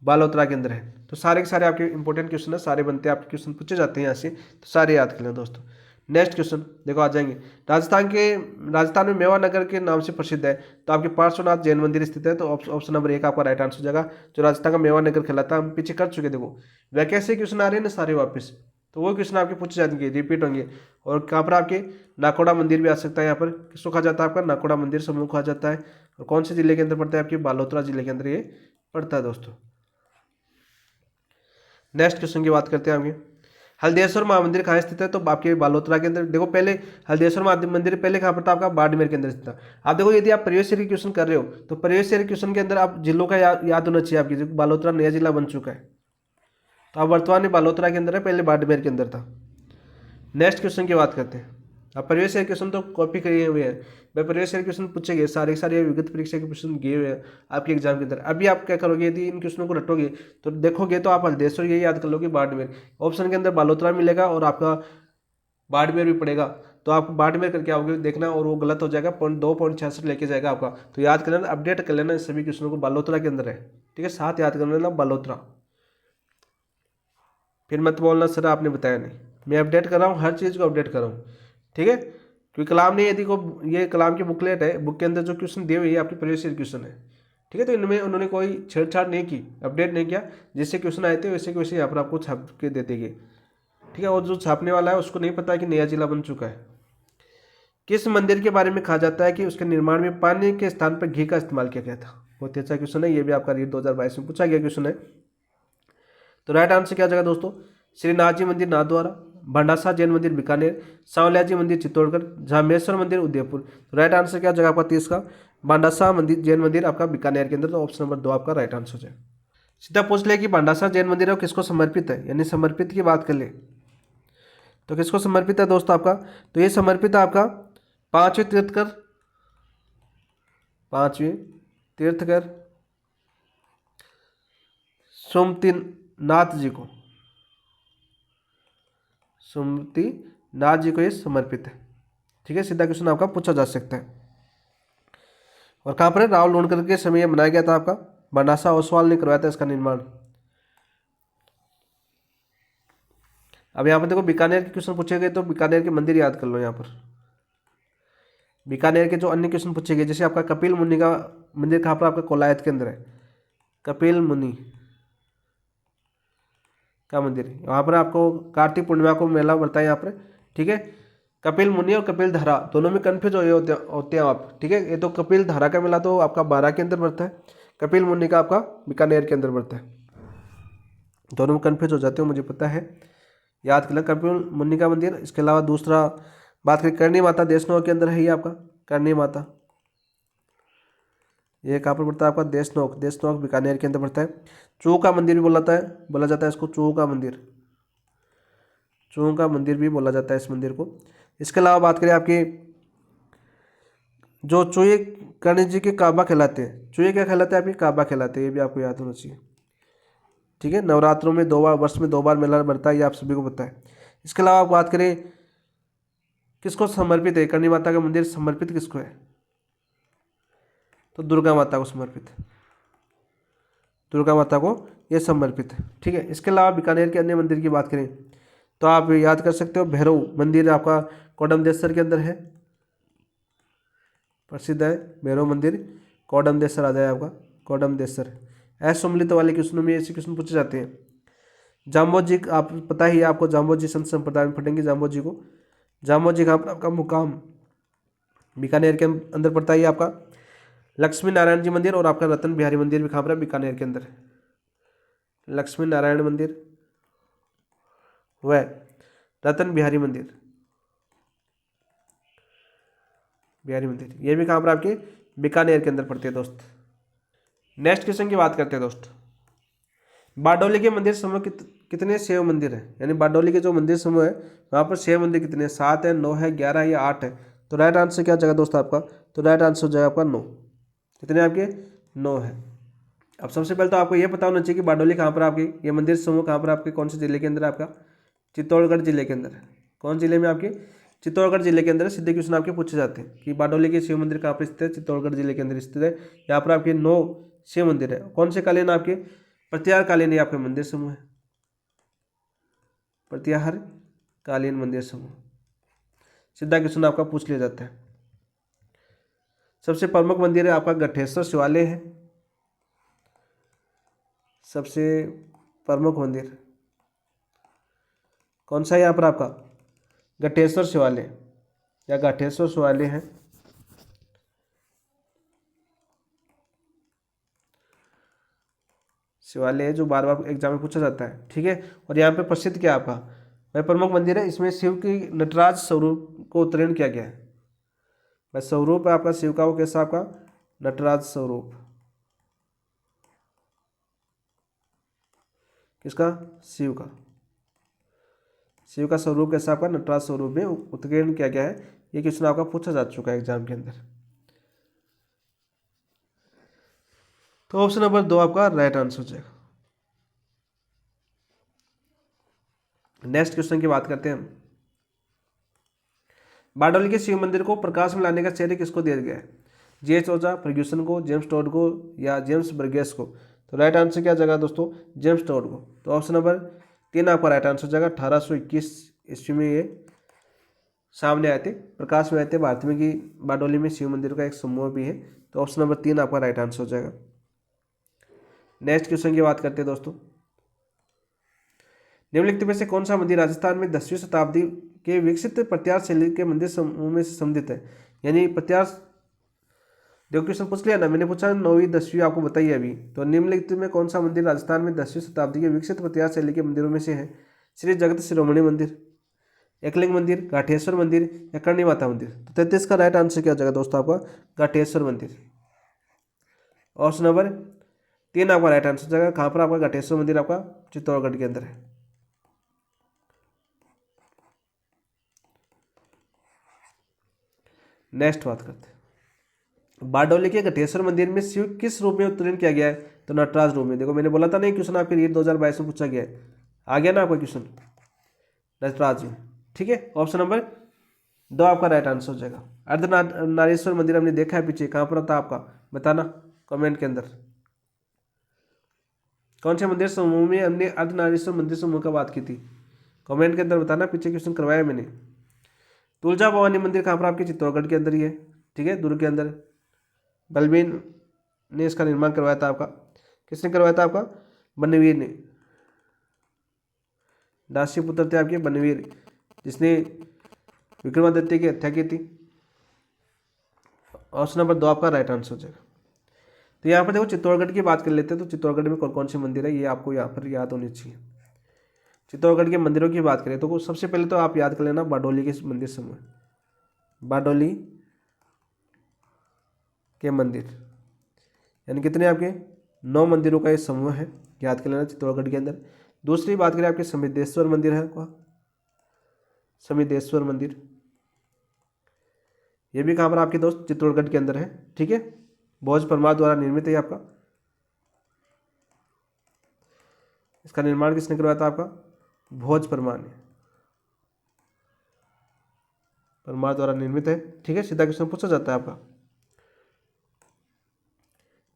बालोतरा के अंदर है। तो सारे के सारे आपके इंपॉर्टेंट क्वेश्चन है, सारे बनते हैं आपके क्वेश्चन पूछे जाते हैं यहाँ से, तो सारे याद कर लें दोस्तों। नेक्स्ट क्वेश्चन देखो आ जाएंगे। राजस्थान में मेवा नगर के नाम से प्रसिद्ध है, तो आपके पार्श्वनाथ जैन मंदिर स्थित है। तो ऑप्शन नंबर 1 आपका राइट आंसर हो जाएगा। जो राजस्थान का मेवा नगर कहलाता है, हम पीछे कर चुके। देखो वैकेंसी क्वेश्चन आ रहे हैं ना सारे वापस, तो वो क्वेश्चन आपके पूछे जाएंगे, रिपीट होंगे। और कहाँ पर आपके? नाकोड़ा मंदिर भी आ सकता है। यहाँ पर किसको कहा जाता है? आपका नाकोड़ा मंदिर समूह कहा जाता है। और कौन से जिले के अंदर पड़ता है? आपके बालोतरा जिले के अंदर ये पड़ता है दोस्तों। नेक्स्ट क्वेश्चन की बात करते हैं आगे। हल्देश्वर महामंदिर कहाँ स्थित है? तो आपके बालोतरा के अंदर। देखो पहले हल्देश्वर मंदिर पहले कहाँ पर था? आपका बाड़मेर के अंदर स्थित था। आप देखो यदि आप प्रीवियस ईयर की क्वेश्चन कर रहे हो तो प्रीवियस ईयर क्वेश्चन के अंदर आप जिलों का याद होना चाहिए आपकी। बालोतरा नया जिला बन चुका है, तो आप वर्तमान में बालोतरा के अंदर है, पहले बाड़मेर के अंदर था। नेक्स्ट क्वेश्चन की बात करते हैं। अब प्रीवियस ईयर क्वेश्चन तो कॉपी किए हुए हैं, मैं प्रीवियस ईयर क्वेश्चन पूछे गए सारे सारे विगत परीक्षा के क्वेश्चन गए हुए हैं आपके एग्जाम के अंदर। अभी आप क्या करोगे? यदि इन क्वेश्चनों को रटोगे तो देखोगे तो आप हल्देश्वर ये याद कर लोगे, बाड़मेर ऑप्शन के अंदर बालोतरा मिलेगा और आपका बाड़मेर भी पड़ेगा। तो आप बाड़मेर करके आओगे देखना, और वो गलत हो जाएगा, 2.66 लेके जाएगा आपका। तो याद कर लेना, अपडेट कर लेना इस सभी क्वेश्चनों को, बालोतरा के अंदर है, ठीक है। साथ याद कर लेना बालोतरा, फिर मत बोलना सर आपने बताया नहीं। मैं अपडेट कर रहा हूँ, हर चीज़ को अपडेट कर रहा हूँ, ठीक है। क्योंकि कलाम ने यदि को ये कलाम की बुकलेट है, बुक के अंदर जो क्वेश्चन दिए हुए ये आपके प्रीवियस ईयर क्वेश्चन है, ठीक है। तो इनमें उन्होंने कोई छेड़छाड़ नहीं की, अपडेट नहीं किया। जिससे क्वेश्चन आए थे वैसे के वैसे यहाँ पर आपको छाप के दे देंगे, ठीक है। और जो छापने वाला है उसको नहीं पता कि नया जिला बन चुका है। किस मंदिर के बारे में कहा जाता है कि उसके निर्माण में पानी के स्थान पर घी का इस्तेमाल किया गया था? बहुत अच्छा क्वेश्चन है, ये भी आपका रीट 2022 में पूछा गया क्वेश्चन है। तो राइट आंसर क्या जगह दोस्तों? श्रीनाथ जी मंदिर नाथद्वारा, भंडासा जैन मंदिर बीकानेर, सांवलिया जी मंदिर चित्तौड़गढ़, झामेश्वर मंदिर उदयपुर। तो राइट आंसर क्या जगह आपका 30 का? भंडासा मंदिर जैन मंदिर आपका बीकानेर के अंदर। तो ऑप्शन नंबर 2 आपका राइट आंसर है। सीधा पूछ ले कि भंडासा जैन मंदिर है किसको समर्पित है, यानी समर्पित की बात कर ले तो किसको समर्पित है दोस्तों आपका? तो ये समर्पित है आपका पांचवें तीर्थकर सोमतीनाथ जी को, सोमतीनाथ जी को ये समर्पित है, ठीक है। सीधा क्वेश्चन आपका पूछा जा सकता है। और कहाँ पर है? राव लोणकर के समय बनाया गया था आपका, भंडासा ओसवाल ने करवाया था इसका निर्माण। अब यहाँ पर देखो बीकानेर के क्वेश्चन पूछे गए तो बीकानेर के मंदिर याद कर लो। यहाँ पर बीकानेर के जो अन्य क्वेश्चन पूछे गए, जैसे आपका कपिल मुनि का मंदिर कहाँ पर? आपका कोलायत के अंदर है, कपिल मुनि का मंदिर। यहाँ पर आपको कार्तिक पूर्णिमा को मेला बढ़ता है यहाँ पर, ठीक है। कपिल मुनि और कपिल धारा दोनों में कन्फ्यूज होते हैं आप, ठीक है। ये तो कपिल धारा का मेला तो आपका 12 के अंदर बढ़ता है, कपिल मुनि का आपका बीकानेर के अंदर बढ़ता है, दोनों में कन्फ्यूज हो जाते हो मुझे पता है। याद कर लें कपिल मुनि का मंदिर। इसके अलावा दूसरा बात करें करणी माता देशनोक के अंदर है ये आपका, करणी माता ये कहाँ पर पड़ता है आपका? देशनोक बीकानेर के अंदर पड़ता है। चूह का मंदिर भी बोला जाता है इसको, चूह का मंदिर, चूहों का मंदिर भी बोला जाता है इस मंदिर को। इसके अलावा बात करें आपकी जो चूहे गणेश जी के काबा कहलाते हैं, चूहे क्या कहलाते हैं आपके, काबा कहलाते हैं, ये भी आपको याद होना चाहिए। ठीक है, नवरात्रों में 2 बार, वर्ष में 2 बार मेला बढ़ता है, ये आप सभी को पता है। इसके अलावा आप बात करें किसको समर्पित है, करणी माता का मंदिर समर्पित किसको है, तो दुर्गा माता को समर्पित है, दुर्गा माता को ये समर्पित है। ठीक है, इसके अलावा बीकानेर के अन्य मंदिर की बात करें तो आप याद कर सकते हो, भैरव मंदिर आपका कोडमदेसर के अंदर है, प्रसिद्ध है भैरव मंदिर, कोडमदेसर आ जाए आपका, कोडमदेसर। असम्मिलित वाले क्वेश्चनों में ऐसे क्वेश्चन पूछे जाते हैं। जाम्बोजी आप पता ही है आपको, जाम्बोजी संत संप्रदाय में पढ़ेंगे जाम्बोजी को। जाम्बोजी का आपका मुकाम बीकानेर के अंदर पड़ता है आपका। लक्ष्मी नारायण जी मंदिर और आपका रतन बिहारी मंदिर भी कहाँ पर है, बीकानेर के अंदर। लक्ष्मी नारायण मंदिर व रतन बिहारी मंदिर, बिहारी मंदिर, ये भी कहाँ पर आपके, बीकानेर के अंदर पड़ते हैं दोस्त। नेक्स्ट क्वेश्चन की बात करते हैं दोस्त, बारडोली के मंदिर समूह कितने शैव मंदिर है, यानी बारडोली के जो मंदिर समूह है वहाँ पर शैव मंदिर कितने हैं, 7 है, 9 है, 11 है या 8 है। तो राइट आंसर क्या जाएगा दोस्त आपका, तो राइट आंसर हो जाएगा आपका 9। कितने आपके, 9 है। अब सबसे पहले तो आपको ये पता होना चाहिए कि बारडोली कहाँ पर आपकी, ये मंदिर समूह कहाँ पर आपके, कौन से जिले के अंदर आपका, चित्तौड़गढ़ जिले के अंदर है। कौन जिले में आपके, चित्तौड़गढ़ जिले के अंदर। सीधे क्वेश्चन आपके पूछे जाते हैं कि बारडोली के शिव मंदिर कहाँ पर स्थित है, चित्तौड़गढ़ जिले के अंदर स्थित है। यहाँ पर आपके 9 शिव मंदिर है। कौन से कालीन आपके, प्रत्याहार कालीन आपके मंदिर समूह है, प्रत्याहार कालीन मंदिर समूह। सीधा क्वेश्चन आपका पूछ लिया जाता है। सबसे प्रमुख मंदिर है आपका गठेश्वर शिवालय है, सबसे प्रमुख मंदिर कौन सा है यहाँ पर आपका, गठेश्वर शिवालय या गठेश्वर शिवालय है। शिवालय है जो बार बार एग्जाम में पूछा जाता है। ठीक है, और यहाँ पे प्रसिद्ध क्या आपका, वह प्रमुख मंदिर है, इसमें शिव की नटराज स्वरूप को उत्तीर्ण किया गया है। वह स्वरूप है आपका शिव का, वो कैसा आपका, नटराज स्वरूप। किसका, शिव का, शिव का स्वरूप कैसा आपका, नटराज स्वरूप में उत्कीर्ण किया गया है। ये क्वेश्चन आपका पूछा जा चुका है एग्जाम के अंदर। तो ऑप्शन नंबर 2 आपका राइट आंसर हो जाएगा। नेक्स्ट क्वेश्चन की बात करते हैं हम। बारडोली के शिव मंदिर को प्रकाश में लाने का श्रेय किसको दिया गया है, जेम्स ओजा, फर्ग्यूसन को, जेम्स टॉड को या जेम्स बर्गेस को। तो राइट आंसर क्या जाएगा दोस्तों, जेम्स टॉड को। तो ऑप्शन नंबर 3 आपका राइट आंसर हो जाएगा। 1821 ईस्वी में ये सामने आए थे, प्रकाश में आए थे भारत में कि बारडोली में शिव मंदिर का एक समूह भी है। तो ऑप्शन नंबर 3 आपका राइट आंसर हो जाएगा। नेक्स्ट क्वेश्चन की बात करते हैं दोस्तों, निम्नलिखित में से कौन सा मंदिर राजस्थान में 10वीं शताब्दी के विकसित प्रत्यार शैली के मंदिर समूह में से संबंधित है, यानी प्रत्यार, देखो क्वेश्चन पूछ लिया ना, मैंने पूछा 9वीं 10वीं आपको बताइए अभी। तो निम्नलिखित में कौन सा मंदिर राजस्थान में 10वीं शताब्दी के विकसित प्रत्यार शैली के मंदिरों में से है, श्री जगत शिरोमणि मंदिर, एकलिंग मंदिर, गाठेश्वर मंदिर या करणी माता मंदिर। तो 33 का राइट आंसर क्या हो जाएगा दोस्तों आपका, गाठेश्वर मंदिर। ऑप्शन नंबर 3 आपका राइट आंसर हो जाएगा। कहाँ पर आपका गाठेश्वर मंदिर आपका, चित्तौड़गढ़ के अंदर है। नेक्स्ट बात करते हैं, बारडोली के गठेश्वर मंदिर में शिव किस रूप में उत्तीर्ण किया गया है, तो नटराज रूप में। देखो मैंने बोला था नहीं, क्वेश्चन आपके रीट 2022 में पूछा गया है, आ गया ना आपका क्वेश्चन, नटराज में। ठीक है, ऑप्शन नंबर 2 आपका राइट आंसर हो जाएगा। अर्धनारीश्वर मंदिर हमने देखा है पीछे, कहाँ पर होता है आपका, बताना कमेंट के अंदर। कौन से मंदिर समूह में हमने अर्धनारीश्वर मंदिर समूह का बात की थी, कमेंट के अंदर बताना, पीछे क्वेश्चन करवाया मैंने। तुलजा भवानी मंदिर कहाँ पर आपके, चित्तौड़गढ़ के अंदर ही है। ठीक है, दुर्ग के अंदर बलबीर ने इसका निर्माण करवाया था आपका, किसने करवाया था आपका, बनवीर ने, दासी पुत्र थे आपके बनवीर, जिसने विक्रमादित्य की हत्या की थी। ऑप्शन नंबर 2 आपका राइट आंसर हो जाएगा। तो यहाँ पर देखो चित्तौड़गढ़ की बात कर लेते हैं, तो चित्तौड़गढ़ में कौन कौन से मंदिर है ये आपको यहाँ पर याद होनी चाहिए। चित्तौड़गढ़ के मंदिरों की बात करें तो सबसे पहले तो आप याद कर लेना बारडोली के मंदिर समूह, बारडोली के मंदिर, यानी कितने आपके 9 मंदिरों का ये समूह है, याद कर लेना चित्तौड़गढ़ के अंदर। दूसरी बात करें आपके समृद्धेश्वर मंदिर है, समिदेश्वर मंदिर, ये भी कहाँ पर आपके दोस्त चित्तौड़गढ़ के अंदर है। ठीक है, भोज परमार द्वारा निर्मित है आपका। इसका निर्माण किसने करवाया था आपका? भोज परमार ने, परमार द्वारा निर्मित है। ठीक है, सीधा क्वेश्चन पूछा जाता है आपका।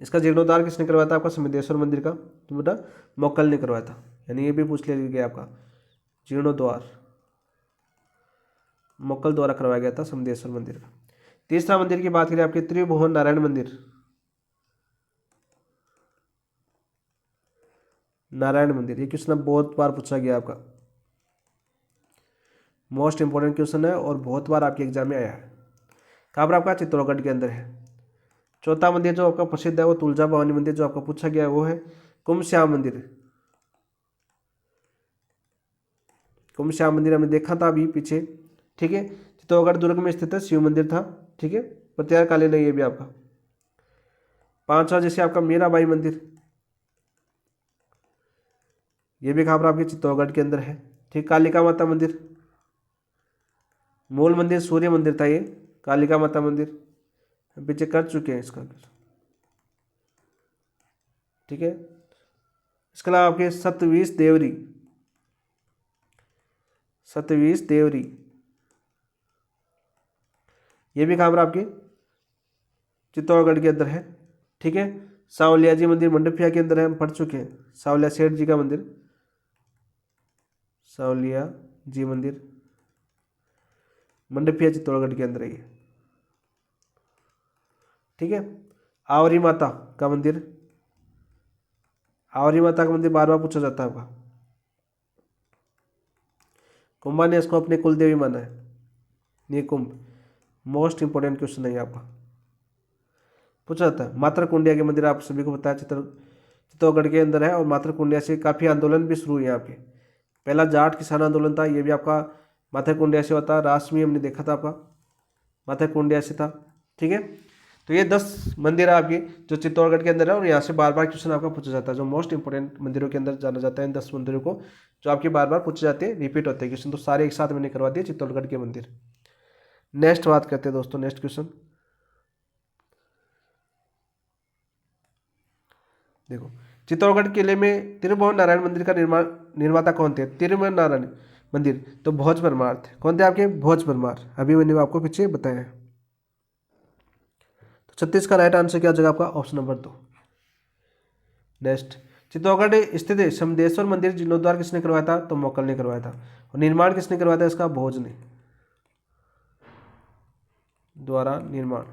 इसका जीर्णोद्धार किसने करवाया था आपका? समिदेश्वर मंदिर का तो बेटा मोक्कल ने करवाया था, यानी ये भी पूछ लिया गया आपका। जीर्णोद्वार मोक्कल द्वारा करवाया गया था समिदेश्वर मंदिर का। तीसरा मंदिर की बात करें आपके त्रिभुवन नारायण मंदिर, नारायण मंदिर, ये क्वेश्चन बहुत बार पूछा गया आपका, मोस्ट इंपोर्टेंट क्वेश्चन है और बहुत बार आपके एग्जाम में आया है। कहाँ पर आपका? चित्तौड़गढ़ के अंदर है। चौथा मंदिर जो आपका प्रसिद्ध है वो तुलजा भवानी मंदिर, जो आपका पूछा गया है वो है कुम्भ मंदिर। कुम्भ मंदिर हमने देखा था अभी पीछे। ठीक है, चित्तौड़गढ़ दुर्ग में स्थित है, शिव मंदिर था। ठीक है, प्रत्यारकालीन है ये भी आपका। पांचवा जैसे आपका मीराबाई मंदिर, ये भी कहाँ पर आपके? चित्तौड़गढ़ के अंदर है। ठीक, कालिका माता मंदिर, मूल मंदिर सूर्य मंदिर था ये, कालिका माता मंदिर पीछे कर चुके हैं इसका। ठीक है, इसके अलावा आपके सतवीस देवरी, सतवीस देवरी, ये भी कहाँ पर आपके? चित्तौड़गढ़ के अंदर है। ठीक है, सावलिया जी मंदिर मंडपिया के अंदर है, हम पढ़ चुके हैं। सावलिया सेठ जी का मंदिर, सावलिया जी मंदिर मंडपिया चित्तौड़गढ़ के अंदर है ये। ठीक है, आवरी माता का मंदिर, आवरी माता का मंदिर बार बार पूछा जाता है आपका। कुंभा ने इसको अपने कुल देवी माना है, ये कुंभ, मोस्ट इंपोर्टेंट क्वेश्चन है आपका, पूछा जाता है। मातर कुंडिया के मंदिर आप सभी को पता है चित्तौड़गढ़ के अंदर है, और मातर कुंडिया से काफ़ी आंदोलन भी शुरू हुए यहाँ पे। पहला जाट किसान आंदोलन था, ये भी आपका मातर कुंडिया से होता है। राष्ट्रमीय हमने देखा था आपका, मातर कुंडिया से था। ठीक है, तो ये 10 मंदिर है आपके जो चित्तौड़गढ़ के अंदर है, और यहाँ से बार बार क्वेश्चन आपका पूछा जाता है। जो मोस्ट इंपोर्टेंट मंदिरों के अंदर जाना जाता है इन 10 मंदिरों को, जो आपके बार बार पूछे जाते हैं, रिपीट होते हैं क्वेश्चन। तो सारे एक साथ मैंने करवा दिए चित्तौड़गढ़ के मंदिर। नेक्स्ट बात करते हैं दोस्तों, नेक्स्ट क्वेश्चन देखो। चित्तौड़गढ़ किले में त्रिभुवन नारायण मंदिर का निर्माता कौन थे? त्रिभुवन नारायण मंदिर तो भोज परमार थे। कौन थे आपके? भोज परमार, अभी मैंने आपको पीछे बताया है। तो 36 का राइट आंसर क्या हो जाएगा आपका? Option number 2। नेक्स्ट, चित्तौड़गढ़ स्थित समदेश्वर मंदिर जीर्णोद्धार किसने करवाया था? तो मोक्कल ने करवाया था। और निर्माण किसने करवाया था इसका? भोज ने द्वारा निर्माण।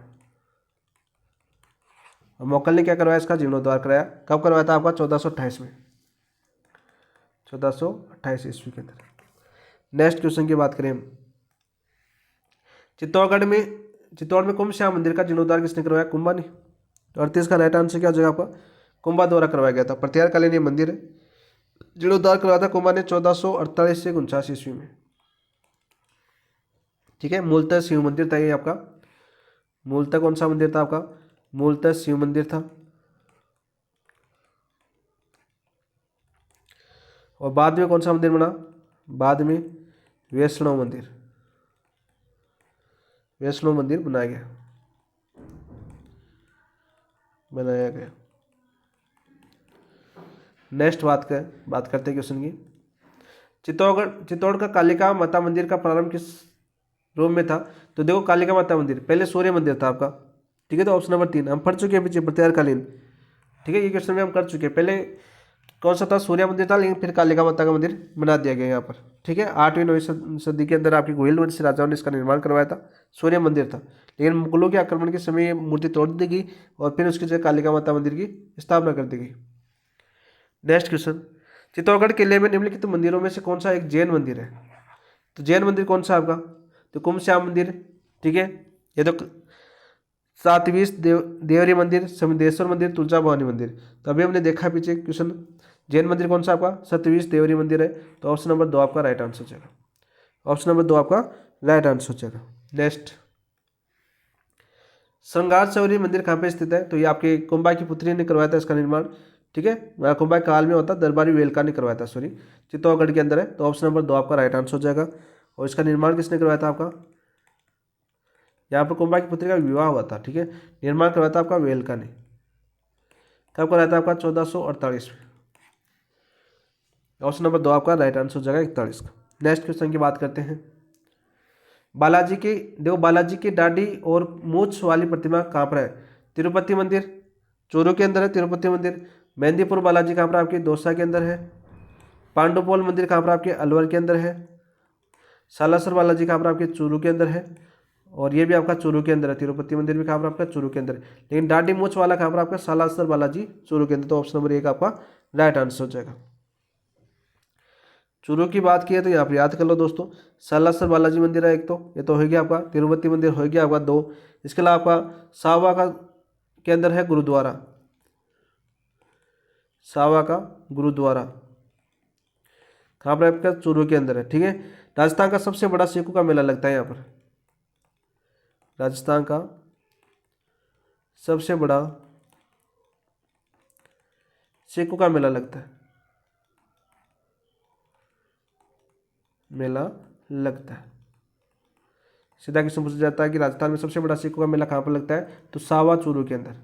और मोक्कल ने क्या करवाया इसका? जीर्णोद्धार कराया। कब करवाया था आपका? 1428 में, 1428 ईस्वी के अंदर। नेक्स्ट क्वेश्चन की बात करें हम, चित्तौड़ में कुम्भ मंदिर का जीर्णोद्धार किसने करवाया? कुंभा ने। तो 38 का राइट आंसर क्या हो जाएगा आपका? कुंभा द्वारा करवाया गया था। प्रत्यारकालीन ये मंदिर है, जीर्णोद्धार करवाया था कुंभा ने 1448 से 49 ईस्वी में। ठीक है, मूलतः शिव मंदिर था ये आपका। मूलतः कौन सा मंदिर था आपका? मूलतः शिव मंदिर था। और बाद में कौन सा मंदिर बना? बाद में वैष्णव मंदिर, वैष्णव मंदिर बनाया गया। नेक्स्ट बात करते हैं क्वेश्चन की। चित्तौड़ का कालिका माता मंदिर का प्रारंभ किस रूप में था? तो देखो, कालिका माता मंदिर पहले सूर्य मंदिर था आपका। ठीक है, तो ऑप्शन नंबर 3 हम पढ़ चुके हैं पीछे, प्रत्यारकालीन। ठीक है, ये क्वेश्चन में हम कर चुके हैं। पहले कौन सा था? सूर्य मंदिर था, लेकिन फिर कालिका माता का मंदिर बना दिया गया यहाँ पर। ठीक है, 8वीं 9वीं सदी के अंदर आपके गोहिल वंश राजाओं ने इसका निर्माण करवाया था। सूर्य मंदिर था, लेकिन मुगलों के आक्रमण के समय ये मूर्ति तोड़ दी गई और फिर उसकी जगह कालिका माता मंदिर की स्थापना कर दी गई। नेक्स्ट क्वेश्चन, चित्तौड़गढ़ किले में निम्नलिखित मंदिरों में से कौन सा एक जैन मंदिर है? तो जैन मंदिर कौन सा आपका? तो कुम्भ मंदिर। ठीक है, ये तो सातवीस देवरी मंदिर, समिदेश्वर मंदिर, तुलजा भवानी मंदिर। तो अभी हमने देखा पीछे क्वेश्चन, जैन मंदिर कौन सा आपका? सतवीस देवरी मंदिर है। तो ऑप्शन नंबर 2 आपका राइट आंसर हो जाएगा। ऑप्शन नंबर 2 आपका राइट आंसर हो जाएगा। नेक्स्ट, श्रृंगार चौरी मंदिर कहाँ पे स्थित है? तो ये आपके कुंभा की पुत्री ने करवाया था इसका निर्माण। ठीक है, कुंभा काल में होता, दरबारी वेलका ने करवाया था, सॉरी, चित्तौड़गढ़ के अंदर है। तो ऑप्शन नंबर 2 आपका राइट आंसर हो जाएगा। और इसका निर्माण किसने करवाया था आपका, यहाँ पर कुंभा की पुत्री का विवाह हुआ था, ठीक है। निर्माण करवाया था आपका वेलका ने, कब कराया था आपका 1448 में। ऑप्शन नंबर 2 आपका राइट आंसर हो जाएगा 41 का। नेक्स्ट क्वेश्चन की बात करते हैं। बालाजी की दाढ़ी और मूछ वाली प्रतिमा कहाँ पर है, तिरुपति मंदिर, चूरू के अंदर है तिरुपति मंदिर। मेहंदीपुर बालाजी कहाँ पर आपके, दौसा के अंदर है। पांडुपोल मंदिर कहाँ पर आपके, अलवर के अंदर है। सालासर बालाजी कहाँ पर आपके, चूरू के अंदर है। और ये भी आपका चूरू के अंदर है, तिरुपति मंदिर भी कहाँ पर आपका, चूरू के अंदर है। लेकिन दाढ़ी मूछ वाला कहाँ पर आपका, सालासर बालाजी चूरू के अंदर। तो ऑप्शन नंबर 1 आपका राइट आंसर हो जाएगा। चूरू की बात की है तो यहाँ पर याद कर लो दोस्तों, सालासर बालाजी मंदिर है एक, तो ये तो हो गया आपका। तिरुपति मंदिर हो गया आपका 2। इसके अलावा आपका सावा का के अंदर है गुरुद्वारा, सावा का गुरुद्वारा कहाँ पर आपका, चूरू के अंदर है, ठीक है। राजस्थान का सबसे बड़ा सिक्कू का मेला लगता है यहाँ पर, राजस्थान का सबसे बड़ा सिक्कू का मेला लगता है, मेला लगता है। सीधा क्वेश्चन पूछा जाता है कि राजस्थान में सबसे बड़ा सिक्कू का मेला कहाँ पर लगता है, तो सावा चूरू के अंदर।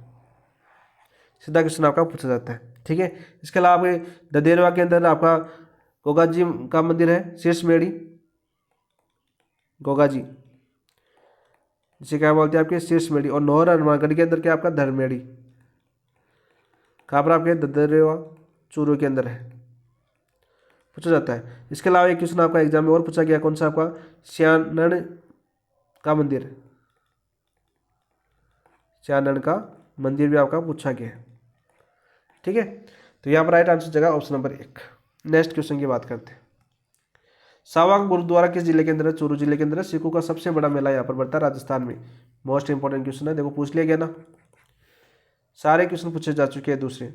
सीधा क्वेश्चन आपका पूछा जाता है, ठीक है। इसके अलावा आपके ददेरवा के अंदर आपका गोगा जी का मंदिर है, शीर्षमेड़ी गोगा जी, जिसे क्या बोलते हैं आपके, शीर्षमेड़ी। और नौहर हनुमानगढ़ के अंदर क्या आपका, धर्मेड़ी कहाँ पर आपके, ददेरवा चूरू के अंदर है, पूछा जाता है। इसके अलावा एक क्वेश्चन आपका एग्जाम में और पूछा गया, कौन सा आपका, श्यानन का मंदिर, श्यानन का मंदिर भी आपका पूछा गया है, ठीक है। तो यहाँ पर राइट आंसर जगह ऑप्शन नंबर 1। नेक्स्ट क्वेश्चन की बात करते हैं। सावा गुरुद्वारा किस जिले के अंदर है, चूरू जिले के अंदर है। सिक्खों का सबसे बड़ा मेला यहाँ पर बढ़ता है राजस्थान में। मोस्ट इंपॉर्टेंट क्वेश्चन है, देखो पूछ लिया गया ना, सारे क्वेश्चन पूछे जा चुके हैं। दूसरे,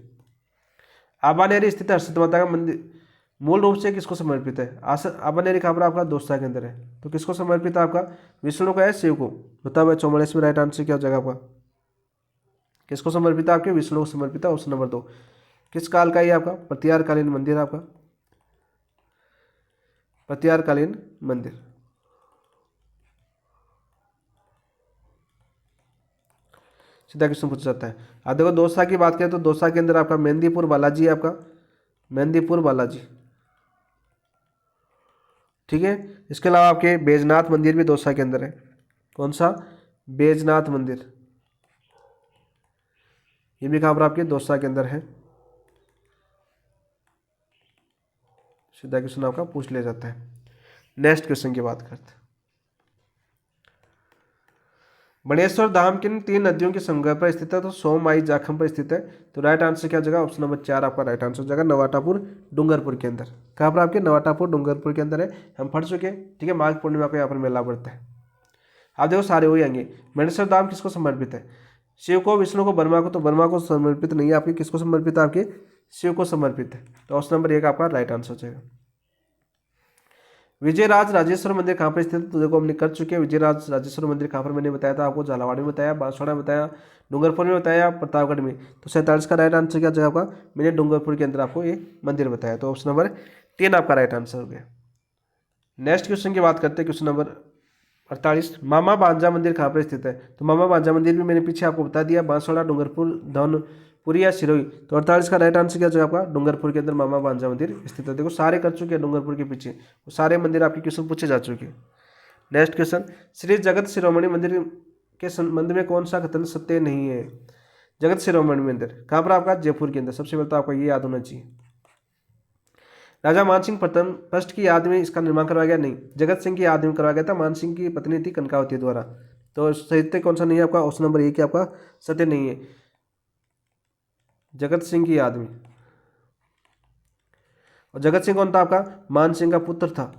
आबानेरी स्थित हर्षित माता का मंदिर मूल रूप से किसको समर्पित है, आबानेरी खबर आपका दौसा के अंदर है, तो किसको समर्पित है आपका, विष्णु को है, शिव को। बताओ भाई 44 में राइट आंसर क्या हो जाएगा आपका, किसको समर्पित है आपके, विष्णु को समर्पित है। Option number 2। किस काल का ये आपका, प्रतिहारकालीन मंदिर आपका, प्रतिहारकालीन मंदिर। सीधा क्वेश्चन पूछा जाता है। अब देखो दौसा की बात करें तो दौसा के अंदर आपका मेहंदीपुर बालाजी है, आपका मेहंदीपुर बालाजी, ठीक है। इसके अलावा आपके बैजनाथ मंदिर भी दौसा के अंदर है, कौन सा, बैजनाथ मंदिर, ये भी कहाँ पर आपके, दौसा के अंदर है। सीधा क्वेश्चन आपका पूछ लिया जाता है। नेक्स्ट क्वेश्चन की बात करते हैं। बनेश्वर धाम किन 3 नदियों के संगम पर स्थित है, तो सोम, आई, जाखम पर स्थित है। तो राइट आंसर क्या हो जाएगा, ऑप्शन नंबर 4 आपका राइट आंसर हो जाएगा, नवाटापुर डूंगरपुर के अंदर। कहाँ पर आपके, नवाटापुर डूंगरपुर के अंदर है। हम पढ़ चुके हैं, ठीक है। माघ पूर्णिमा को यहाँ पर मेला बढ़ता है। आप देखो सारे वही आएंगे। बनेश्वर धाम किसको समर्पित है, शिव को, विष्णु को, ब्रह्मा को। तो ब्रह्मा को समर्पित नहीं है आपके, किसको समर्पित है आपके, शिव को समर्पित है। तो ऑप्शन नंबर 1 आपका राइट आंसर हो जाएगा। विजयराज राजेश्वर मंदिर कहाँ पर स्थित है, तो देखो हमने कर चुके हैं। विजयराज राजेश्वर मंदिर कहाँ पर मैंने बताया था आपको, झालावाड़ में बताया, बांसवाड़ा में बताया, डूंगरपुर में बताया, प्रतापगढ़ में। तो 47 का राइट आंसर क्या जगह आपका, मैंने डूंगरपुर के अंदर आपको ये मंदिर बताया। तो ऑप्शन नंबर 3 आपका राइट आंसर हो गया। नेक्स्ट क्वेश्चन की बात करते हैं, क्वेश्चन नंबर 48। मामा भांजा मंदिर कहाँ पर स्थित है, तो मामा भांजा मंदिर भी मैंने पीछे आपको बता दिया, बांसवाड़ा, डूंगरपुर, धनपुरी या सिरोही। तो 48 का राइट आंसर क्या जगह आपका, डूंगरपुर के अंदर मामा भांजा मंदिर स्थित है। देखो सारे कर चुके हैं डूंगरपुर के पीछे, वो सारे मंदिर आपके क्वेश्चन पूछे जा चुके हैं। नेक्स्ट क्वेश्चन, श्री जगत शिरोमणि मंदिर के संबंध में कौन सा कथन सत्य नहीं है। जगत शिरोमणि मंदिर कहाँ पर आपका, जयपुर के अंदर। सबसे पहले तो आपको ये याद होना चाहिए। राजा मानसिंह प्रथम फर्स्ट की याद में इसका निर्माण करवाया गया, नहीं, जगत सिंह की याद में करवाया गया था। मानसिंह की पत्नी थी कनकावती द्वारा। तो सत्य कौन सा नहीं है आपका, ऑप्शन नंबर 1 आपका सत्य नहीं है, जगत सिंह की याद में। और जगत सिंह कौन था आपका, मान सिंह का पुत्र था,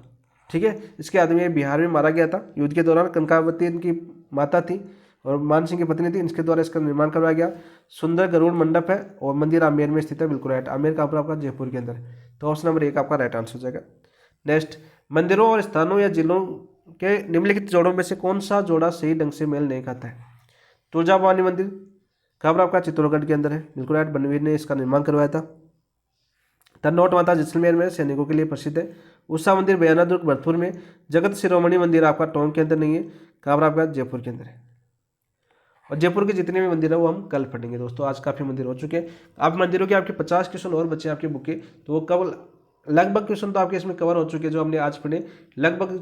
ठीक है। इसके याद में बिहार में मारा गया था युद्ध के दौरान। कनकावती इनकी माता थी और मान सिंह की पत्नी थी, इनके द्वारा इसका निर्माण करवाया गया। सुंदर गरुड़ मंडप है और मंदिर आमेर में स्थित है, बिल्कुल राइट। आमेर कहाँ पर आपका, जयपुर के अंदर। तो ऑप्शन नंबर 1 आपका राइट आंसर हो जाएगा। नेक्स्ट, मंदिरों और स्थानों या जिलों के निम्नलिखित जोड़ों में से कौन सा जोड़ा सही ढंग से मेल नहीं खाता है। तुलजा भवानी मंदिर कहाँ पर आपका, चित्तौड़गढ़ के अंदर है, बिल्कुल राइट। बनवीर ने इसका निर्माण करवाया था। तन्नौट माता जैसलमेर में सैनिकों के लिए प्रसिद्ध है। उषा मंदिर बयानादुर्ग भरतपुर में। जगत शिरोमणि मंदिर आपका टोंक के अंदर नहीं है, कहाँ पर आपका जयपुर के अंदर है। और जयपुर के जितने भी मंदिर है वो हम कल पढ़ेंगे दोस्तों। आज काफ़ी मंदिर हो चुके हैं। आप मंदिरों के आपके 50 क्वेश्चन और बचे हैं आपकी बुक के, तो वो कब लगभग क्वेश्चन तो आपके इसमें कवर हो चुके हैं जो हमने आज पढ़े। लगभग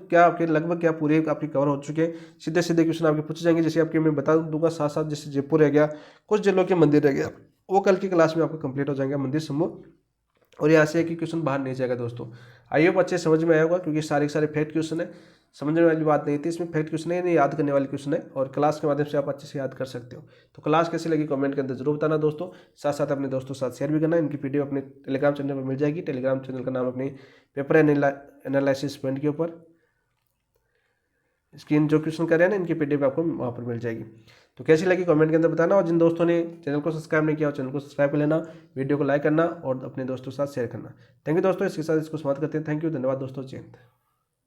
क्या पूरे आपके कवर हो चुके हैं। सीधे सीधे क्वेश्चन आपके पूछे जाएंगे, जैसे आपके मैं बता दूंगा साथ साथ। जैसे जयपुर रह गया, कुछ जिलों के मंदिर रह गया, वो कल की क्लास में आपको कंप्लीट हो जाएंगे मंदिर समूह। और यहाँ से एक ही क्वेश्चन बाहर नहीं जाएगा दोस्तों। आई होप अच्छे समझ में आया होगा, क्योंकि सारे के सारे फैक्ट क्वेश्चन है, समझने वाली बात नहीं थी इसमें। फैक्ट क्वेश्चन है, नहीं याद करने वाले क्वेश्चन है, और क्लास के माध्यम से आप अच्छे से याद कर सकते हो। तो क्लास कैसी लगी कमेंट के अंदर जरूर बताना दोस्तों। साथ साथ अपने दोस्तों के साथ शेयर भी करना। इनकी पीडीएफ अपने टेलीग्राम चैनल पर मिल जाएगी। टेलीग्राम चैनल का नाम अपने पेपर एनालिसिस पॉइंट के ऊपर स्क्रीन जो क्वेश्चन कर रहे हैं ना, इनकी पीडीएफ आपको वहाँ पर मिल जाएगी। तो कैसी लगी कमेंट के अंदर बताना। और जिन दोस्तों ने चैनल को सब्सक्राइब नहीं किया, चैनल को सब्सक्राइब कर लेना, वीडियो को लाइक करना और अपने दोस्तों के साथ शेयर करना। थैंक यू दोस्तों, इसके साथ इसको समाप्त करते हैं। थैंक यू, धन्यवाद दोस्तों, जय हिंद।